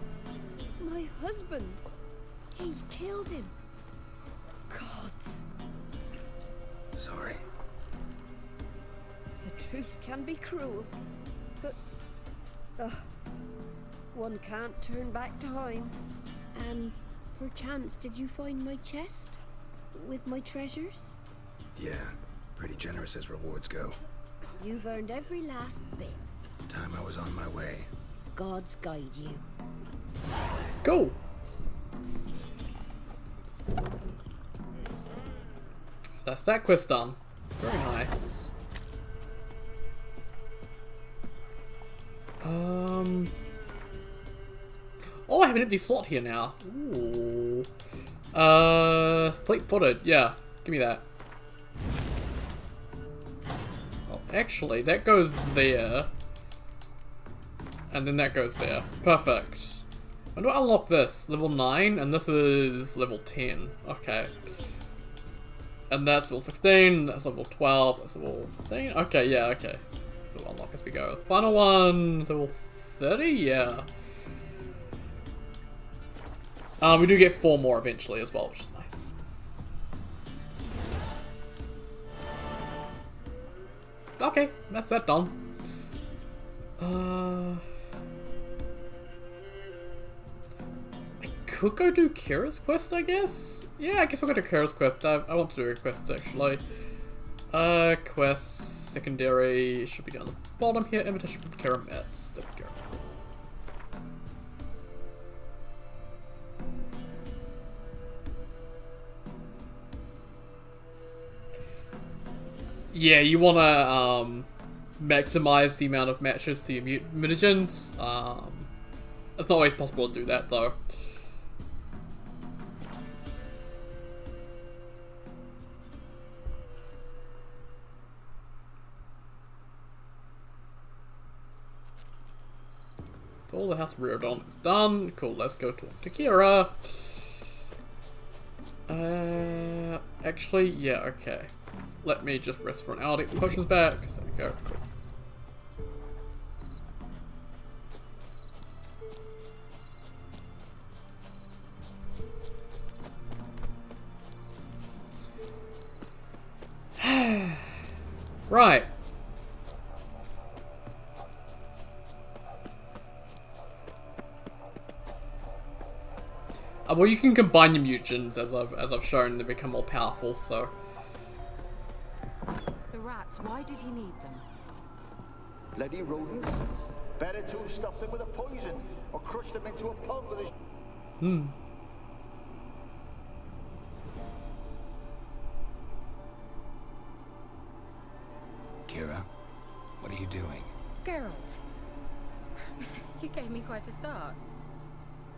my husband, he killed him. Gods. Sorry. The truth can be cruel, but one can't turn back time. And perchance, did you find my chest with my treasures? Yeah, pretty generous as rewards go. You've earned every last bit. Time I was on my way. Gods guide you. Cool. That's that quest done. Very nice. Oh, I have an empty slot here now. Ooh. Fleet-footed. Yeah, give me that. Oh, actually, that goes there. And then that goes there. Perfect. When do I unlock this? Level 9, and this is level 10. Okay. And that's level 16, that's level 12, that's level 15. Okay, yeah, okay. So we'll unlock as we go. Final one, level 30? Yeah. We do get 4 more eventually as well, which is nice. Okay, that's that done. I could go do Kira's quest, I guess? Yeah, I guess we'll go to Kira's quest. I want to do a quest, actually. Quest, secondary, should be down the bottom here. Invitation from Kira Metz. There we go. Yeah, you wanna, maximize the amount of matches to your mutagens. It's not always possible to do that, though. All the house Reardon is done. Cool, let's go to Kira. Actually, yeah, okay. Let me just rest for an hour to get the potions back. There we go. Cool. Right. Well, you can combine your mutagens as I've shown. They become more powerful. So. The rats. Why did he need them? Bloody rodents. Better to have stuffed them with a poison or crushed them into a pulp with a. Kira, what are you doing? Geralt. You gave me quite a start.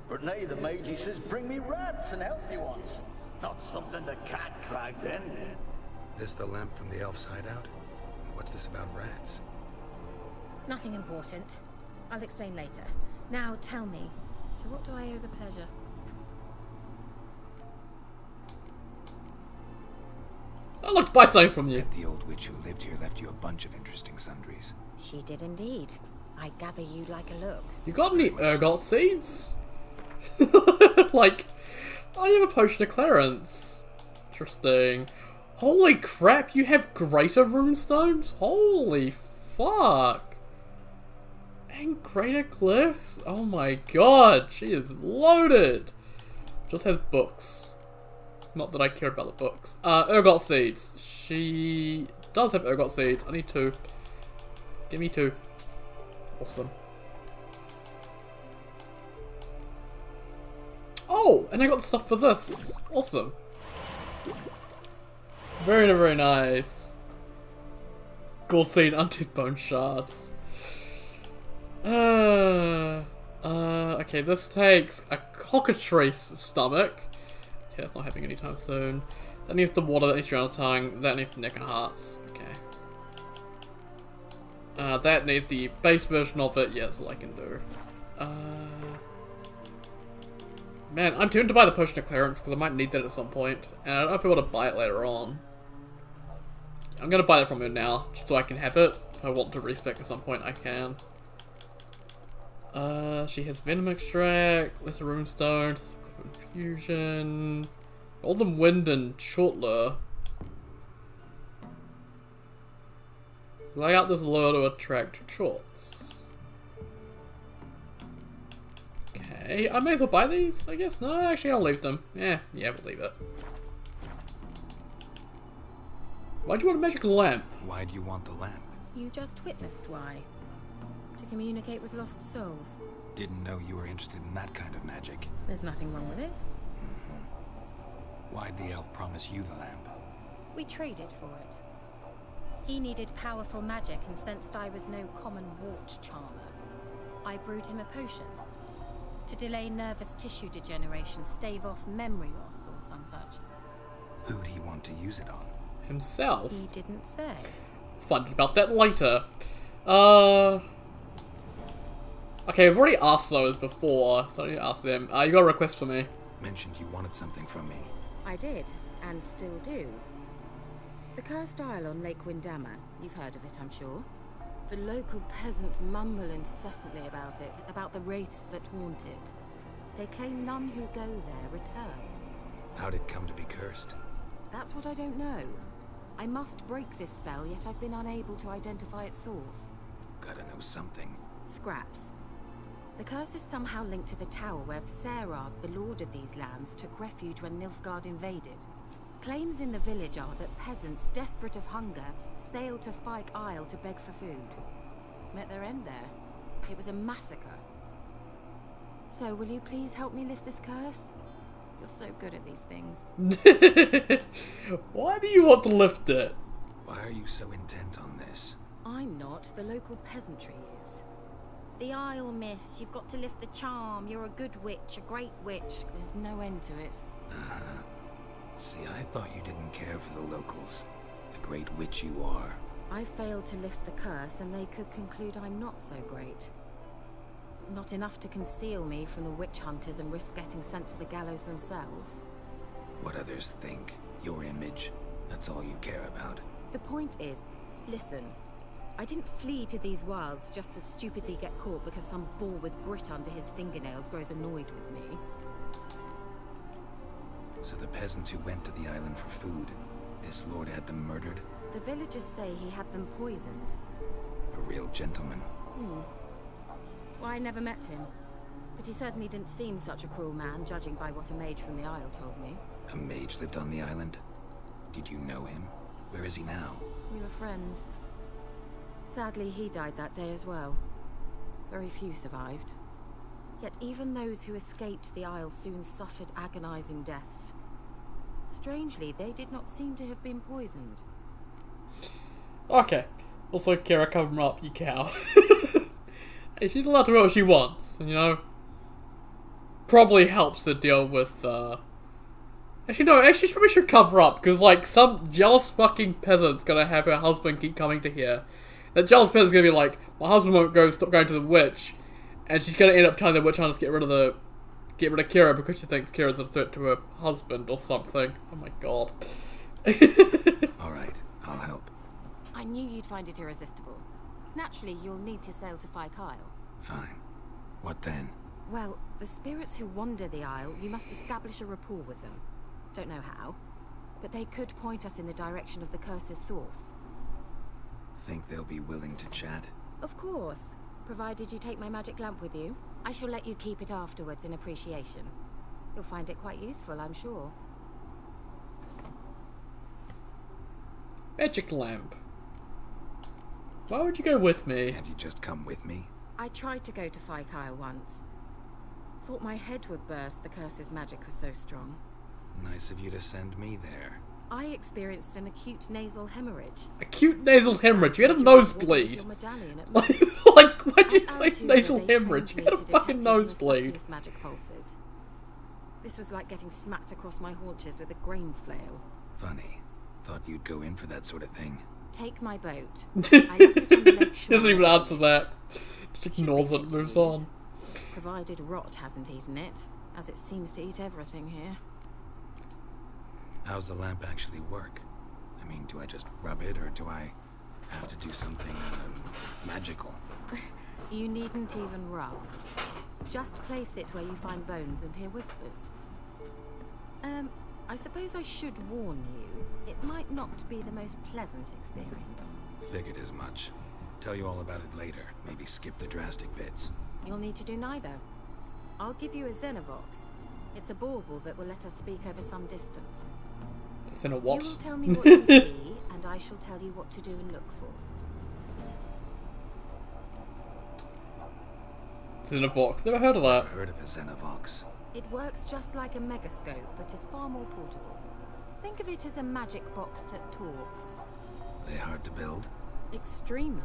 But now the Magi says bring me rats and healthy ones. Not something the cat dragged in. This the lamp from the elf's hideout? What's this about rats? Nothing important. I'll explain later. Now tell me, to what do I owe the pleasure? I looked by something from you. The old witch who lived here left you a bunch of interesting sundries. She did indeed. I gather you'd like a look. You got any ergot seeds? Like, I have a potion of clearance. Interesting. Holy crap, you have greater runestones? Holy fuck. And greater glyphs? Oh my god, she is loaded. Just has books. Not that I care about the books. Ergot seeds. She does have ergot seeds. I need 2. Give me 2. Awesome. Oh, and I got the stuff for this. Awesome. Very, very nice. Gold seed, undead bone shards. Okay, this takes a cockatrice stomach. Okay, that's not happening anytime soon. That needs the water, that needs your tongue, that needs the neck and hearts. Okay. That needs the base version of it. Yeah, that's all I can do. Man, I'm tempted to buy the potion of clearance because I might need that at some point, and I don't know if I want to buy it later on. I'm gonna buy it from her now, just so I can have it. If I want to respec at some point, I can. She has venom extract, lesser runestone, infusion, Northern Wind and Shortlure. Lay out this lure to attract shorts. Okay, I may as well buy these, I guess. No, actually I'll leave them. Yeah, we'll leave it. Why'd you want a magic lamp? Why do you want the lamp? You just witnessed why. To communicate with lost souls. Didn't know you were interested in that kind of magic. There's nothing wrong with it. Why'd the elf promise you the lamp? We traded for it. He needed powerful magic and sensed I was no common wart charmer. I brewed him a potion. To delay nervous tissue degeneration, stave off memory loss or some such. Who'd he want to use it on? Himself? He didn't say. Find out about that later. Okay, I've already asked those before, so I need to ask them. You got a request for me. Mentioned you wanted something from me. I did, and still do. The cursed isle on Lake Windammer. You've heard of it, I'm sure. The local peasants mumble incessantly about it, about the wraiths that haunt it. They claim none who go there return. How'd it come to be cursed? That's what I don't know. I must break this spell, yet I've been unable to identify its source. Gotta know something. Scraps. The curse is somehow linked to the tower where Pserad, the lord of these lands, took refuge when Nilfgaard invaded. Claims in the village are that peasants, desperate of hunger, sailed to Fyke Isle to beg for food. Met their end there. It was a massacre. So, will you please help me lift this curse? You're so good at these things. Why do you want to lift it? Why are you so intent on this? I'm not. The local peasantry is. The Isle, miss. You've got to lift the charm. You're a good witch, a great witch. There's no end to it. Uh-huh. See, I thought you didn't care for the locals. The great witch you are. I failed to lift the curse, and they could conclude I'm not so great. Not enough to conceal me from the witch hunters and risk getting sent to the gallows themselves. What others think, your image, that's all you care about. The point is, listen, I didn't flee to these wilds just to stupidly get caught because some boar with grit under his fingernails grows annoyed with me. So the peasants who went to the island for food, this lord had them murdered? The villagers say he had them poisoned. A real gentleman. Well, I never met him. But he certainly didn't seem such a cruel man, judging by what a mage from the Isle told me. A mage lived on the island? Did you know him? Where is he now? We were friends. Sadly, he died that day as well. Very few survived. Yet even those who escaped the Isle soon suffered agonizing deaths. Strangely, they did not seem to have been poisoned. Okay. Also, Kira, cover up, you cow. She's allowed to do what she wants, you know? Probably helps to deal with, Actually, no, she probably should cover up, because, like, some jealous fucking peasant's gonna have her husband keep coming to here. That jealous peasant's gonna be like, my husband won't stop going to the witch, and she's gonna end up telling the witch hunters to get rid of Kira because she thinks Kira's a threat to her husband or something. Oh my god. Alright, I'll help. I knew you'd find it irresistible. Naturally, you'll need to sail to Fyke Isle. Fine. What then? Well, the spirits who wander the Isle, you must establish a rapport with them. Don't know how, but they could point us in the direction of the curse's source. Think they'll be willing to chat? Of course, provided you take my magic lamp with you. I shall let you keep it afterwards in appreciation. You'll find it quite useful, I'm sure. Magic lamp. Why would you go with me? Can't you just come with me? I tried to go to Fyke Isle once. Thought my head would burst, the curse's magic was so strong. Nice of you to send me there. I experienced an acute nasal hemorrhage. Acute nasal hemorrhage? You had a nosebleed. Like, why'd you say nasal hemorrhage? You had a fucking nosebleed. Magic pulses. This was like getting smacked across my haunches with a grain flail. Funny. Thought you'd go in for that sort of thing. Take my boat. I left it on the lake shore. Doesn't even answer that. Just ignores it and moves on. Provided rot hasn't eaten it, as it seems to eat everything here. How's the lamp actually work? I mean, do I just rub it, or do I have to do something magical? You needn't even rub. Just place it where you find bones and hear whispers. I suppose I should warn you, it might not be the most pleasant experience. Figured as much. Tell you all about it later. Maybe skip the drastic bits. You'll need to do neither. I'll give you a Xenovox. It's a bauble that will let us speak over some distance. Xenovox? You will tell me what you see, and I shall tell you what to do and look for. Xenovox? Never heard of that. Never heard of a Xenovox. It works just like a megascope, but is far more portable. Think of it as a magic box that talks. They hard to build? Extremely.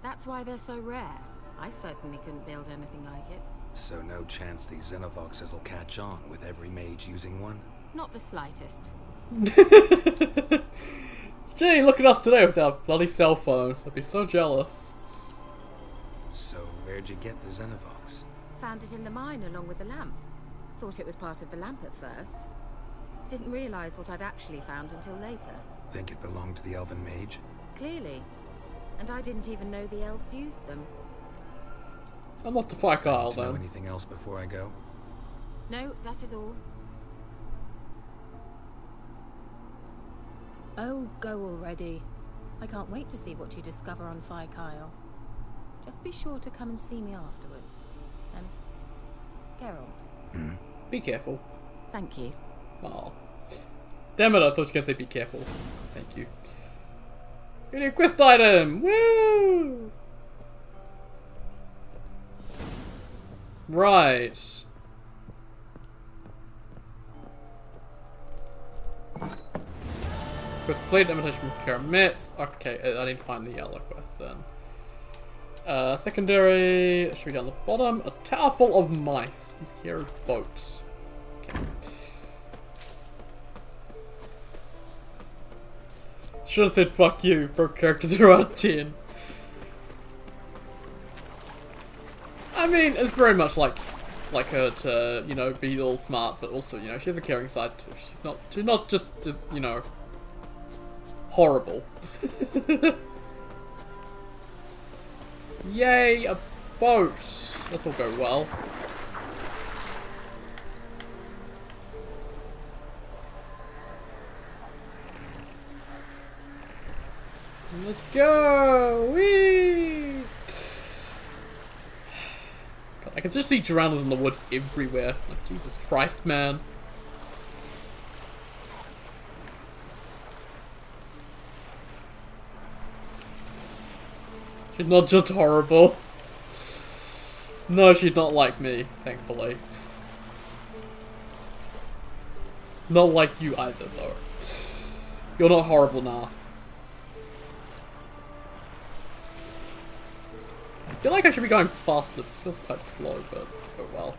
That's why they're so rare. I certainly couldn't build anything like it. So no chance these Xenovoxes will catch on with every mage using one? Not the slightest. Gee, look at us today with our bloody cell phones. I'd be so jealous. So, where'd you get the Xenovox? Found it in the mine along with the lamp. Thought it was part of the lamp at first. Didn't realise what I'd actually found until later. Think it belonged to the Elven Mage? Clearly. And I didn't even know the elves used them. I'm off to fight Kyle Know then. anything else before I go? No, that is all. Oh, go already. I can't wait to see what you discover on Phi Kyle. Just be sure to come and see me afterwards. And Geralt. Be careful. Thank you. Oh. Damn it, I thought you were going to say be careful. Thank you. Your new quest item! Woo! Right. Quest complete, invitation from Karamitz. Okay, I need to find the yellow quest then. Secondary, it should be down the bottom. A tower full of mice. Use care of boats. Okay. Should have said fuck you, broke character 0 out of 10. I mean, it's very much like her to, you know, be all smart, but also, you know, she has a caring side too. She's not just, you know, horrible. Yay, a boat! This will go well. Let's go! Whee! God, I can just see Tyrannos in the woods everywhere. Like, Jesus Christ, man. She's not just horrible. No, she's not like me, thankfully. Not like you either, though. You're not horrible now. I feel like I should be going faster. This feels quite slow, but oh well.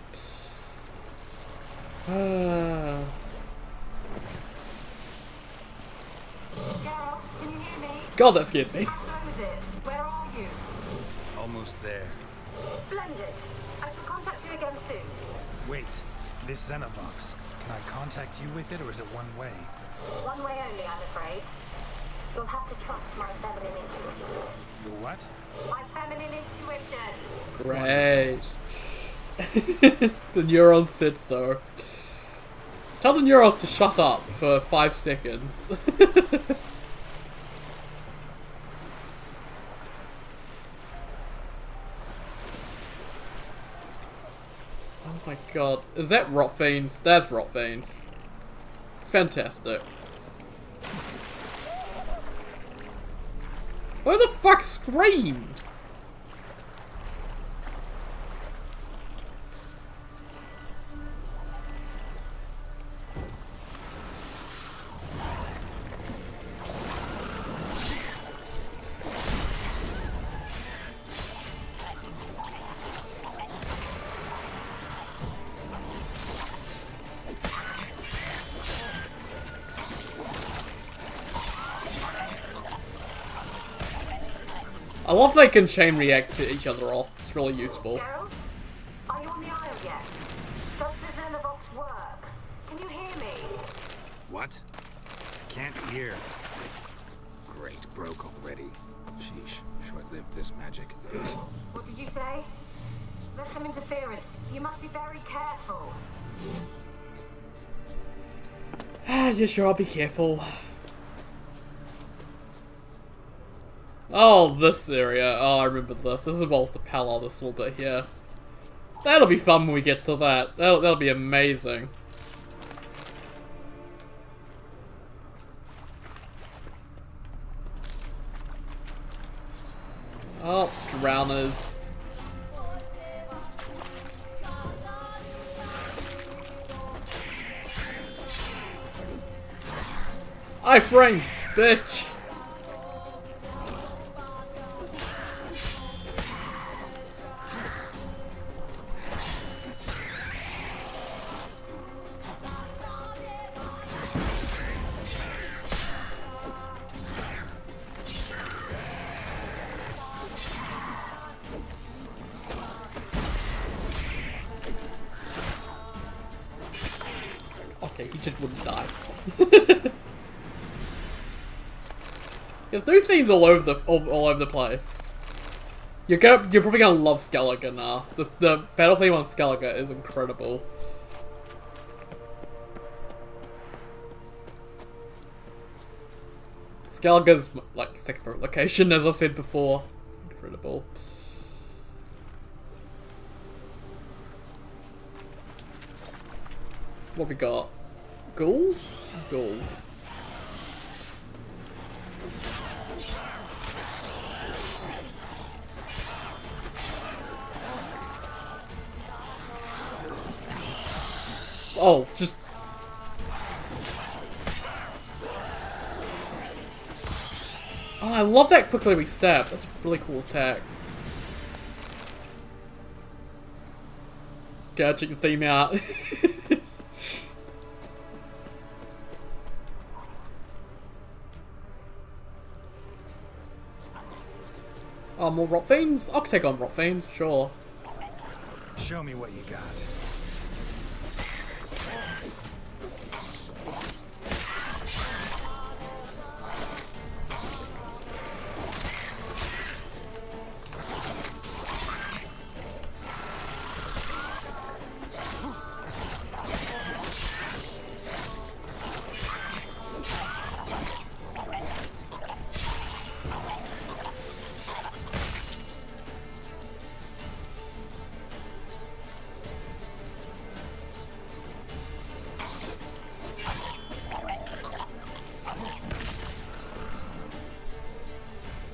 Geralt, can you hear me? God, that scared me. How goes it? Where are you? Almost there. Splendid. I shall contact you again soon. Wait, this Xenovox. Can I contact you with it, or is it one way? One way only, I'm afraid. You'll have to trust my feminine intuition. Your what? My feminine intuition. Great. The neurons said so. Tell the neurons to shut up for 5 seconds. Oh my god. Is that rot fiends? That's rot fiends. Fantastic. Who the fuck screamed? I love they can chain react to each other off. It's really useful. Geralt, are you on the Isle yet? Does the Xenovox work? Can you hear me? What? Can't hear. Great, broke already. Sheesh, short-lived this magic. What did you say? There's some interference. You must be very careful. Yeah, sure, I'll be careful. Oh, this area. Oh, I remember this. This involves the Pala this little bit here. That'll be fun when we get to that. That'll be amazing. Oh, drowners. iframe, bitch. Okay, he just wouldn't die. There's new themes all over the place. You're probably gonna love Skellige now. The battle theme on Skellige is incredible. Skellige's like second favorite location, as I've said before. It's incredible. What we got? Ghouls? Ghouls. Oh, just... Oh, I love that quickly we stab. That's a really cool attack. Gotta check the theme out. Oh, more Rot Fiends? I'll take on Rot Fiends, sure. Show me what you got.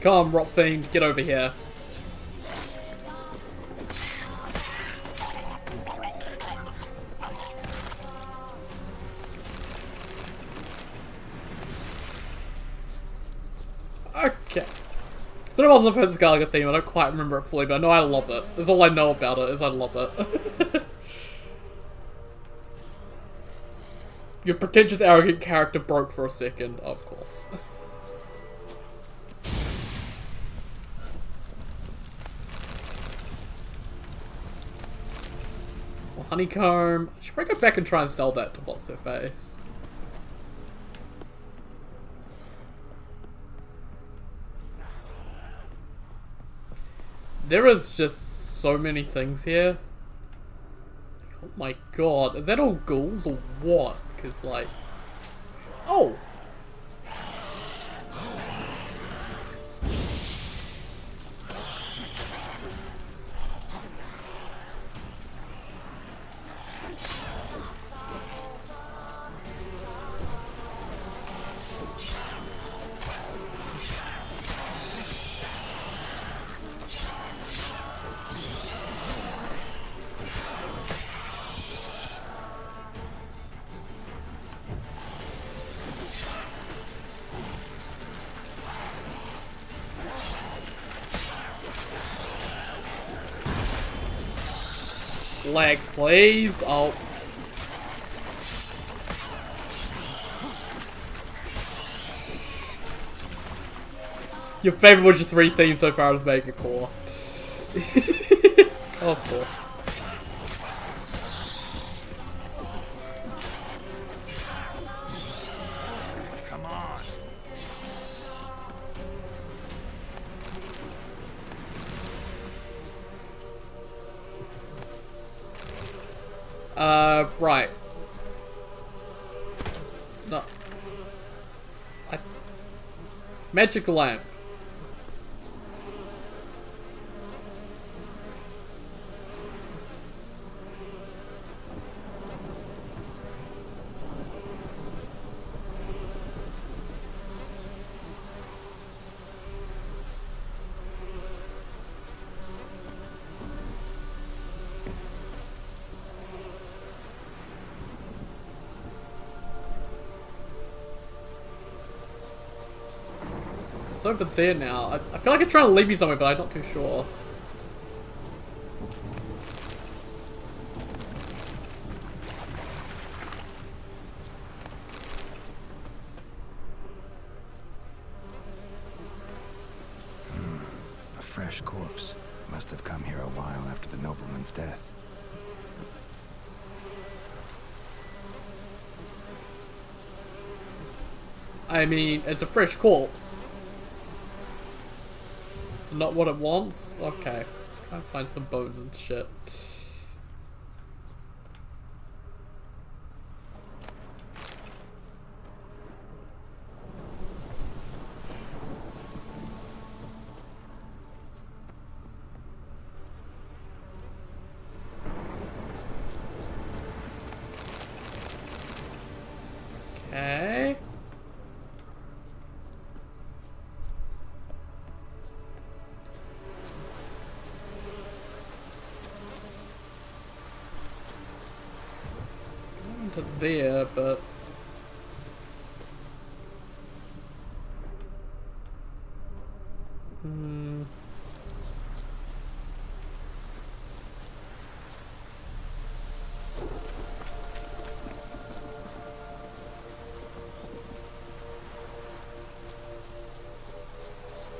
Come on, Rot Fiend, get over here. Okay. Don't know if I've heard the Skellige theme, I don't quite remember it fully, but I know I love it. That's all I know about it, is I love it. Your pretentious, arrogant character broke for a second, of course. Honeycomb. I should probably go back and try and sell that to What's Her Face. There is just so many things here. Oh my god, is that all ghouls or what? Because like... Oh! Legs, please. Oh. Your favorite was your 3 themes so far as Mega Core. Of course. Come on. Right. No. Magic lamp. It's over there now. I feel like it's trying to lead me somewhere, but I'm not too sure. A fresh corpse. Must have come here a while after the nobleman's death. I mean, it's a fresh corpse. So not what it wants? Okay. Try and find some bones and shit. Okay. To there, but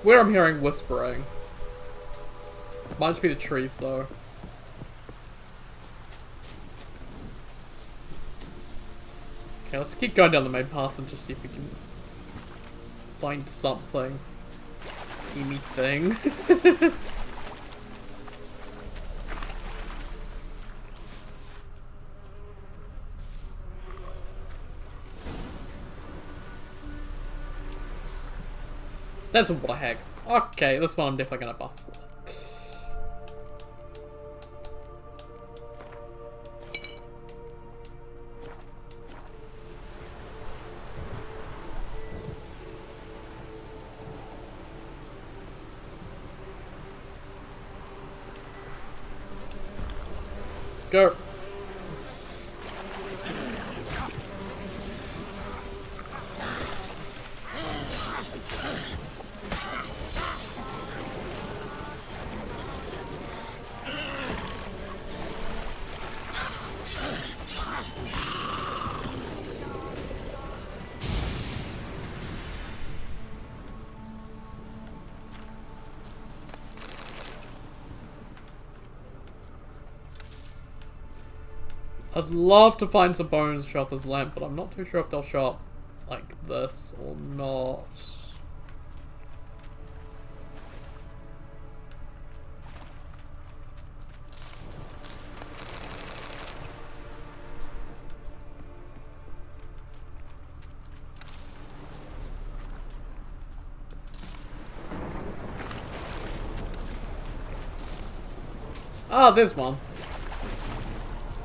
where I'm hearing whispering. Might just be the trees though. Okay, let's keep going down the main path and just see if we can find something. Anything. That's a water hag. Okay, this one I'm definitely gonna buff. Let's go. I'd love to find some bones to show off this lamp, but I'm not too sure if they'll show up like this or not. Ah, there's one.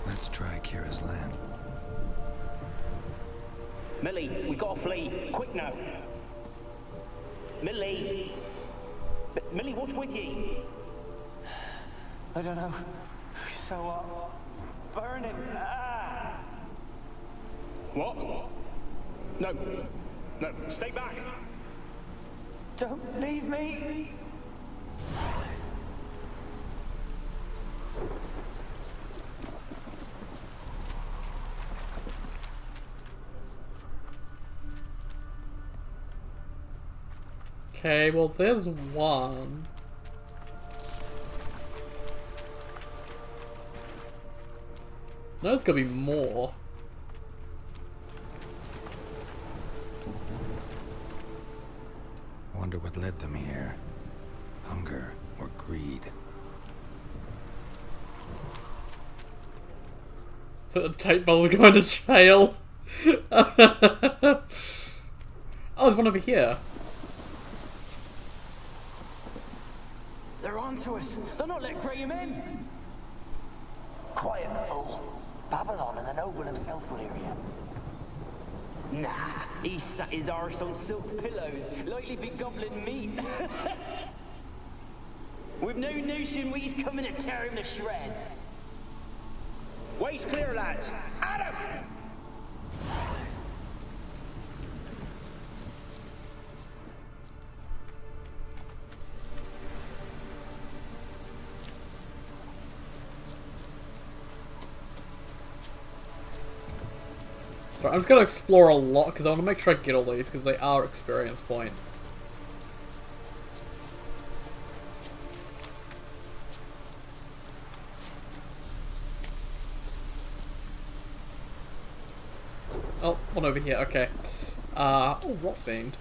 Let's try Kira's lamp. Millie, we gotta flee. Quick now. Millie. Millie, what's with you? I don't know. So, burning. Ah. What? No. No, stay back. Don't leave me. Okay, well there's one. There's gonna be more. Wonder what led them here. Hunger or greed. So the tape bowl's going to jail. Oh, there's one over here. They're onto us. They're not letting Graham in. Quiet, fool. Babylon and the noble himself will hear you. Nah, he sat his arse on silk pillows, likely be gobbling meat. We've no notion we's coming to tear him to shreds. Way's clear, lads. Adam! So I'm just gonna explore a lot because I want to make sure I get all these because they are experience points. Oh, one over here, okay. Oh, rot fiend.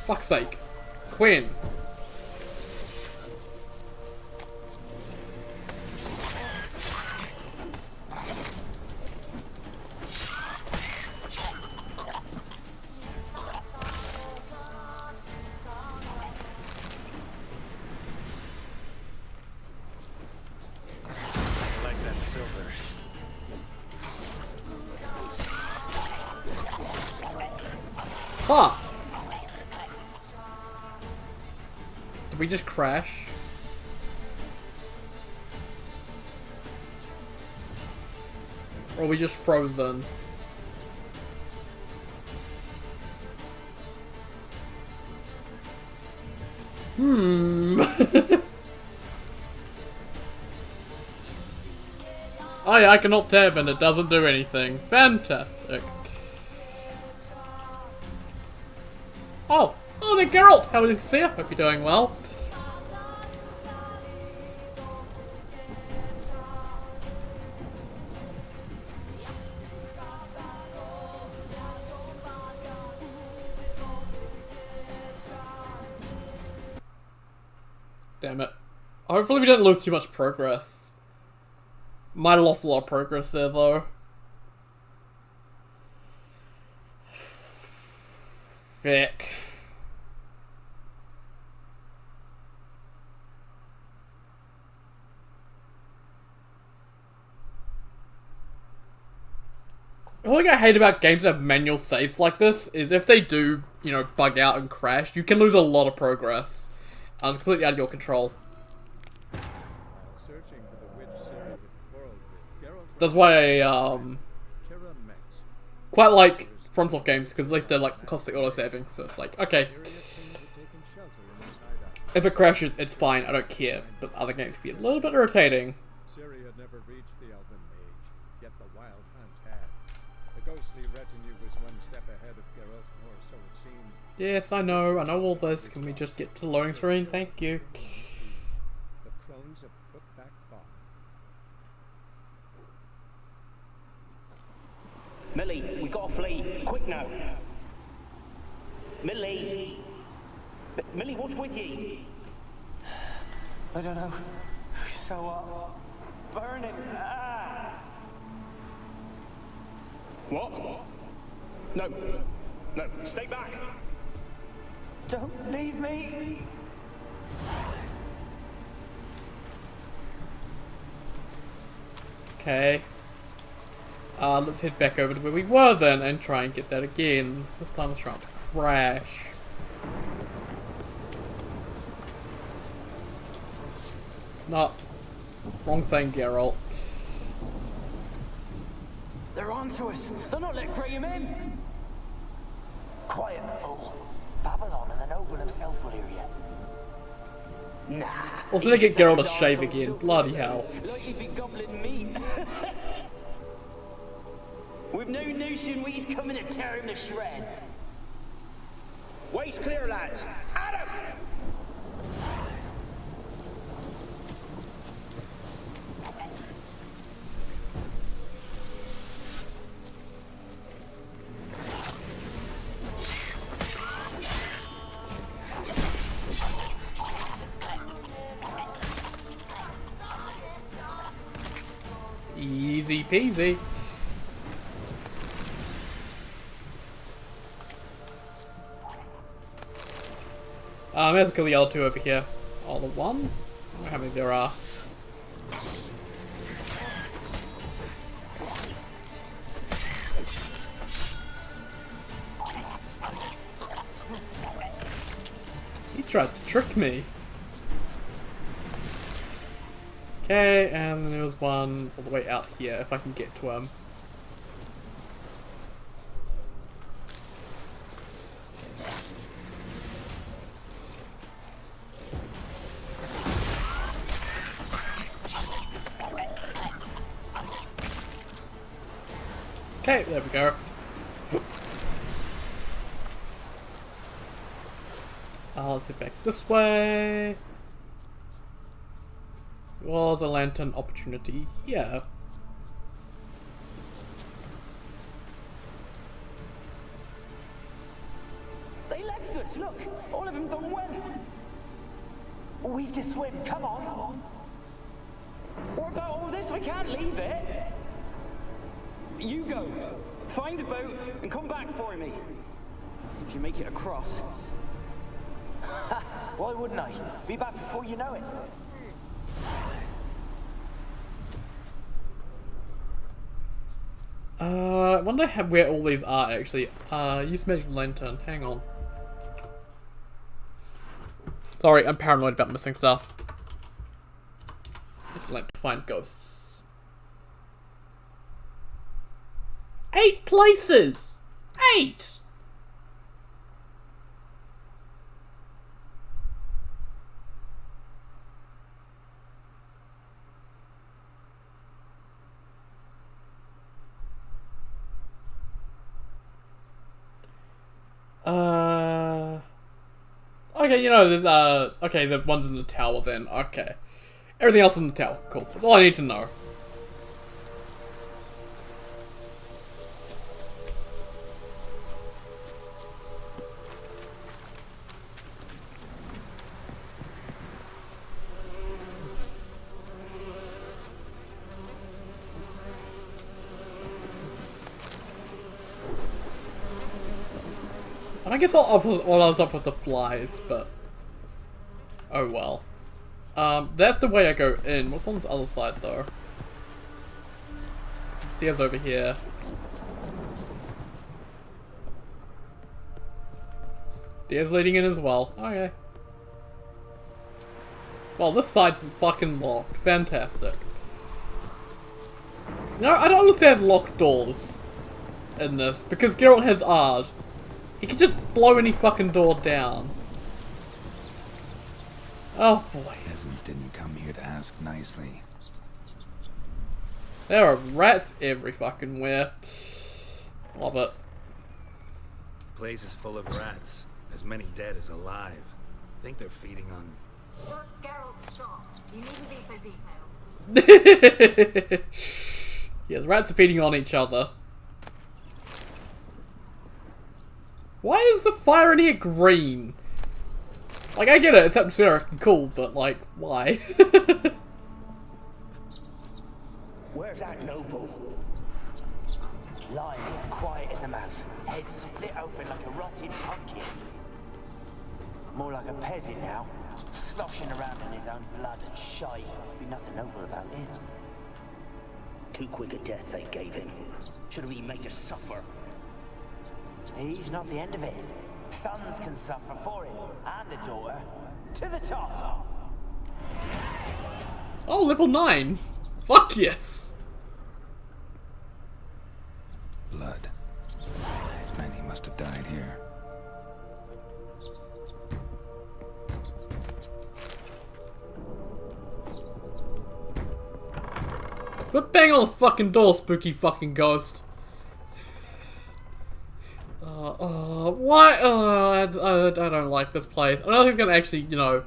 Fuck's sake. Quinn. Like that silver. Huh. Did we just crash? Or are we just frozen? Oh yeah, I can alt tab and it doesn't do anything. Fantastic. Oh there, Geralt! How are you, see ya? Hope you're doing well. Damn it. Hopefully we didn't lose too much progress. Might have lost a lot of progress there though. Vic. The only thing I hate about games that have manual saves like this is if they do, you know, bug out and crash, you can lose a lot of progress. It's completely out of your control. That's why I, quite like FromSoft games, because at least they're like constantly auto-saving, so it's like, okay. If it crashes, it's fine, I don't care, but other games can be a little bit irritating. Ciri had never reached the Elven Mage, yet the Wild Hunt had. The ghostly retinue was one step ahead of Geralt, or so it seemed. Yes, I know all this. Can we just get to the loading screen? Thank you. The crones of Crookback Bog. Millie, we gotta flee. Quick now. Millie! Millie, what's with you? I don't know. So, burning. Ah. What? No. No, stay back. Don't leave me. Okay. Let's head back over to where we were then and try and get that again. This time it's trying to crash. No. Wrong thing, Geralt. They're onto us. They're not letting Graham in. Quiet, fool. Babylon and the noble himself will hear you. Nah. Also, they get Geralt to shave again. Bloody hell. Like you've been gobbling meat. We've no notion we's coming to tear him to shreds. Way's clear, lads. Adam! Easy peasy. May as well kill the other two over here. Oh, the one? I don't know how many there are. He tried to trick me. Okay, and there was one all the way out here, if I can get to him. Okay, there we go. Let's head back this way. There was a lantern opportunity here. us, look! All of them done went! We've to swim, come on! What about all this? I can't leave it! You go! Find a boat and come back for me! If you make it across. Why wouldn't I? Be back before you know it. I wonder where all these are actually. Use magic lantern. Hang on. Sorry, I'm paranoid about missing stuff. Like to find ghosts. 8 places! 8! Okay, you know, there's, okay, the one's in the tower then, okay. Everything else in the tower, cool. That's all I need to know. And I guess I was up with the flies, but oh well. That's the way I go in. What's on this other side though? Stairs over here. Stairs leading in as well. Okay. Well, this side's fucking locked. Fantastic. No, I don't understand locked doors in this because Geralt has Ard. He can just blow any fucking door down. Oh boy. Peasants didn't come here to ask nicely. There are rats every fucking where. Love it. Place is full of rats. As many dead as alive. Think they're feeding on... Geralt, stop. You needn't be so detailed. Yeah, the rats are feeding on each other. Why is the fire in here green? Like, I get it, it's atmospheric and cool, but like, why? Where's that noble? Lying here, quiet as a mouse, head split open like a rotted pumpkin. More like a peasant now, sloshing around in his own blood and shy. Be nothing noble about him. Too quick a death they gave him. Should have been made to suffer. He's not the end of it. Sons can suffer for him, and the daughter. To the top! Oh, level 9! Fuck yes! Blood. Many must have died here. Quit banging on the fucking door, spooky fucking ghost. Why? I don't like this place. I don't think it's gonna actually, you know,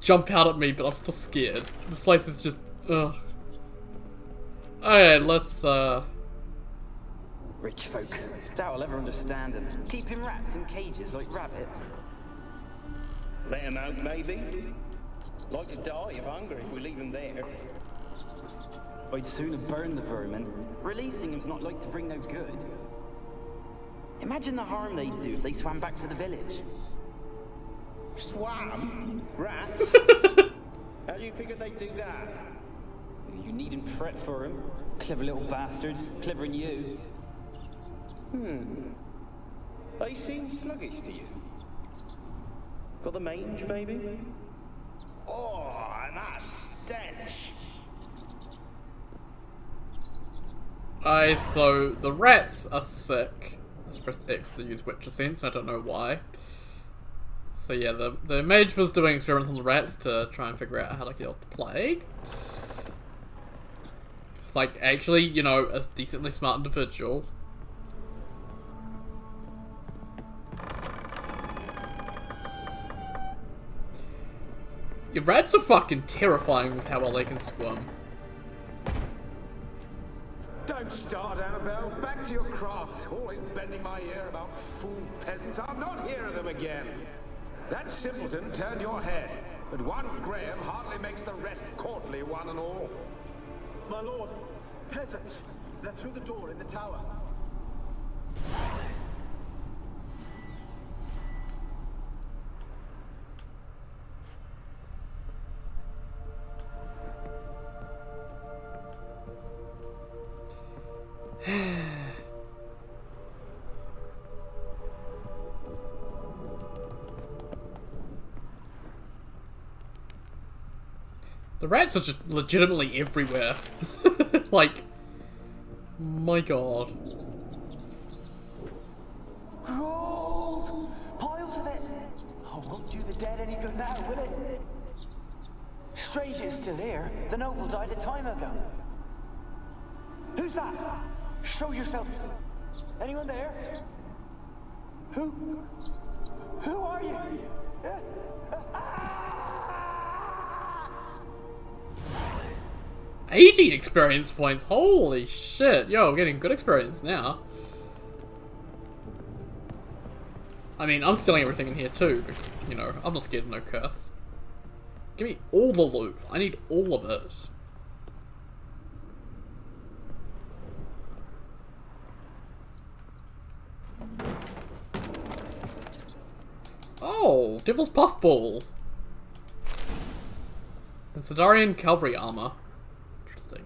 jump out at me, but I'm still scared. This place is just, ugh. Okay, let's, Rich folk. Doubt I'll ever understand them. Keeping rats in cages like rabbits. Let them out, maybe. Like to die of hunger if we leave them there. I'd sooner burn the vermin. Releasing them's not like to bring no good. Imagine the harm they'd do if they swam back to the village. Swam? Rats? How do you figure they'd do that? You needn't fret for them. Clever little bastards. Clever than you. They seem sluggish to you. Got the mange, maybe? Oh, and that stench! So the rats are sick. I just pressed X to use Witcher Sense, I don't know why. So yeah, the mage was doing experiments on the rats to try and figure out how to kill the plague. It's like, actually, you know, a decently smart individual. Yeah, rats are fucking terrifying with how well they can swim. Don't start, Annabelle. Back to your craft. Always bending my ear about fool peasants. I'll not hear of them again. That simpleton turned your head, but one Graham hardly makes the rest courtly, one and all. My lord, peasants. They're through the door in the tower. The rats are just legitimately everywhere. Like, my god. Gold! Piles of it! Oh, won't do the dead any good now, will it? Strange it's still here. The noble died a time ago. Who's that? Show yourself. Anyone there? Who are you? 80 experience points. Holy shit. Yo, we're getting good experience now. I mean, I'm stealing everything in here too, but, you know, I'm not scared of no curse. Give me all the loot. I need all of it. Oh, Devil's Puffball. And Sidarian Cavalry Armor. Interesting.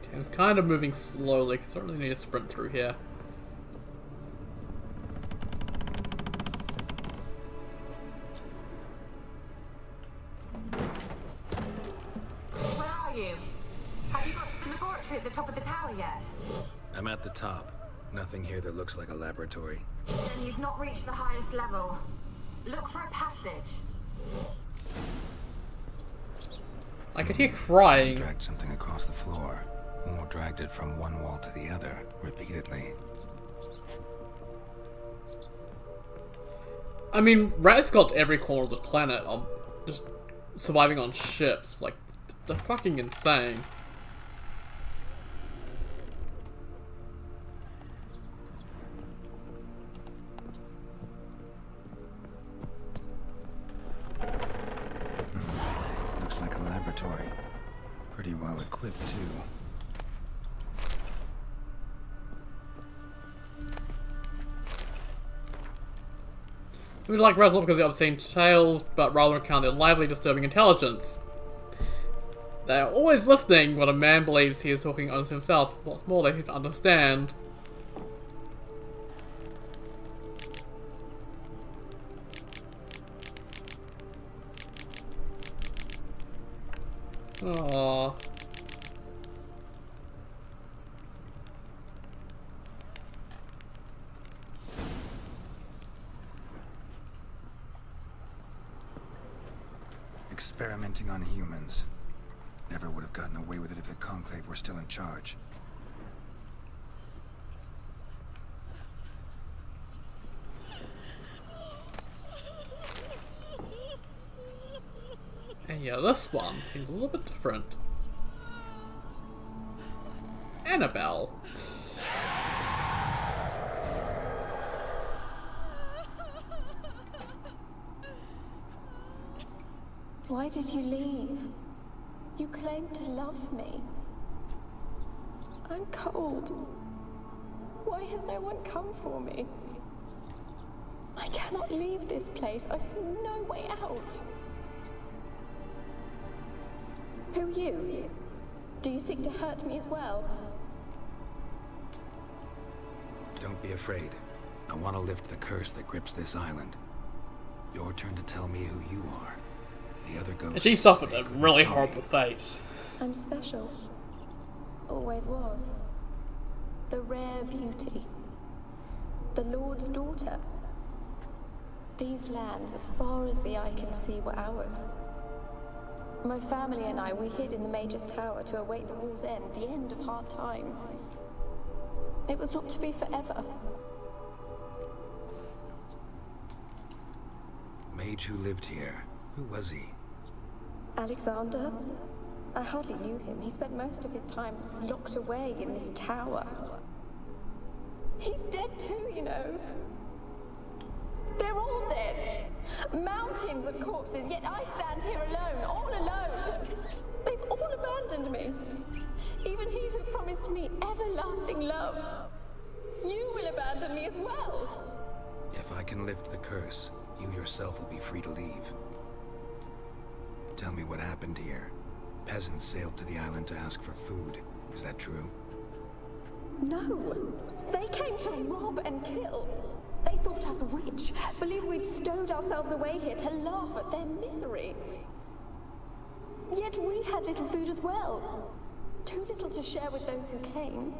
Okay, I'm kind of moving slowly because I don't really need to sprint through here. Where are you? Have you got to the laboratory at the top of the tower yet? I'm at the top. Nothing here that looks like a laboratory. Then you've not reached the highest level. Look for a passage. I could hear crying. Dragged something across the floor. Or dragged it from one wall to the other, repeatedly. I mean, rats got to every corner of the planet on just surviving on ships. Like, they're fucking insane. Looks like a laboratory. Pretty well equipped, too. We like Razzle because they have obscene tales, but rather recount their lively, disturbing intelligence. They are always listening when a man believes he is talking on himself. What's more, they can understand. Aww. Experimenting on humans. Never would have gotten away with it if the Conclave were still in charge. And yeah, this one seems a little bit different. Annabelle. Why did you leave? You claimed to love me. I'm cold. Why has no one come for me? I cannot leave this place. I see no way out. Who are you? Do you seek to hurt me as well? Don't be afraid. I want to lift the curse that grips this island. Your turn to tell me who you are. The other ghosts. She suffered a really horrible fate. I'm special. Always was. The rare beauty. The Lord's daughter. These lands, as far as the eye can see, were ours. My family and I, we hid in the Mage's Tower to await the war's end, the end of hard times. It was not to be forever. Mage who lived here. Who was he? Alexander? I hardly knew him. He spent most of his time locked away in this tower. He's dead too, you know. They're all dead. Mountains of corpses, yet I stand here alone, all alone. They've all abandoned me. Even he who promised me everlasting love. You will abandon me as well. If I can lift the curse, you yourself will be free to leave. Tell me what happened here. Peasants sailed to the island to ask for food. Is that true? No. They came to rob and kill. They thought us rich, believed we'd stowed ourselves away here to laugh at their misery. Yet we had little food as well. Too little to share with those who came.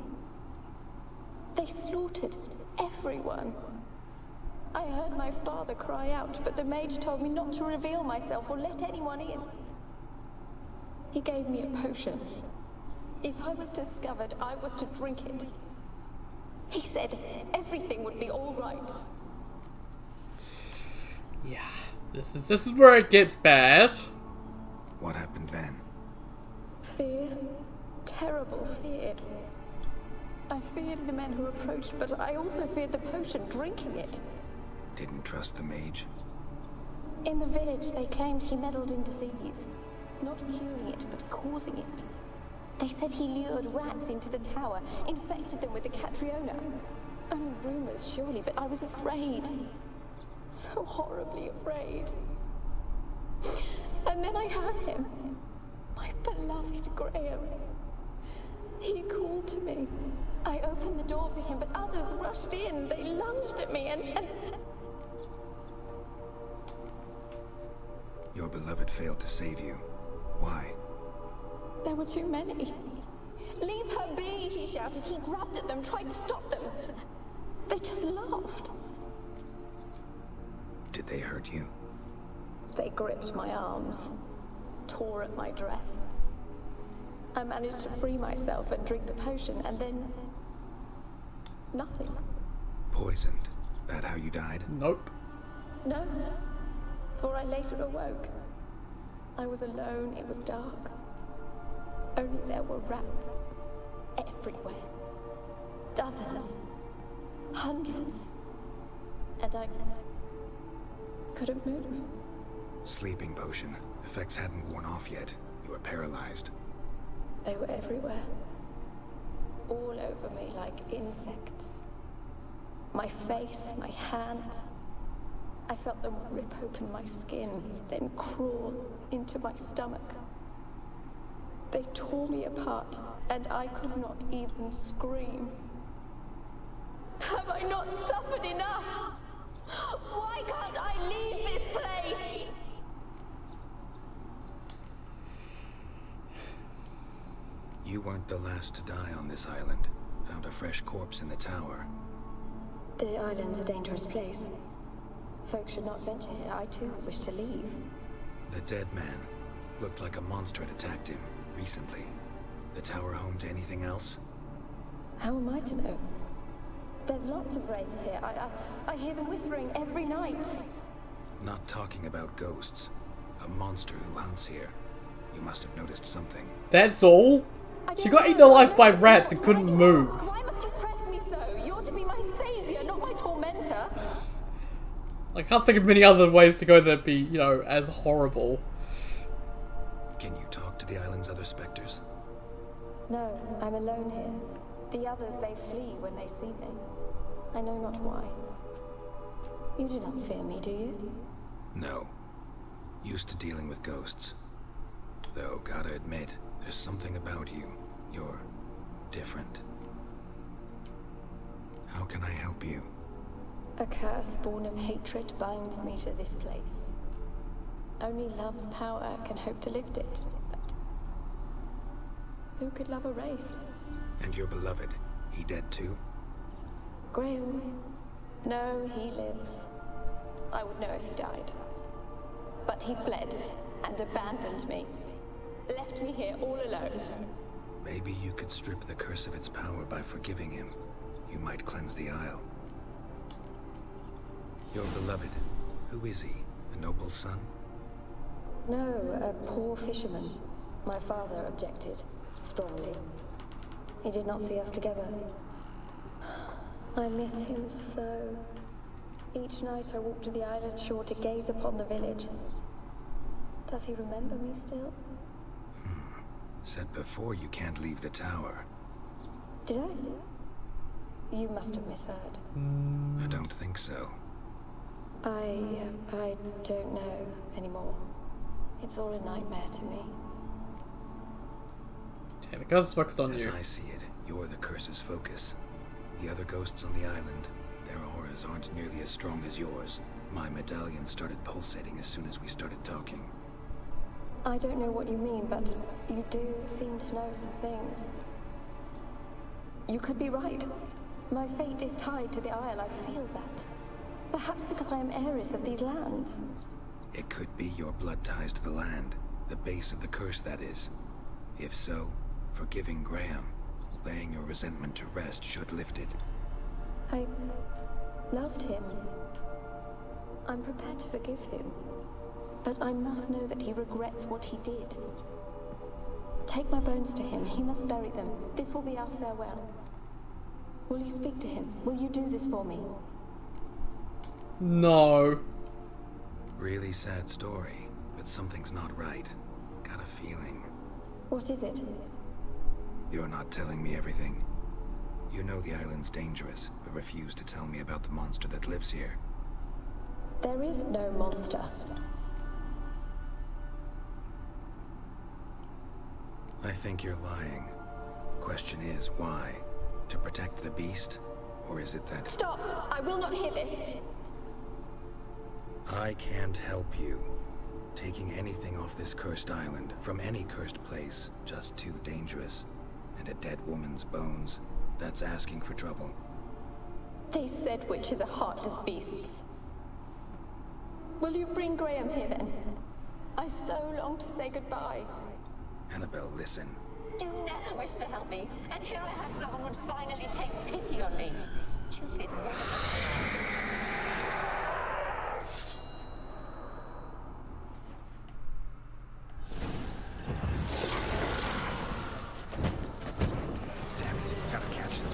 They slaughtered everyone. I heard my father cry out, but the mage told me not to reveal myself or let anyone in. He gave me a potion. If I was discovered, I was to drink it. He said everything would be all right. Yeah, this is where it gets bad. What happened then? Fear. Terrible fear. I feared the men who approached, but I also feared the potion, drinking it. Didn't trust the mage? In the village, they claimed he meddled in disease. Not curing it, but causing it. They said he lured rats into the tower, infected them with the Catriona. Only rumors, surely, but I was afraid. So horribly afraid. And then I heard him. My beloved Graham. He called to me. I opened the door for him, but others rushed in. They lunged at me and... Your beloved failed to save you. Why? There were too many. Leave her be, he shouted. He grabbed at them, tried to stop them. They just laughed. Did they hurt you? They gripped my arms, tore at my dress. I managed to free myself and drink the potion, and then... nothing. Poisoned? That how you died? Nope. No, for I later awoke. I was alone, it was dark. Only there were rats everywhere. Dozens. Hundreds. And I couldn't move. Sleeping potion. Effects hadn't worn off yet. You were paralyzed. They were everywhere. All over me like insects. My face, my hands. I felt them rip open my skin, then crawl into my stomach. They tore me apart, and I could not even scream. Have I not suffered enough? Why can't I leave this place? You weren't the last to die on this island. Found a fresh corpse in the tower. The island's a dangerous place. Folks should not venture here. I too wish to leave. The dead man. Looked like a monster had attacked him recently. The tower home to anything else? How am I to know? There's lots of wraiths here. I hear them whispering every night. Not talking about ghosts. A monster who hunts here. You must have noticed something. That's all? She got eaten alive by rats and couldn't move. Why must you press me so? You're to be my savior, not my tormentor. I can't think of many other ways to go that'd be, you know, as horrible. Can you talk to the island's other specters? No, I'm alone here. The others, they flee when they see me. I know not why. You do not fear me, do you? No. Used to dealing with ghosts. Though, gotta admit, there's something about you. You're different. How can I help you? A curse born of hatred binds me to this place. Only love's power can hope to lift it. But who could love a wraith? And your beloved, he dead too? Graham? No, he lives. I would know if he died. But he fled and abandoned me. left me here all alone. Maybe you could strip the curse of its power by forgiving him. You might cleanse the Isle. Your beloved, who is he? A noble son? No, a poor fisherman. My father objected strongly. He did not see us together. I miss him so. Each night I walk to the island shore to gaze upon the village. Does he remember me still? Said before you can't leave the tower. Did I? You must have misheard. I don't think so. I don't know anymore. It's all a nightmare to me. Okay, the curse is focused on As you. I see it, you're the curse's focus. The other ghosts on the island, their auras aren't nearly as strong as yours. My medallion started pulsating as soon as we started talking. I don't know what you mean, but you do seem to know some things. You could be right. My fate is tied to the Isle, I feel that. Perhaps because I am heiress of these lands. It could be your blood ties to the land, the base of the curse, that is. If so, forgiving Graham, laying your resentment to rest should lift it. I loved him. I'm prepared to forgive him. But I must know that he regrets what he did. Take my bones to him. He must bury them. This will be our farewell. Will you speak to him? Will you do this for me? No. Really sad story, but something's not right. Got a feeling. What is it? You're not telling me everything. You know the island's dangerous, but refuse to tell me about the monster that lives here. There is no monster. I think you're lying. Question is, why? To protect the beast? Or is it that... Stop! I will not hear this! I can't help you. Taking anything off this cursed island, from any cursed place, just too dangerous. And a dead woman's bones, that's asking for trouble. They said witches are heartless beasts. Will you bring Graham here then? I so long to say goodbye. Annabelle, listen. You never wished to help me, and here I had someone would finally take pity on me. Stupid woman. Damn it, gotta catch them.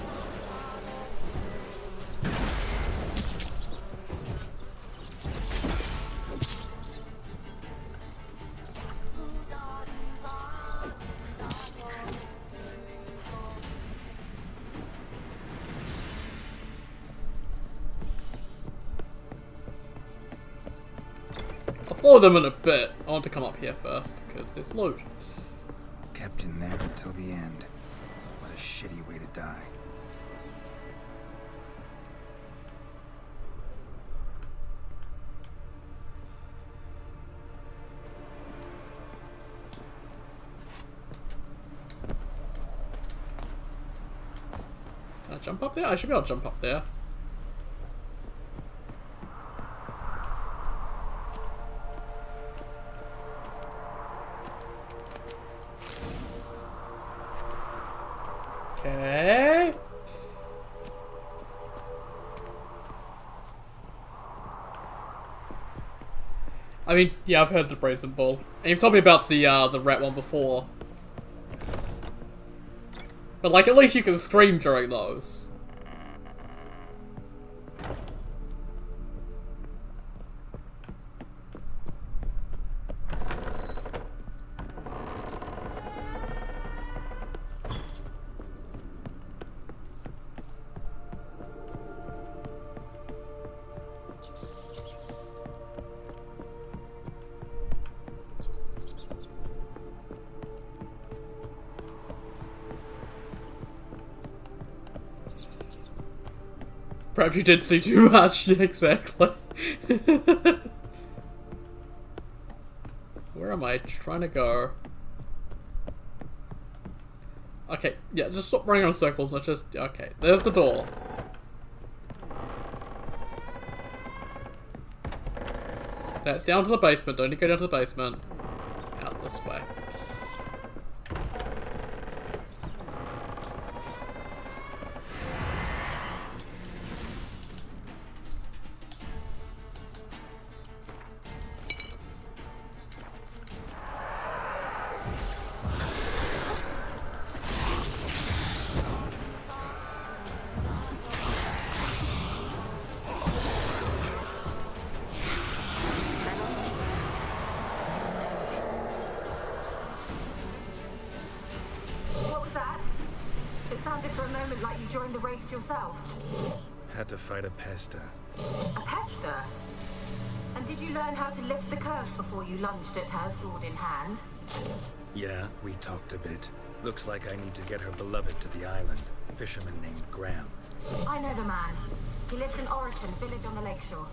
I'll follow them in a bit. I want to come up here first, because there's loot. Kept in there until the end. What a shitty way to die. Can I jump up there? I should be able to jump up there. Okay. I mean, yeah, I've heard the Brazen Bull. And you've told me about the rat one before. But like, at least you can scream during those. Perhaps you did see too much, yeah, exactly. Where am I trying to go? Okay, yeah, just stop running on circles, let's just... Okay, there's the door. That's down to the basement, don't need to go down to the basement. Out this way. the wraiths yourself? Had to fight a pester. A pester? And did you learn how to lift the curse before you lunged at her, sword in hand? Yeah, we talked a bit. Looks like I need to get her beloved to the island. Fisherman named Graham. I know the man. He lives in Oriton, village on the lakeshore.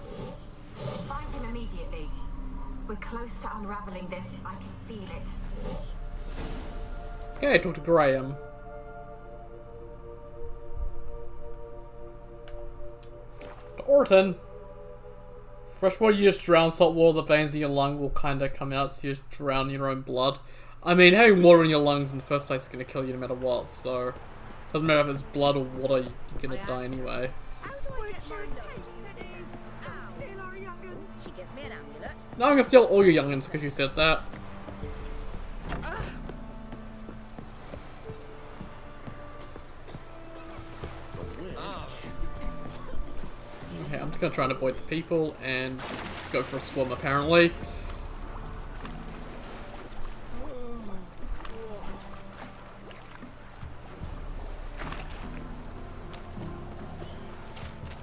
Find him immediately. We're close to unraveling this. I can feel it. Okay, talk to Graham. To Orton. Freshwater you just drown, salt water, the veins in your lung will kinda come out, so you just drown in your own blood. I mean, having water in your lungs in the first place is gonna kill you no matter what, so... Doesn't matter if it's blood or water, you're gonna die anyway. Now I'm gonna steal all your youngins because you said that. Okay, I'm just gonna try and avoid the people and go for a swim apparently.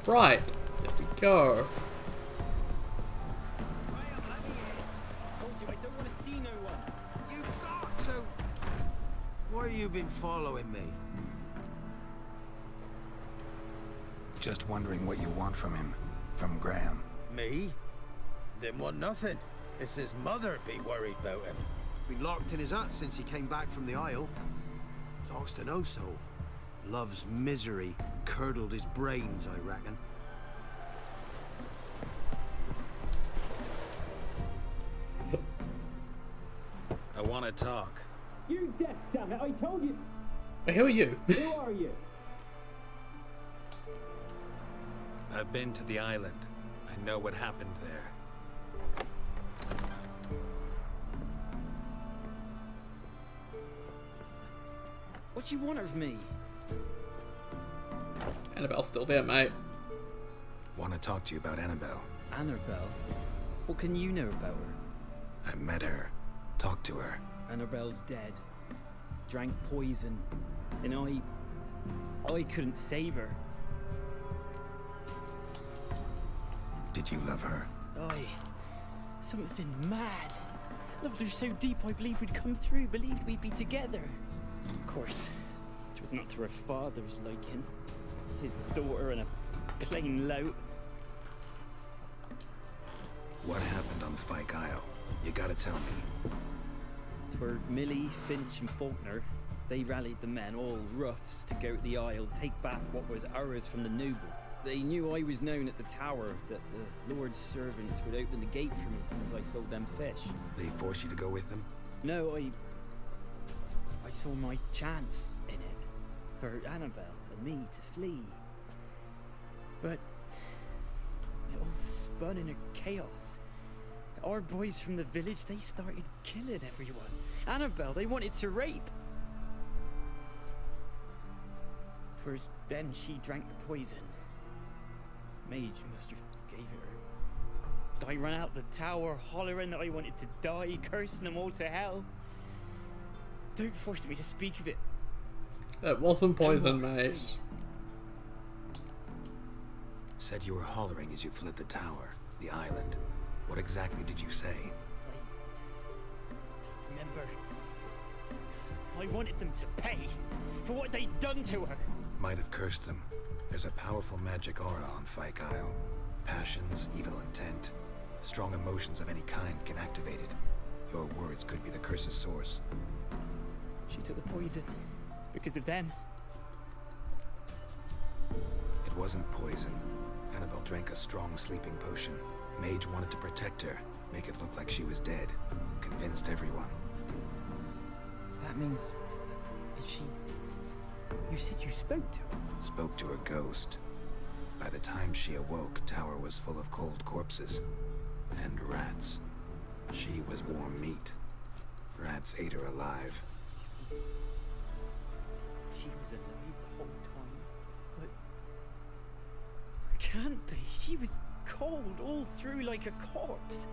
Right, there we go. Why have you been following me? Just wondering what you want from him. From Graham. Me? Didn't want nothing. It's his mother be worried about him. Been locked in his hut since he came back from the Isle. Talks to no soul. Love's misery curdled his brains, I reckon. I want to talk. You're deaf, damn it! I told you. Who are you? Who are you? I've been to the island. I know what happened there. What you want of me? Annabelle's still there, mate. Want to talk to you about Annabelle. Annabelle? What can you know about her? I met her. Talked to her. Annabelle's dead. Drank poison. And I couldn't save her. Did you love her? Something mad. Loved her so deep I believed we'd come through, believed we'd be together. Of course, it was not to her father's liking. His daughter and a plain lout. What happened on Fyke Isle? You gotta tell me. 'Twere Millie, Finch and Faulkner. They rallied the men, all roughs, to go to the Isle, take back what was ours from the noble. They knew I was known at the tower, that the Lord's servants would open the gate for me as soon as I sold them fish. They forced you to go with them? No, I saw my chance in it. For Annabelle and me to flee. But it all spun in a chaos. Our boys from the village, they started killing everyone. Annabelle, they wanted to rape. First, then she drank the poison. Mage must have gave it her. I ran out the tower, hollering that I wanted to die, cursing them all to hell. Don't force me to speak of it. It wasn't poison, mate. Said you were hollering as you fled the tower, the island. What exactly did you say? Remember, I wanted them to pay for what they'd done to her. Might have cursed them. There's a powerful magic aura on Fyke Isle. Passions, evil intent, strong emotions of any kind can activate it. Your words could be the curse's source. She took the poison because of them. It wasn't poison. Annabelle drank a strong sleeping potion. Mage wanted to protect her, make it look like she was dead. Convinced everyone. That means... is she... You said you spoke to her? Spoke to her ghost. By the time she awoke, tower was full of cold corpses. And rats. She was warm meat. Rats ate her alive. She was alive the whole time? But... Can't be. She was cold all through like a corpse.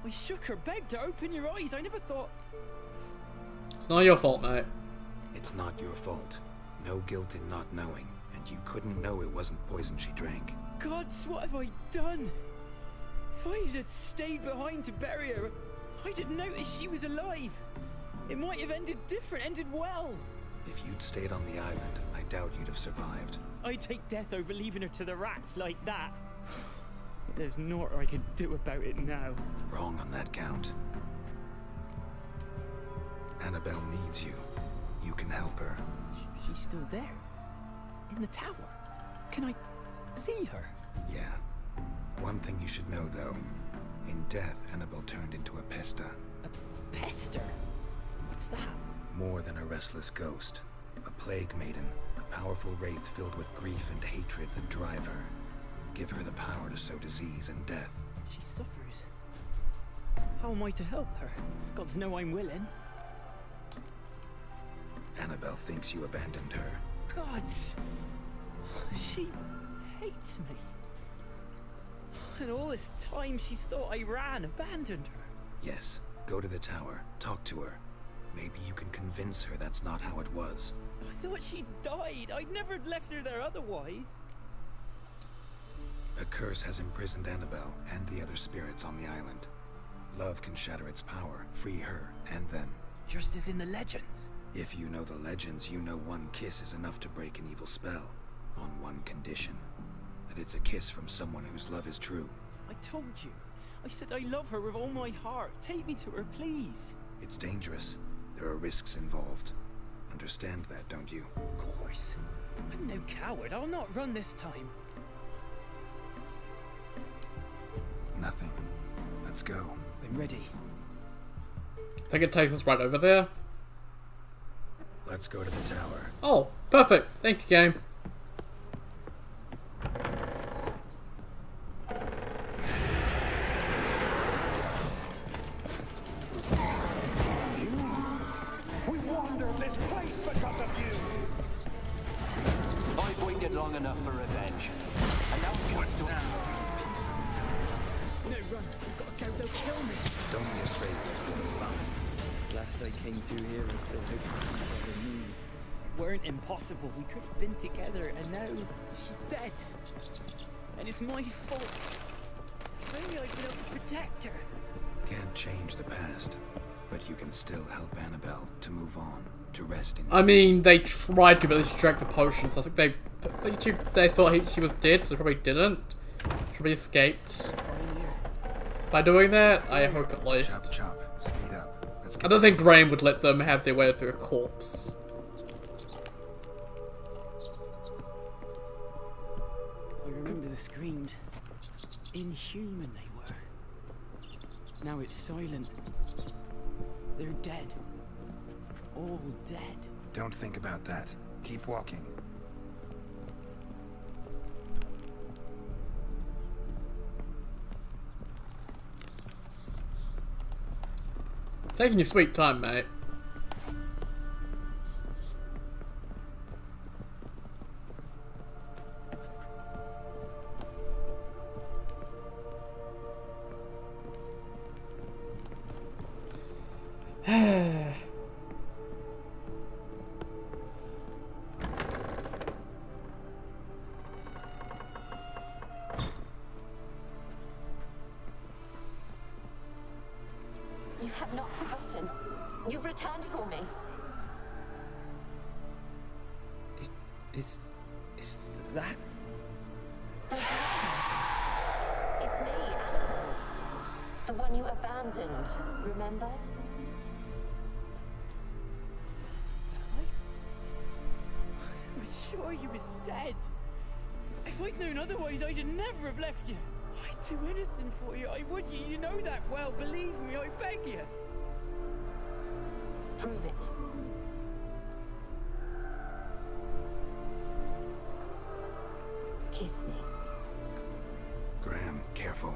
I shook her, begged her, open your eyes. I never thought... It's not your fault, mate. It's not your fault. No guilt in not knowing, and You couldn't know it wasn't poison she drank. Gods, what have I done? If I had stayed behind to bury her, I didn't notice she was alive. It might have ended different, ended well. If you'd stayed on the island, I doubt you'd have survived. I'd take death over leaving her to the rats like that. There's naught I can do about it now. Wrong on that count. Annabelle needs you. You can help her. She's still there? In the tower? Can I see her? Yeah. One thing you should know, though. In death, Annabelle turned into a pesta. A pester? What's that? More than a restless ghost. A plague maiden. A powerful wraith filled with grief and hatred that drive her. Give her the power to sow disease and death. She suffers. How am I to help her? Gods know I'm willing. Annabelle thinks you abandoned her. Gods! She hates me. And all this time she's thought I abandoned her. Yes, go to the tower, talk to her. Maybe you can convince her that's not how it was. I thought she died. I'd never left her there otherwise. A curse has imprisoned Annabelle and the other spirits on the island. Love can shatter its power, free her, and them. Just as in the legends. If you know the legends, you know one kiss is enough to break an evil spell. On one condition. That it's a kiss from someone whose love is true. I told you. I said I love her with all my heart. Take me to her, please. It's dangerous. There are risks involved. Understand that, don't you? Of course. I'm no coward. I'll not run this time. Nothing. Let's go. I'm ready. I think it takes us right over there. Let's go to the tower. Oh, perfect. Thank you, game. We wandered this place because of you. I've waited long enough for revenge. And now what's done? No, run. We've got to go. They'll kill me. Don't be afraid. You'll be fine. Last I came through here, I still hoped we knew. It weren't impossible. We could have been together, and now she's dead. And it's my fault. If only I'd been able to protect her. Can't change the past, but you can still help Annabelle to move on, to rest in I mean, they tried to, but they drank the potions. I think they thought she was dead, so they probably didn't. She probably escaped. By doing that, I hope at least. Chop, chop. Speed up. Let's get I don't think Graham would let them have their way through a corpse. I remember the screams. Inhuman they were. Now it's silent. They're dead. All dead. Don't think about that. Keep walking. Taking your sweet time, mate. You have not forgotten. You've returned for me. Is that? Don't worry. It's me, Annabelle. The one you abandoned, remember? I was sure you was dead. If I'd known otherwise, I'd never have left you. I'd do anything for you. I would. You know that well. Believe me, I beg you. Prove it. Kiss me. Graham, careful.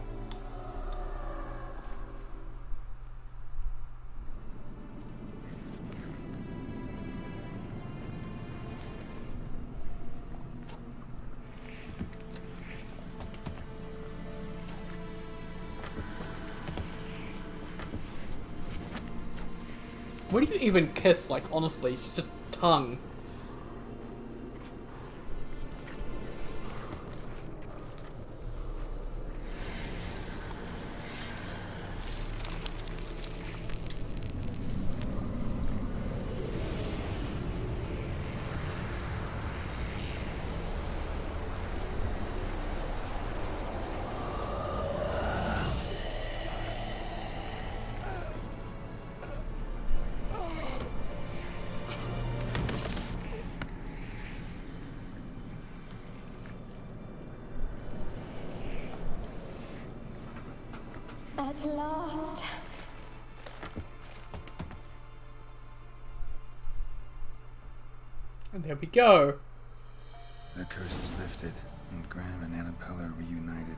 What do you even kiss? Like, honestly, it's just tongue. At last. And there we go. The curse is lifted, and Graham and Annabella are reunited.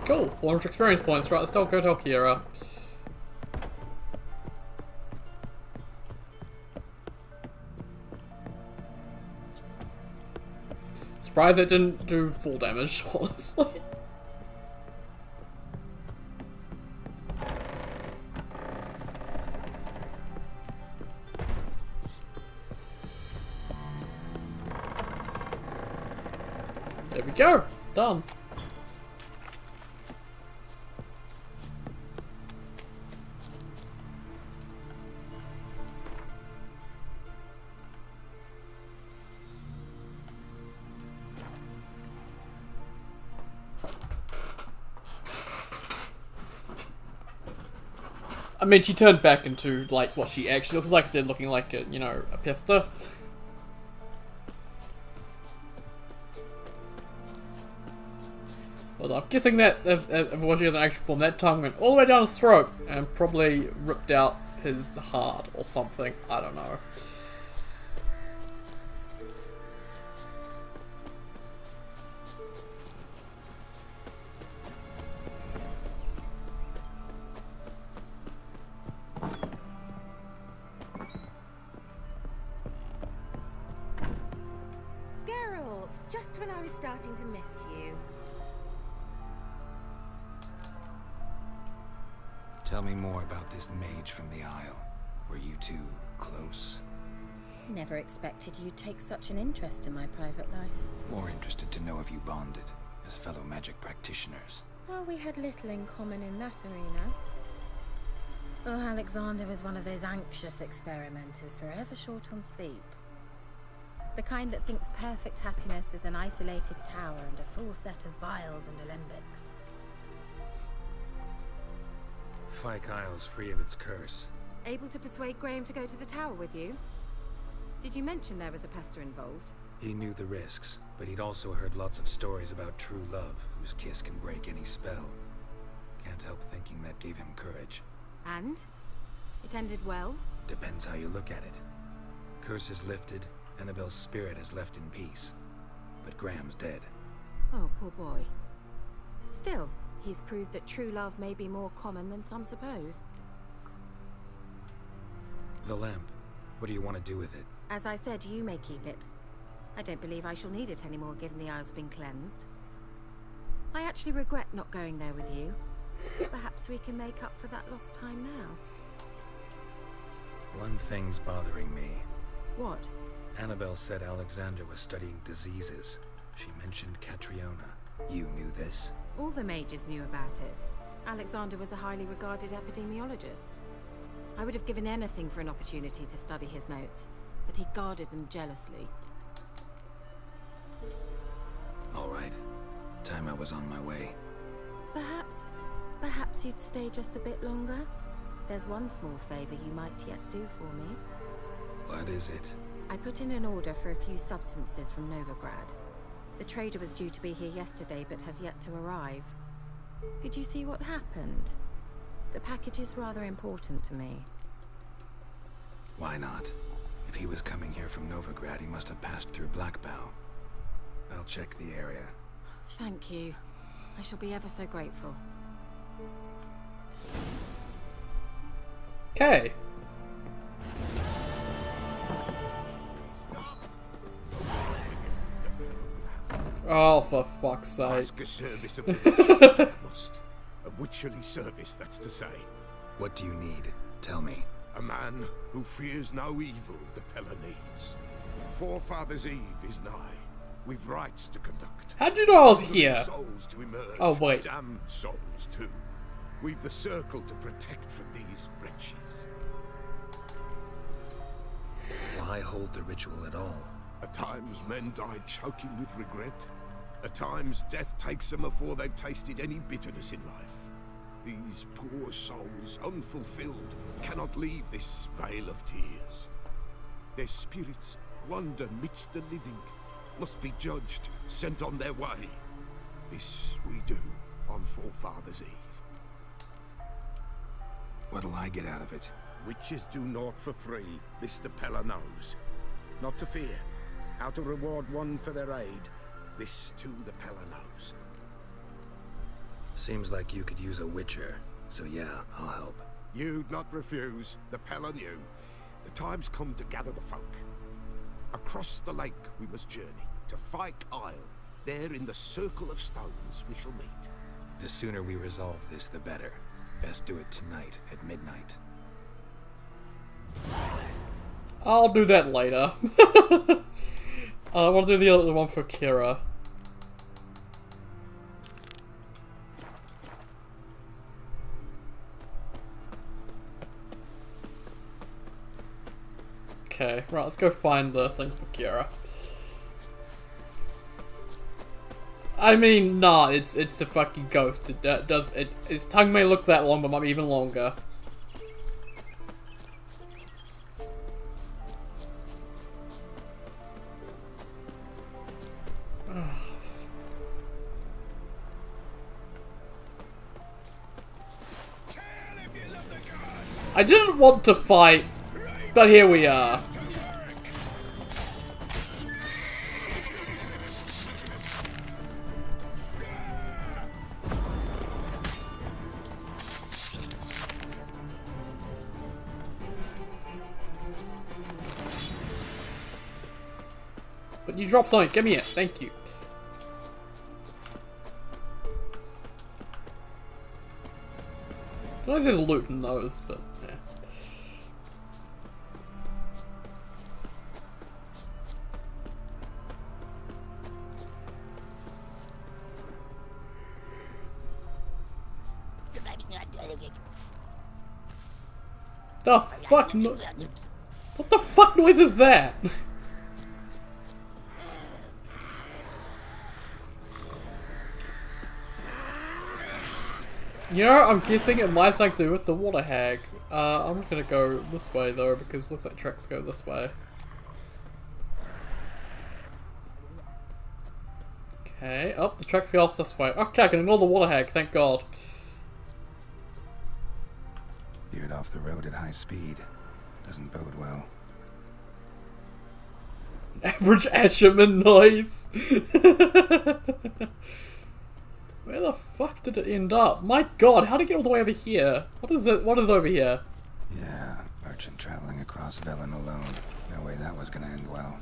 Cool, 400 experience points. Right, let's go tell Kiera. Surprised it didn't do full damage, honestly. There we go. Done. I mean, she turned back into, like, what she actually looks like, instead of looking like, a, you know, a pester. Well, I'm guessing that if she has an actual form, that tongue went all the way down his throat and probably ripped out his heart or something. I don't know. Geralt, just when I was starting to miss you. Tell me more about this mage from the Isle. Were you two close? Never expected you'd take such an interest in my private life. More interested to know if you bonded as fellow magic practitioners. Well, we had little in common in that arena. Oh, Alexander was one of those anxious experimenters, forever short on sleep. The kind that thinks perfect happiness is an isolated tower and a full set of vials and alembics. Fyke Isle's free of its curse. Able to persuade Graham to go to the tower with you? Did you mention there was a pester involved? He knew the risks, but he'd also heard lots of stories about true love, whose kiss can break any spell. Can't help thinking that gave him courage. And? It ended well? Depends how you look at it. Curse is lifted, Annabelle's spirit is left in peace. But Graham's dead. Oh, poor boy. Still, he's proved that true love may be more common than some suppose. The lamp. What do you want to do with it? As I said, you may keep it. I don't believe I shall need it anymore, given the Isle's been cleansed. I actually regret not going there with you. Perhaps we can make up for that lost time now. One thing's bothering me. What? Annabelle said Alexander was studying diseases. She mentioned Catriona. You knew this? All the mages knew about it. Alexander was a highly regarded epidemiologist. I would have given anything for an opportunity to study his notes, but he guarded them jealously. All right. Time I was on my way. Perhaps you'd stay just a bit longer? There's one small favor you might yet do for me. What is it? I put in an order for a few substances from Novigrad. The trader was due to be here yesterday, but has yet to arrive. Could you see what happened? The package is rather important to me. Why not? If he was coming here from Novigrad, he must have passed through Blackbough. I'll check the area. Thank you. I shall be ever so grateful. Okay. Oh, for fuck's sake. Ask a service of the witch. Must. A witcherly service, that's to say. What do you need? Tell me. A man who fears no evil the Pella needs. Forefathers' Eve is nigh. We've rites to conduct. How do you know I was here? Souls to emerge. Oh, wait. Damned souls, too. We've the circle to protect from these wretches. Why hold the ritual at all? At times, men die choking with regret. At times, death takes them before they've tasted any bitterness in life. These poor souls, unfulfilled, cannot leave this vale of tears. Their spirits wander midst the living, must be judged, sent on their way. This we do on Forefathers' Eve. What'll I get out of it? Witches do naught for free, this the Pella knows. Not to fear. How to reward one for their aid, this too the Pella knows. Seems like you could use a witcher, so yeah, I'll help. You'd not refuse, the Pella knew. The time's come to gather the folk. Across the lake we must journey, to Fyke Isle. There in the circle of stones we shall meet. The sooner we resolve this, the better. Best do it tonight, at midnight. I'll do that later. I want to do the other one for Kira. Okay, right, let's go find the thing for Kira. I mean, nah, it's a fucking ghost. Its tongue may look that long, but might be even longer. I didn't want to fight, but here we are. But you dropped something, give me it, thank you. I know there's loot in those, but yeah. The fuck no- What the fuck noise is that? You know, I'm guessing it might have something to do with the water hag. I'm just gonna go this way though, because it looks like tracks go this way. Okay, oh, the tracks go off this way. Okay, I can ignore the water hag, thank god. Veered off the road at high speed. Doesn't bode well. Average Asherman noise. Where the fuck did it end up? My god, how did it get all the way over here? What is it? What is over here? Yeah, merchant traveling across Velen alone. No way that was gonna end well.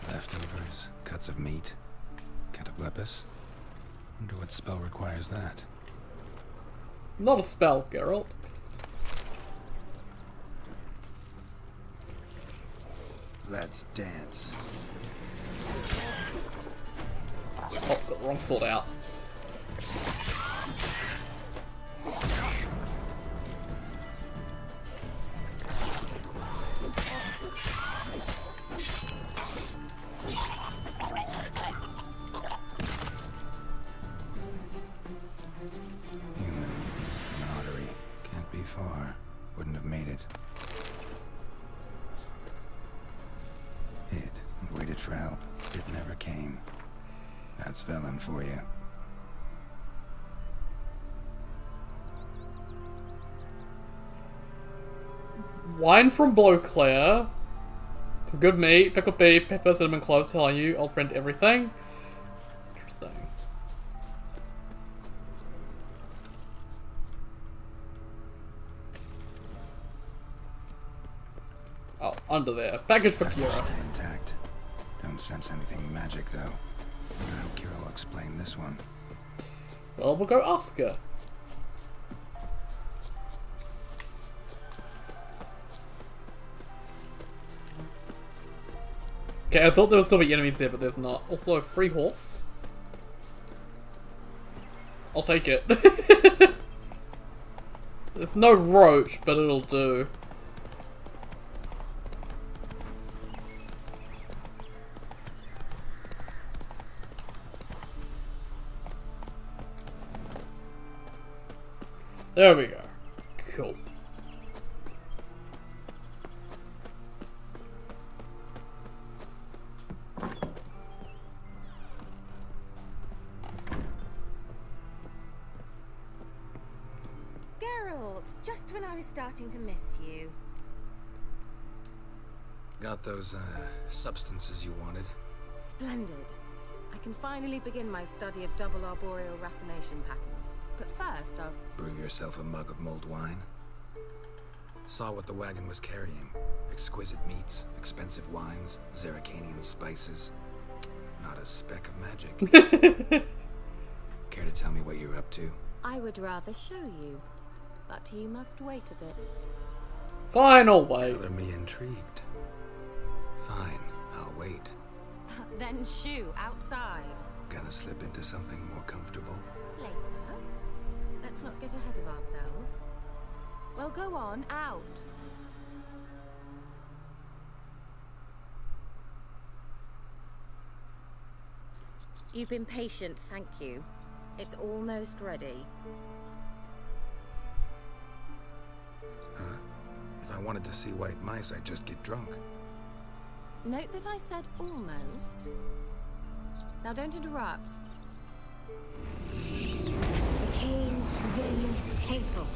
Leftovers, cuts of meat, cataplepis. Wonder what spell requires that. Not a spell, Geralt. Let's dance. Oh, got the wrong sword out. Human. An artery. Can't be far. Wouldn't have made it. Hid and waited for help. It never came. That's Velen for you. Wine from Blowclair. Some good meat, pickled beef, pepper, cinnamon, cloves, telling you, old friend, everything. Interesting. Oh, under there. Package for Kira. Still intact. Don't sense anything magic though. I hope Kira will explain this one. Well, we'll go ask her. Okay, I thought there would still be enemies there, but there's not. Also, a free horse. I'll take it. There's no roach, but it'll do. There we go. Cool. Geralt, just when I was starting to miss you. Got those, substances you wanted? Splendid. I can finally begin my study of double arboreal racination patterns. But first, I'll... Brew yourself a mug of mulled wine? Saw what the wagon was carrying. Exquisite meats, expensive wines, Zerrikanian spices. Not a speck of magic. Care to tell me what you're up to? I would rather show you, but you must wait a bit. Fine, I'll wait. Color me intrigued. Fine, I'll wait. Then shoo, outside. Gonna slip into something more comfortable? Later. Let's not get ahead of ourselves. Well, go on, out. You've been patient, thank you. It's almost ready. If I wanted to see white mice, I'd just get drunk. Note that I said almost. Now don't interrupt. Became very painful.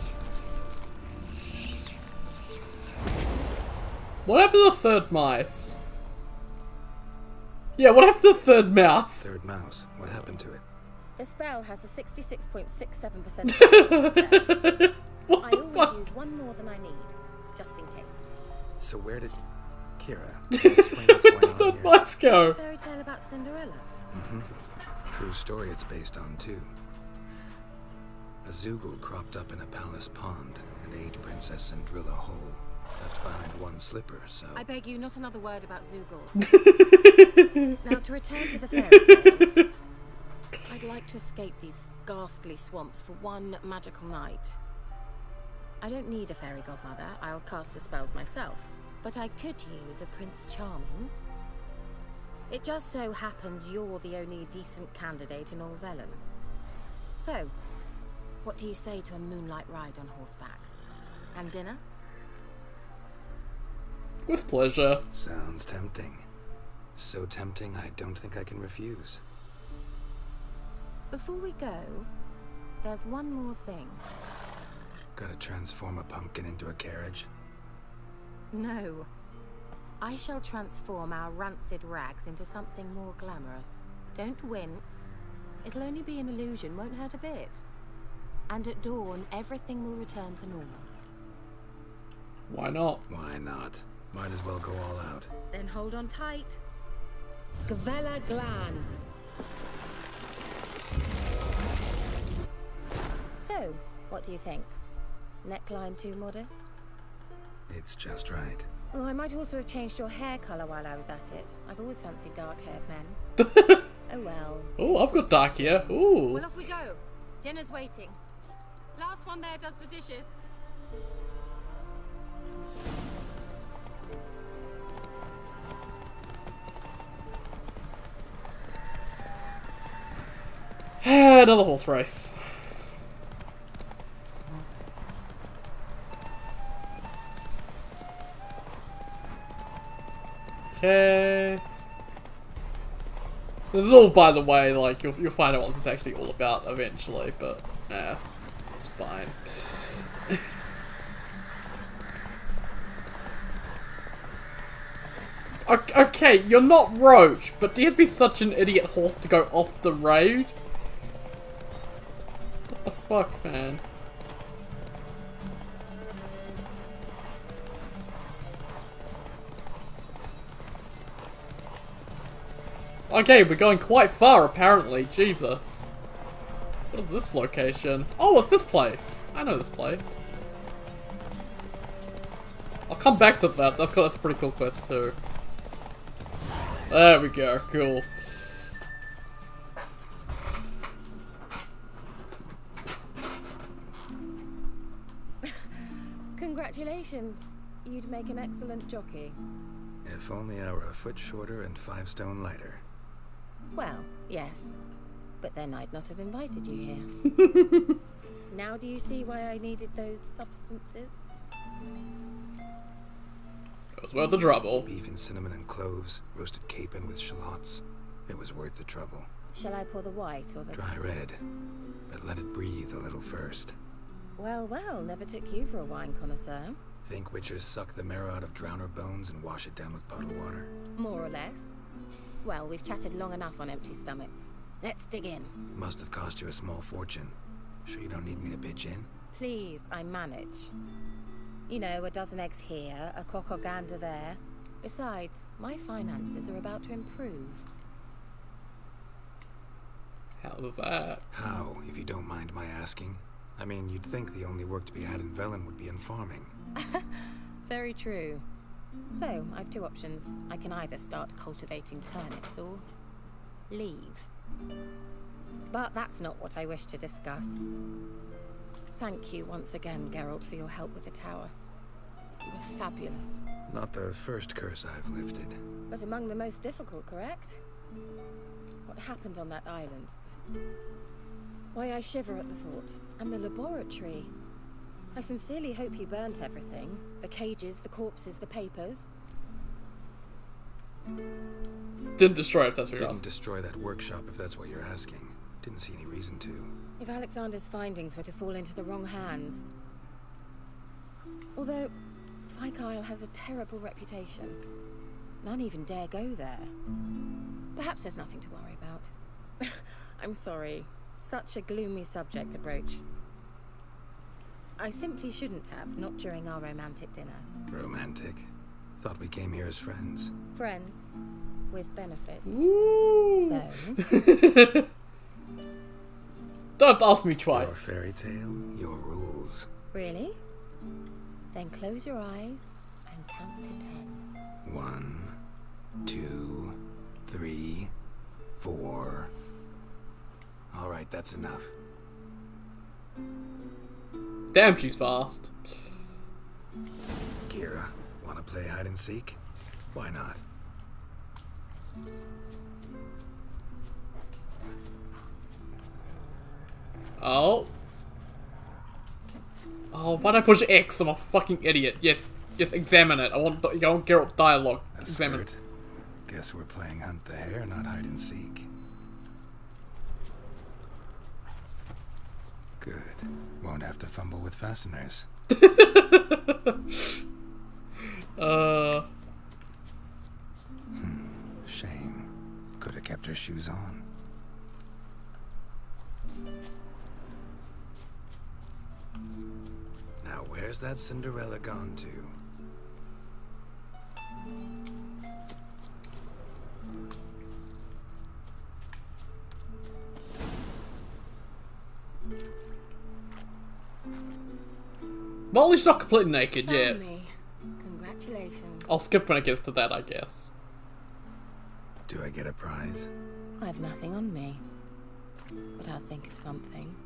What happened to the third mice? Yeah, what happened to the third mouse? Third mouse. What happened to it? The spell has a 66.67% success. What I the always fuck? use one more than I need, just in case. So where did... Kira, can you explain what's going on here? Let's go. Fairy tale about Cinderella. True story it's based on, too. A Zoogle cropped up in a palace pond and ate Princess Cinderella whole. Left behind one slipper, so... I beg you, not another word about Zoogles. Now to return to the fairy tale. I'd like to escape these ghastly swamps for one magical night. I don't need a fairy godmother, I'll cast the spells myself. But I could use a Prince Charming. It just so happens you're the only decent candidate in all Velen. So, what do you say to a moonlight ride on horseback? And dinner? With pleasure. Sounds tempting. So tempting, I don't think I can refuse. Before we go, there's one more thing. Gotta transform a pumpkin into a carriage? No. I shall transform our rancid rags into something more glamorous. Don't wince. It'll only be an illusion, won't hurt a bit. And at dawn, everything will return to normal. Why not? Why not? Might as well go all out. Then hold on tight. Gavella Glan. So, what do you think? Neckline too modest? It's just right. Oh, I might also have changed your hair colour while I was at it. I've always fancied dark-haired men. Oh well. Oh, I've got dark hair. Ooh. Well, off we go. Dinner's waiting. Last one there does the dishes. Another horse race. Okay. This is all, by the way, like, you'll find out what it's actually all about eventually, but, it's fine. Okay, you're not Roach, but do you have to be such an idiot horse to go off the road? What the fuck, man? Okay, we're going quite far, apparently. Jesus. What is this location? Oh, what's this place? I know this place. I'll come back to that. That's got a pretty cool quest, too. There we go. Cool. Congratulations. You'd make an excellent jockey. If only I were a foot shorter and 5 stone lighter. Well, yes. But then I'd not have invited you here. Now do you see why I needed those substances? It was worth the trouble. Beef and cinnamon and cloves, roasted capon with shallots. It was worth the trouble. Shall I pour the white or the... Dry red, but let it breathe a little first. Well, well, never took you for a wine connoisseur. Think witchers suck the marrow out of drowner bones and wash it down with puddle water? More or less. Well, we've chatted long enough on empty stomachs. Let's dig in. Must have cost you a small fortune. Sure you don't need me to pitch in? Please, I manage. You know, a dozen eggs here, a cock or gander there. Besides, my finances are about to improve. How's that? How, if you don't mind my asking? I mean, you'd think the only work to be had in Velen would be in farming. Very true. So, I've two options. I can either start cultivating turnips or leave. But that's not what I wish to discuss. Thank you once again, Geralt, for your help with the tower. You were fabulous. Not the first curse I've lifted. But among the most difficult, correct? What happened on that island? Why, I shiver at the thought. And the laboratory. I sincerely hope you burnt everything. The cages, the corpses, the papers. Didn't destroy it, that's what you're Didn't asking. destroy that workshop, if that's what you're asking. Didn't see any reason to. If Alexander's findings were to fall into the wrong hands. Although, Fyke Isle has a terrible reputation. None even dare go there. Perhaps there's nothing to worry about. I'm sorry. Such a gloomy subject to broach. I simply shouldn't have, not during our romantic dinner. Romantic? Thought we came here as friends. Friends. With benefits. Ooh. So... Don't have to ask me twice. Your fairy tale, your rules. Really? Then close your eyes and count to 10. 1, 2, 3, 4. All right, that's enough. Damn, she's fast. Kira, wanna play hide and seek? Why not? Oh. Oh, why'd I push X? I'm a fucking idiot. Yes, yes, examine it. I want Geralt dialogue. Examine it. Guess we're playing hunt the hare, not hide and seek. Good. Won't have to fumble with fasteners. Shame. Could have kept her shoes on. Now where's that Cinderella gone to? Well, at least not completely naked yet. Me. Congratulations. I'll skip when it gets to that, I guess. Do I get a prize? I have nothing on me. But I'll think of something.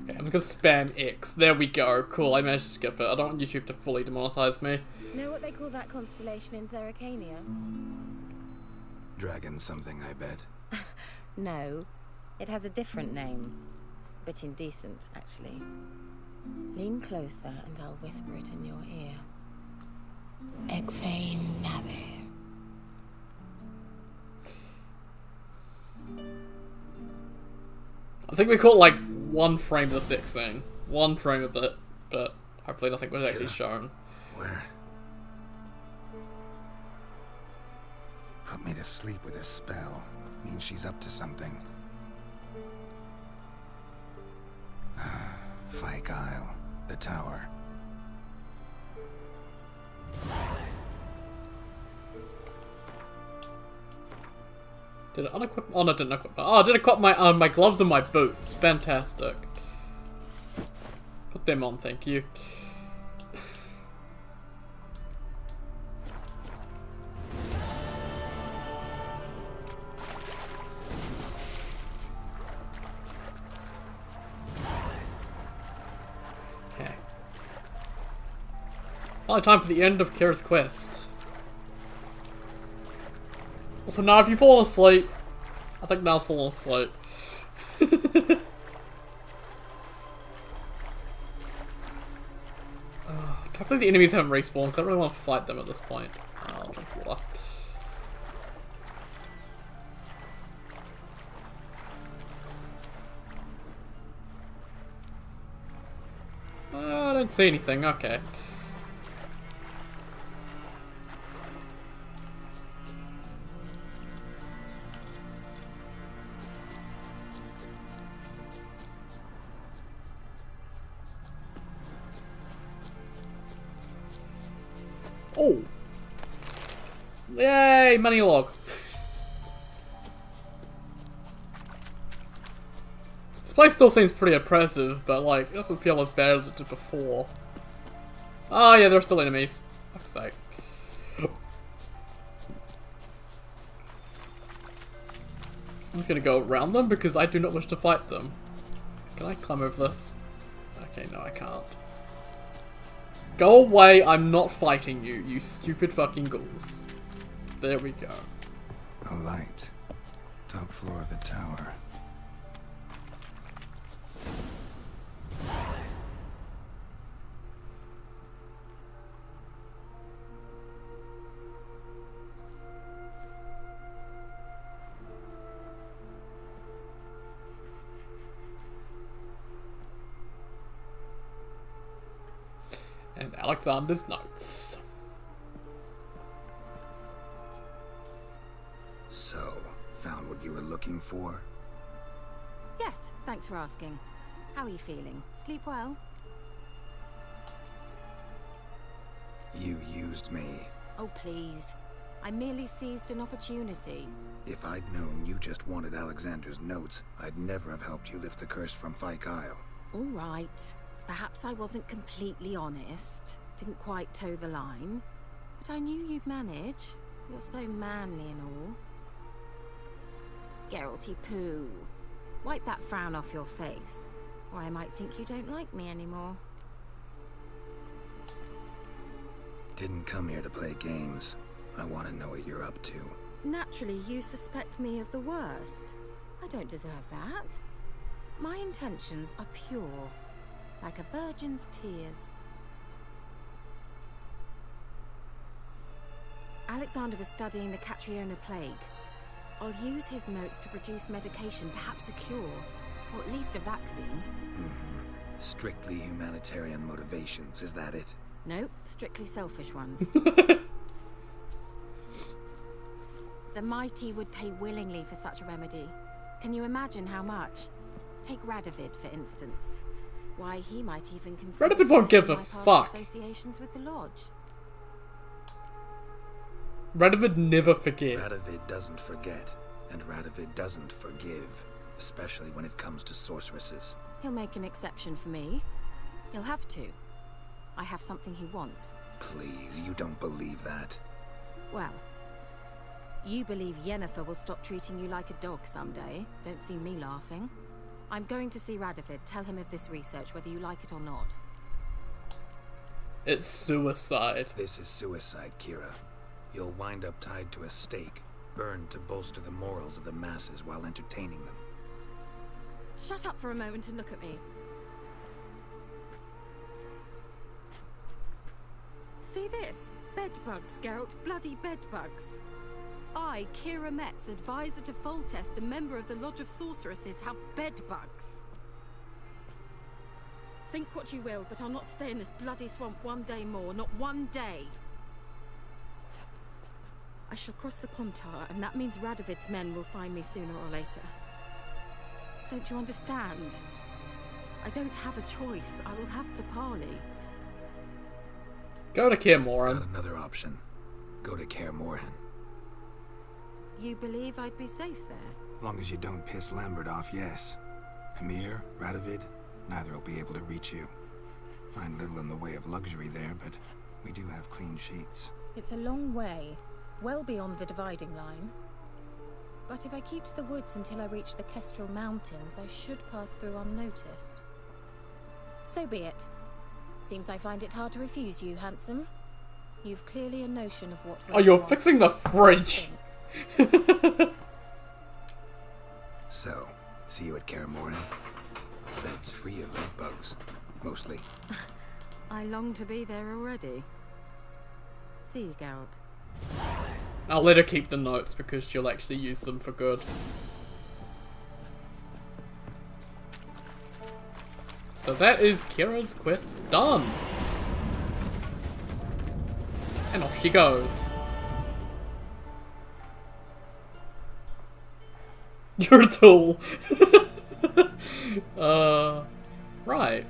Okay, I'm gonna spam X. There we go. Cool, I managed to skip it. I don't want YouTube to fully demonetize me. Know what they call that constellation in Zerrikania? Dragon something, I bet. No. It has a different name. Bit indecent, actually. Lean closer and I'll whisper it in your ear. Egfain Nave. I think we caught like one frame of the sixth thing. One frame of it, but hopefully nothing was actually shown. Where? Put me to sleep with a spell. Means she's up to something. Fyke Isle. The tower. Did it unequip? Oh no, I didn't equip. Oh, I did equip my my gloves and my boots. Fantastic. Put them on, thank you. Okay. Finally, time for the end of Kira's quest. Also, now if you've fallen asleep, I think Now's fallen asleep. Hopefully the enemies haven't respawned, because I don't really want to fight them at this point. I'll drink water. don't see anything, okay. Oh! Yay! Money log. This place still seems pretty oppressive, but like, it doesn't feel as bad as it did before. Oh yeah, there are still enemies. Fuck's sake. I'm just gonna go around them because I do not wish to fight them. Can I climb over this? Okay, no I can't. Go away, I'm not fighting you, you stupid fucking ghouls. There we go. A light. Top floor of the tower. And Alexander's notes. So, found what you were looking for? Yes, thanks for asking. How are you feeling? Sleep well? You used me. Oh, please. I merely seized an opportunity. If I'd known you just wanted Alexander's notes, I'd never have helped you lift the curse from Fyke Isle. All right. Perhaps I wasn't completely honest. Didn't quite toe the line. But I knew you'd manage. You're so manly and all. Geralty poo. Wipe that frown off your face, or I might think you don't like me anymore. Didn't come here to play games. I want to know what you're up to. Naturally, you suspect me of the worst. I don't deserve that. My intentions are pure, like a virgin's tears. Alexander was studying the Catriona plague. I'll use his notes to produce medication, perhaps a cure, or at least a vaccine. Strictly humanitarian motivations, is that it? Nope, strictly selfish ones. The mighty would pay willingly for such a remedy. Can you imagine how much? Take Radovid, for instance. Why, he might even consider Radovid won't give a my past fuck. associations with the Lodge. Radovid never forget. Radovid doesn't forget, and Radovid doesn't forgive, especially when it comes to sorceresses. He'll make an exception for me. He'll have to. I have something he wants. Please, you don't believe that. Well, you believe Yennefer will stop treating you like a dog someday. Don't see me laughing. I'm going to see Radovid. Tell him of this research, whether you like it or not. It's suicide. This is suicide, Kira. You'll wind up tied to a stake, burned to bolster the morals of the masses while entertaining them. Shut up for a moment and look at me. See this? Bedbugs, Geralt. Bloody bedbugs. I, Kira Metz, advisor to Foltest, a member of the Lodge of Sorceresses, have bedbugs. Think what you will, but I'll not stay in this bloody swamp one day more. Not one day. I shall cross the Pontar, and that means Radovid's men will find me sooner or later. Don't you understand? I don't have a choice. I will have to parley. Go to Kaer Morhen. Got another option. Go to Kaer Morhen. You believe I'd be safe there? Long as you don't piss Lambert off, yes. Emir, Radovid, neither will be able to reach you. Find little in the way of luxury there, but we do have clean sheets. It's a long way. Well beyond the dividing line. But if I keep to the woods until I reach the Kestrel Mountains, I should pass through unnoticed. So be it. Seems I find it hard to refuse you, handsome. You've clearly a notion of what... Oh, you're fixing the fridge! So, see you at Kaer Morhen. Bed's free of bed bugs. Mostly. I long to be there already. See you, Geralt. I'll let her keep the notes because she'll actually use them for good. So that is Kira's quest done. And off she goes. You're a tool. Right.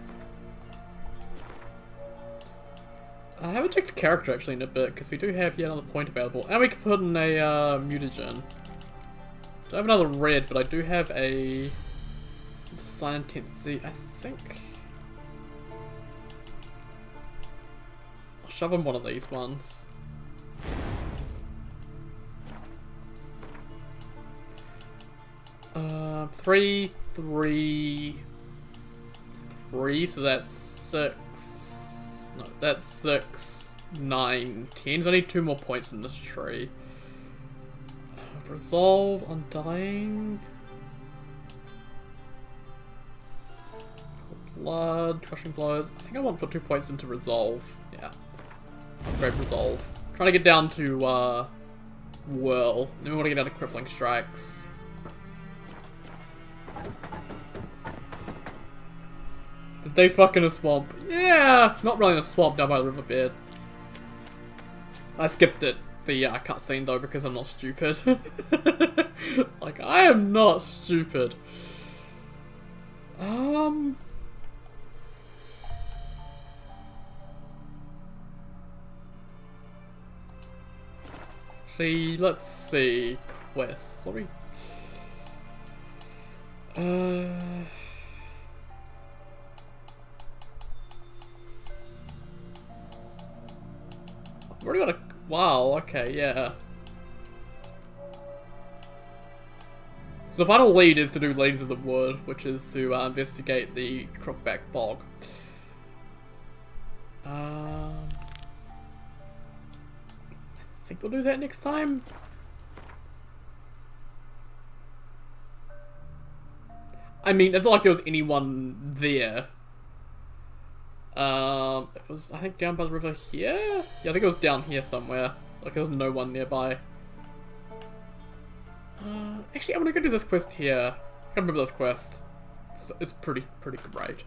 I haven't checked the character actually in a bit, because we do have yet another point available. And we can put in a mutagen. I have another red, but I do have a scientist. I think I'll shove in one of these ones. Three, 3, so that's 6. No, that's 6, 9, 10. So I need 2 more points in this tree. Resolve, Undying. Blood, Crushing Blows. I think I want to put 2 points into Resolve. Yeah. Upgrade Resolve. Trying to get down to, Whirl. Then we want to get down to Crippling Strikes. Did they fuck in a swamp? Yeah! Not really in a swamp, down by the riverbed. I skipped it. The cutscene though, because I'm not stupid. Like, I am not stupid. See, let's see. Quests. What are we... I've already got a... Wow, okay, yeah. So the final lead is to do Ladies of the Wood, which is to investigate the Crookback Bog. I think we'll do that next time. I mean, it's not like there was anyone there. It was, I think, down by the river here? Yeah, I think it was down here somewhere. Like, there was no one nearby. Actually, I'm gonna go do this quest here. I can't remember this quest. It's pretty great.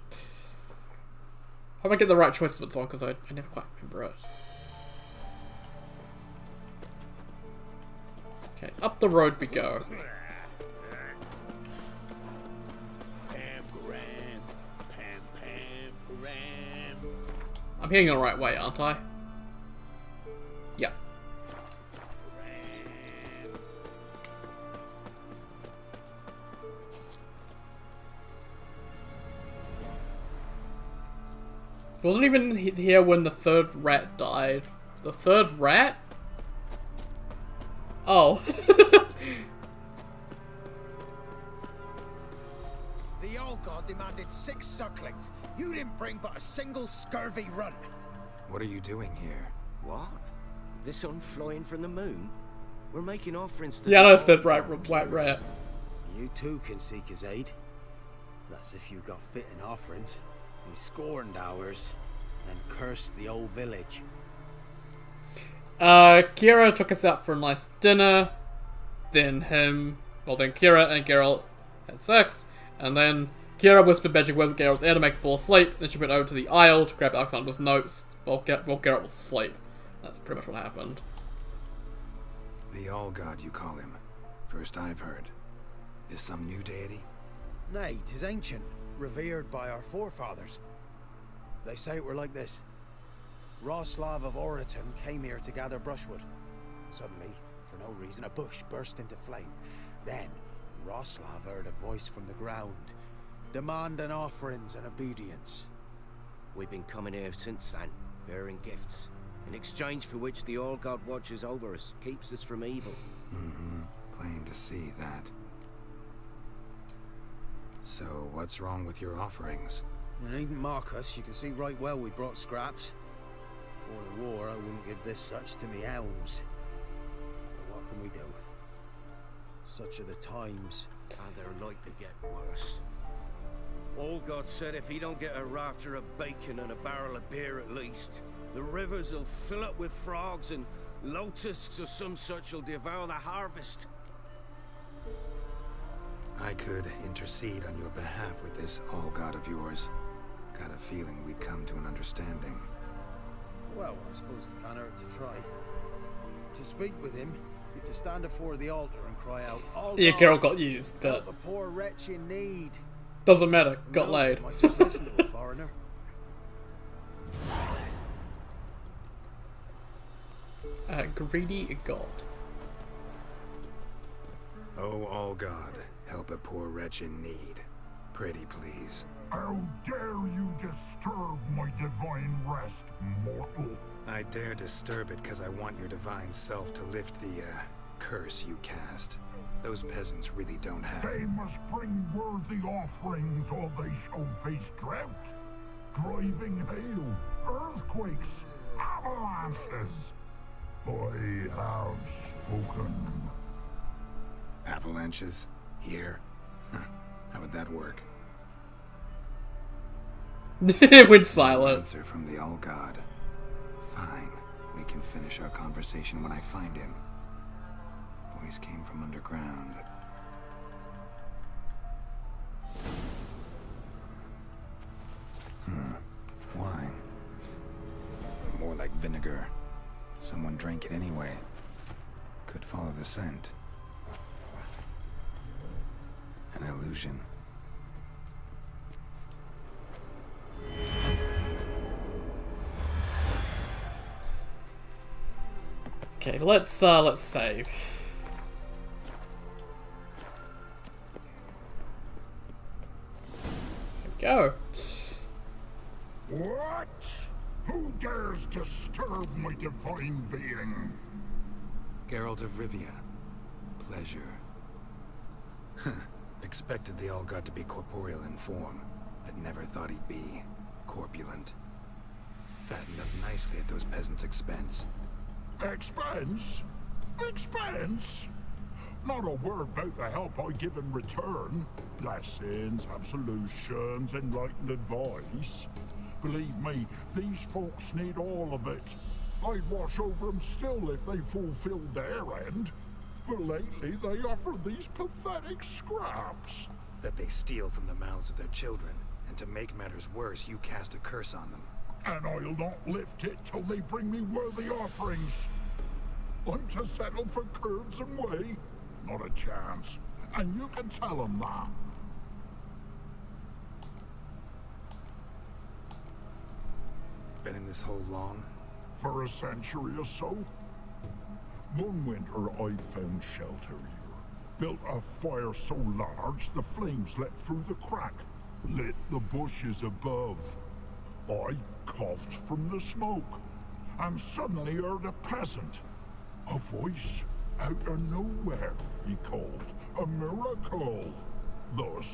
Hope I get the right choices with this one, because I never quite remember it. Okay, up the road we go. I'm heading the right way, aren't I? Yeah. I wasn't even here when the third rat died. The third rat? Oh. The old god demanded 6 sucklings. You didn't bring but a single scurvy runt. What are you doing here? What? The sun flying from the moon? We're making offerings to... Yeah, I know third white rat. You too can seek his aid. That's if you got fitting offerings. He scorned ours, and cursed the old village. Kira took us out for a nice dinner. Then Kira and Geralt had sex. And then Kira whispered magic words at Geralt's ear to make her fall asleep. Then she went over to the Isle to grab Alexander's notes while Geralt was asleep. That's pretty much what happened. The All-God, you call him. First I've heard. Is some new deity? Nay, 'tis ancient, revered by our forefathers. They say it were like this. Roslav of Oriton came here to gather brushwood. Suddenly, for no reason, a bush burst into flame. Then, Roslav heard a voice from the ground, demanding offerings and obedience. We've been coming here since then, bearing gifts, in exchange for which the All-God watches over us, keeps us from evil. Mm-hmm. Plain to see that. So, what's wrong with your offerings? You needn't mock us, you can see right well we brought scraps. Before the war, I wouldn't give this such to me elms. But what can we do? Such are the times. And they're like to get worse. All-God said if he don't get a rafter of bacon and a barrel of beer at least, the rivers will fill up with frogs and lotuses or some such will devour the harvest. I could intercede on your behalf with this All-God of yours. Got a feeling we'd come to an understanding. Well, I suppose it can't hurt to try. To speak with him, you have to stand before the altar and cry out, "All Yeah, God, Geralt got used, help but a poor wretch in need." doesn't matter. Who Got knows, laid. might just listen to a foreigner. Greedy god. Oh, all God, help a poor wretch in need. Pretty please. How dare you disturb my divine rest, mortal? I dare disturb it because I want your divine self to lift the, curse you cast. Those peasants really don't have... They must bring worthy offerings or they shall face drought, driving hail, earthquakes, avalanches. I have spoken. Avalanches? Here? How would that work? It went silent. Answer from the All God. Fine. We can finish our conversation when I find him. Voice came from underground. Wine. More like vinegar. Someone drank it anyway. Could follow the scent. An illusion. Okay, let's save. There we go. What? Who dares disturb my divine being? Geralt of Rivia. Pleasure. Expected the All God to be corporeal in form, but never thought he'd be corpulent. Fattened up nicely at those peasants' expense. Expense? Expense? Not a word about the help I give in return. Blessings, absolutions, enlightened advice. Believe me, these folks need all of it. I'd watch over them still if they fulfilled their end. But lately they offer these pathetic scraps. That they steal from the mouths of their children, and to make matters worse, you cast a curse on them. And I'll not lift it till they bring me worthy offerings. I'm to settle for curds and whey? Not a chance. And you can tell them that. Been in this hole long? For a century or so. One winter I found shelter here. Built a fire so large the flames leapt through the crack, lit the bushes above. I coughed from the smoke, and suddenly heard a peasant. A voice out of nowhere, he called. A miracle. Thus,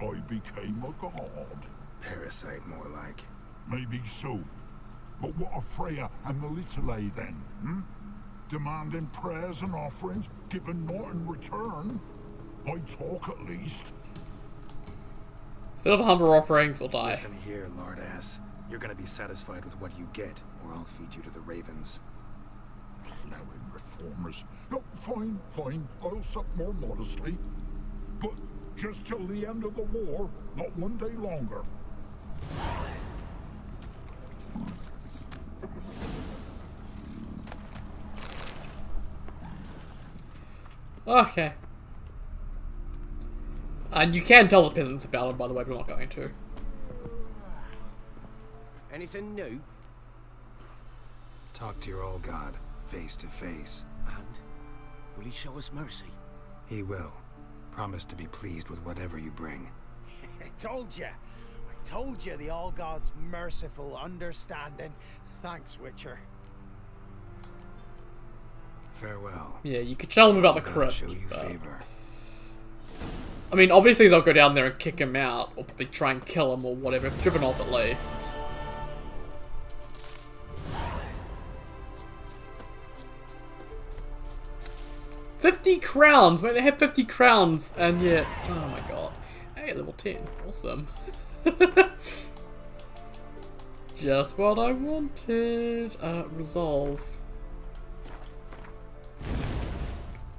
I became a god. Parasite, more like. Maybe so. But what of Freya and Melitele then, Demanding prayers and offerings, given naught in return? I talk at least. Instead of 100 offerings, or die. Listen here, lard ass. You're gonna be satisfied with what you get, or I'll feed you to the ravens. Plowing reformers. No, fine, fine. I'll sup more modestly. But just till the end of the war, not one day longer. Okay. And you can tell the peasants about it, by the way, but we're not going to. Anything new? Talk to your old god, face to face. And? Will he show us mercy? He will. Promise to be pleased with whatever you bring. I told you the All God's merciful, understanding. Thanks, Witcher. Farewell. Yeah, you could tell them about the crypt. Show you favor. I mean, obviously they'll go down there and kick him out, or probably try and kill him, or whatever. Driven off at least. $50 crowns! Mate, they have 50 crowns, and yet... Oh my god. Hey, level 10. Awesome. Just what I wanted. Resolve.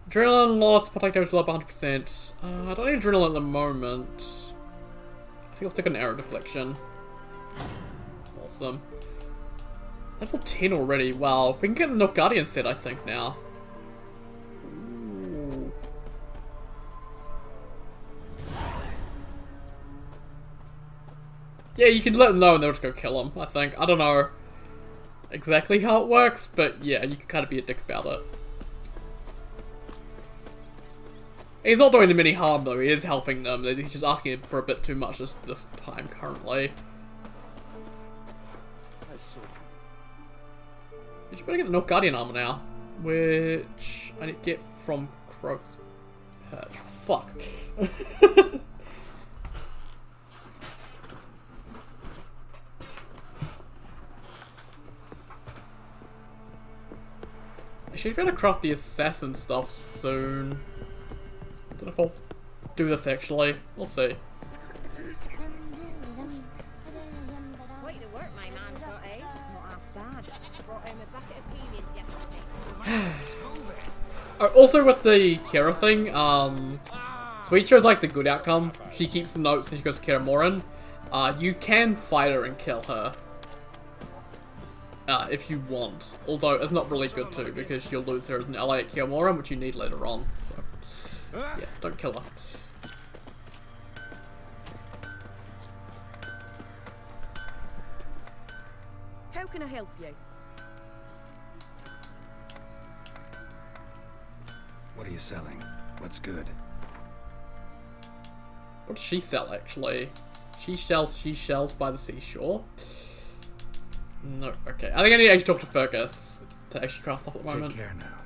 Adrenaline loss, attack damage up 100%. I don't need adrenaline at the moment. I think I'll stick on arrow deflection. Awesome. Level 10 already. Wow. We can get the Nilfgaardian set, I think, now. Ooh. Yeah, you can let them know and they'll just go kill him, I think. I don't know exactly how it works, but yeah, you can kind of be a dick about it. He's not doing them any harm though, he is helping them. He's just asking for a bit too much this time currently. You should better get the Nilfgaardian armor now, which I need to get from Crow's Perch. Fuck. I should better craft the assassin stuff soon. I don't know if I'll do this actually. We'll see. Quite the work my man's got, eh? Not half bad. Brought him a bucket of peelings yesterday. Also with the Kira thing, so he chose like the good outcome. She keeps the notes and she goes to Kira Morin. You can fight her and kill her. If you want. Although it's not really good too, because you'll lose her as an ally at Kira Morin, which you need later on. So yeah, don't kill her. How can I help you? What are you selling? What's good? What does she sell actually? She shells by the seashore. No, okay. I think I need to actually talk to Fergus to actually craft stuff at the moment. Take care now.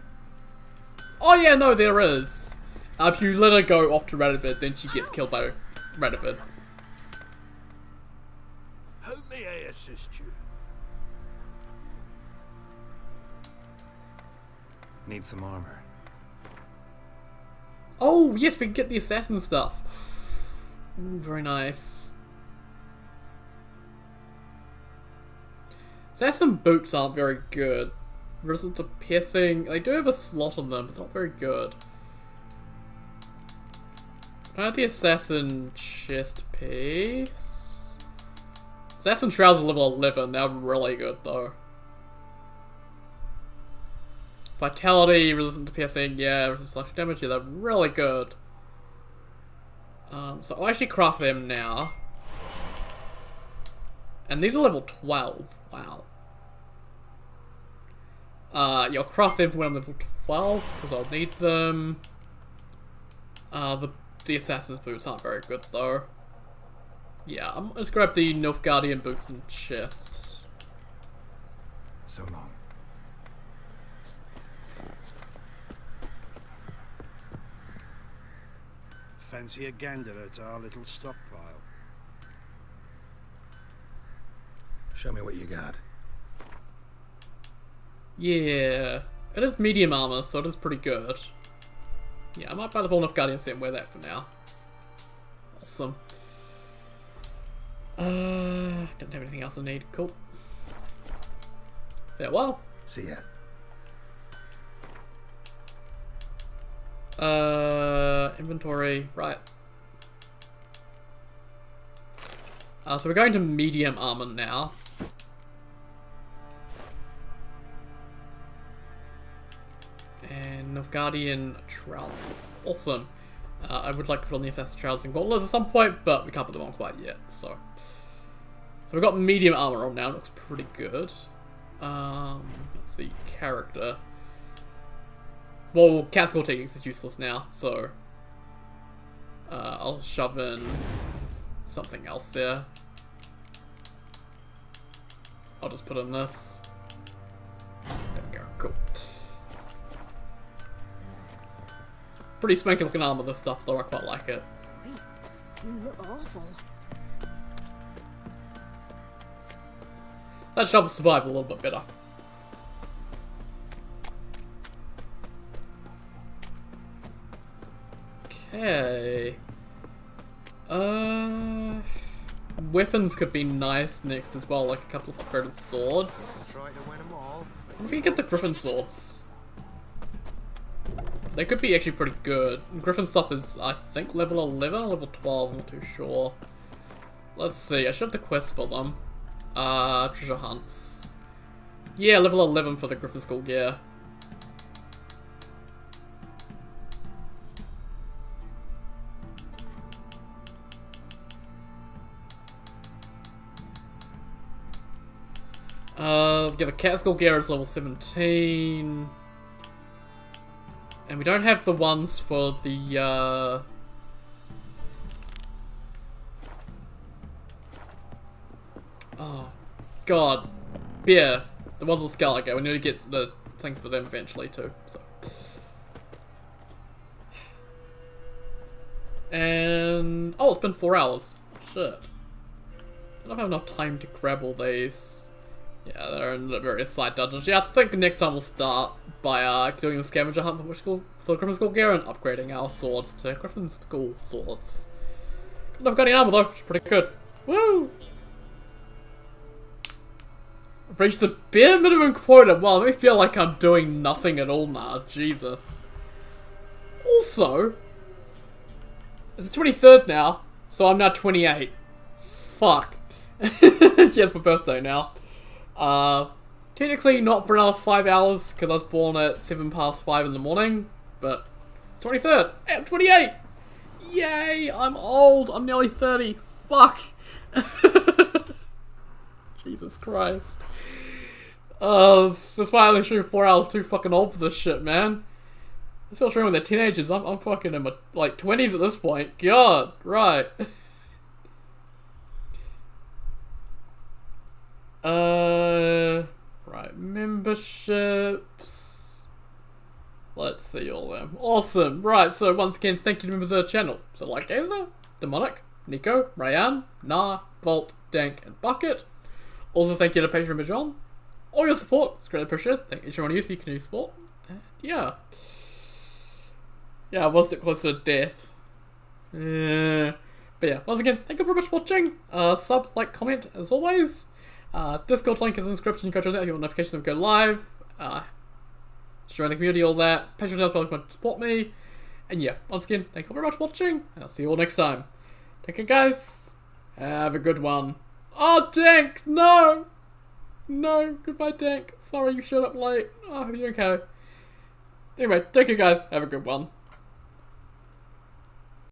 Oh yeah, no, there is. If you let her go off to Radovid, then she gets killed by Radovid. How may I assist you? Need some armor. Oh yes, we can get the assassin stuff. Ooh, very nice. Assassin boots aren't very good. Resistance to piercing, they do have a slot on them, but not very good. I have the assassin chest piece. Assassin trousers level 11, they're really good though. Vitality, resistance to piercing, yeah, resistance to slashing damage, yeah, they're really good. So I'll actually craft them now. And these are level 12, wow. Yeah, I'll craft them for when I'm level 12, because I'll need them. The assassin's boots aren't very good though. Yeah, I'm just grab the Nilfgaardian boots and chests. So long. Fancy a gander at our little stockpile. Show me what you got. Yeah, it is medium armor, so it is pretty good. Yeah, I might buy the full Nilfgaardian set and wear that for now. Awesome. Don't have anything else I need. Cool. Farewell. See ya. Inventory, right. So we're going to medium armor now. And Nilfgaardian trousers. Awesome. I would like to put on the assassin trousers and gauntlets at some point, but we can't put them on quite yet, so. So we've got medium armor on now, looks pretty good. Let's see, character. Well, Cat's Cortex is useless now, so I'll shove in something else there. I'll just put in this. There we go, cool. Pretty swanky looking armor, this stuff, though I quite like it. You look awful. That should help us survive a little bit better. Okay. Weapons could be nice next as well, like a couple of upgraded swords. What if we get the Griffin swords? They could be actually pretty good. Griffin stuff is, I think, level 11 or level 12, I'm not too sure. Let's see, I should have the quest for them. treasure hunts. Yeah, level 11 for the Griffin School gear. Yeah, the Cat School gear is level 17. And we don't have the ones for the, oh, God. Yeah, the ones with Scarlet Gate. We need to get the things for them eventually, too, so. And, oh, it's been 4 hours. Shit. I don't have enough time to grab all these. Yeah, they're in the various side dungeons. Yeah, I think next time we'll start by doing the scavenger hunt for Griffin School gear and upgrading our swords to Griffin School swords. I've got any armor though, which is pretty good. Woo! I've reached the bare minimum quota. Wow, I feel like I'm doing nothing at all now. Jesus. Also, it's the 23rd now, so I'm now 28. Fuck. Yeah, it's my birthday now. Technically not for another 5 hours, because I was born at 5:07 in the morning, but 23rd, hey, I'm 28! Yay, I'm old, I'm nearly 30, fuck! Jesus Christ. That's why I only stream 4 hours, too fucking old for this shit, man. I'm still streaming with the teenagers, I'm fucking in my, like, 20s at this point, god, right. Right, memberships. Let's see all of them. Awesome. Right, so once again, thank you to members of the channel. So like Gazer, Demonic, Nico, Ryan, Nah, Volt, Dank, and Bucket. Also thank you to Patreon and John. All your support, it's greatly appreciated. Thank each one of you for your continued support. And yeah. Yeah, I was a bit closer to death. But yeah, once again, thank you very much for watching. Sub, like, comment, as always. Discord link is in the description. You can go check that if you want notifications when we go live. Join the community, all that. Patreon does want to support me. And yeah, once again, thank you very much for watching. And I'll see you all next time. Take care, guys. Have a good one. Oh, Dank! No! No, goodbye, Dank. Sorry you showed up late. Oh, I hope you're okay. Anyway, take care, guys. Have a good one.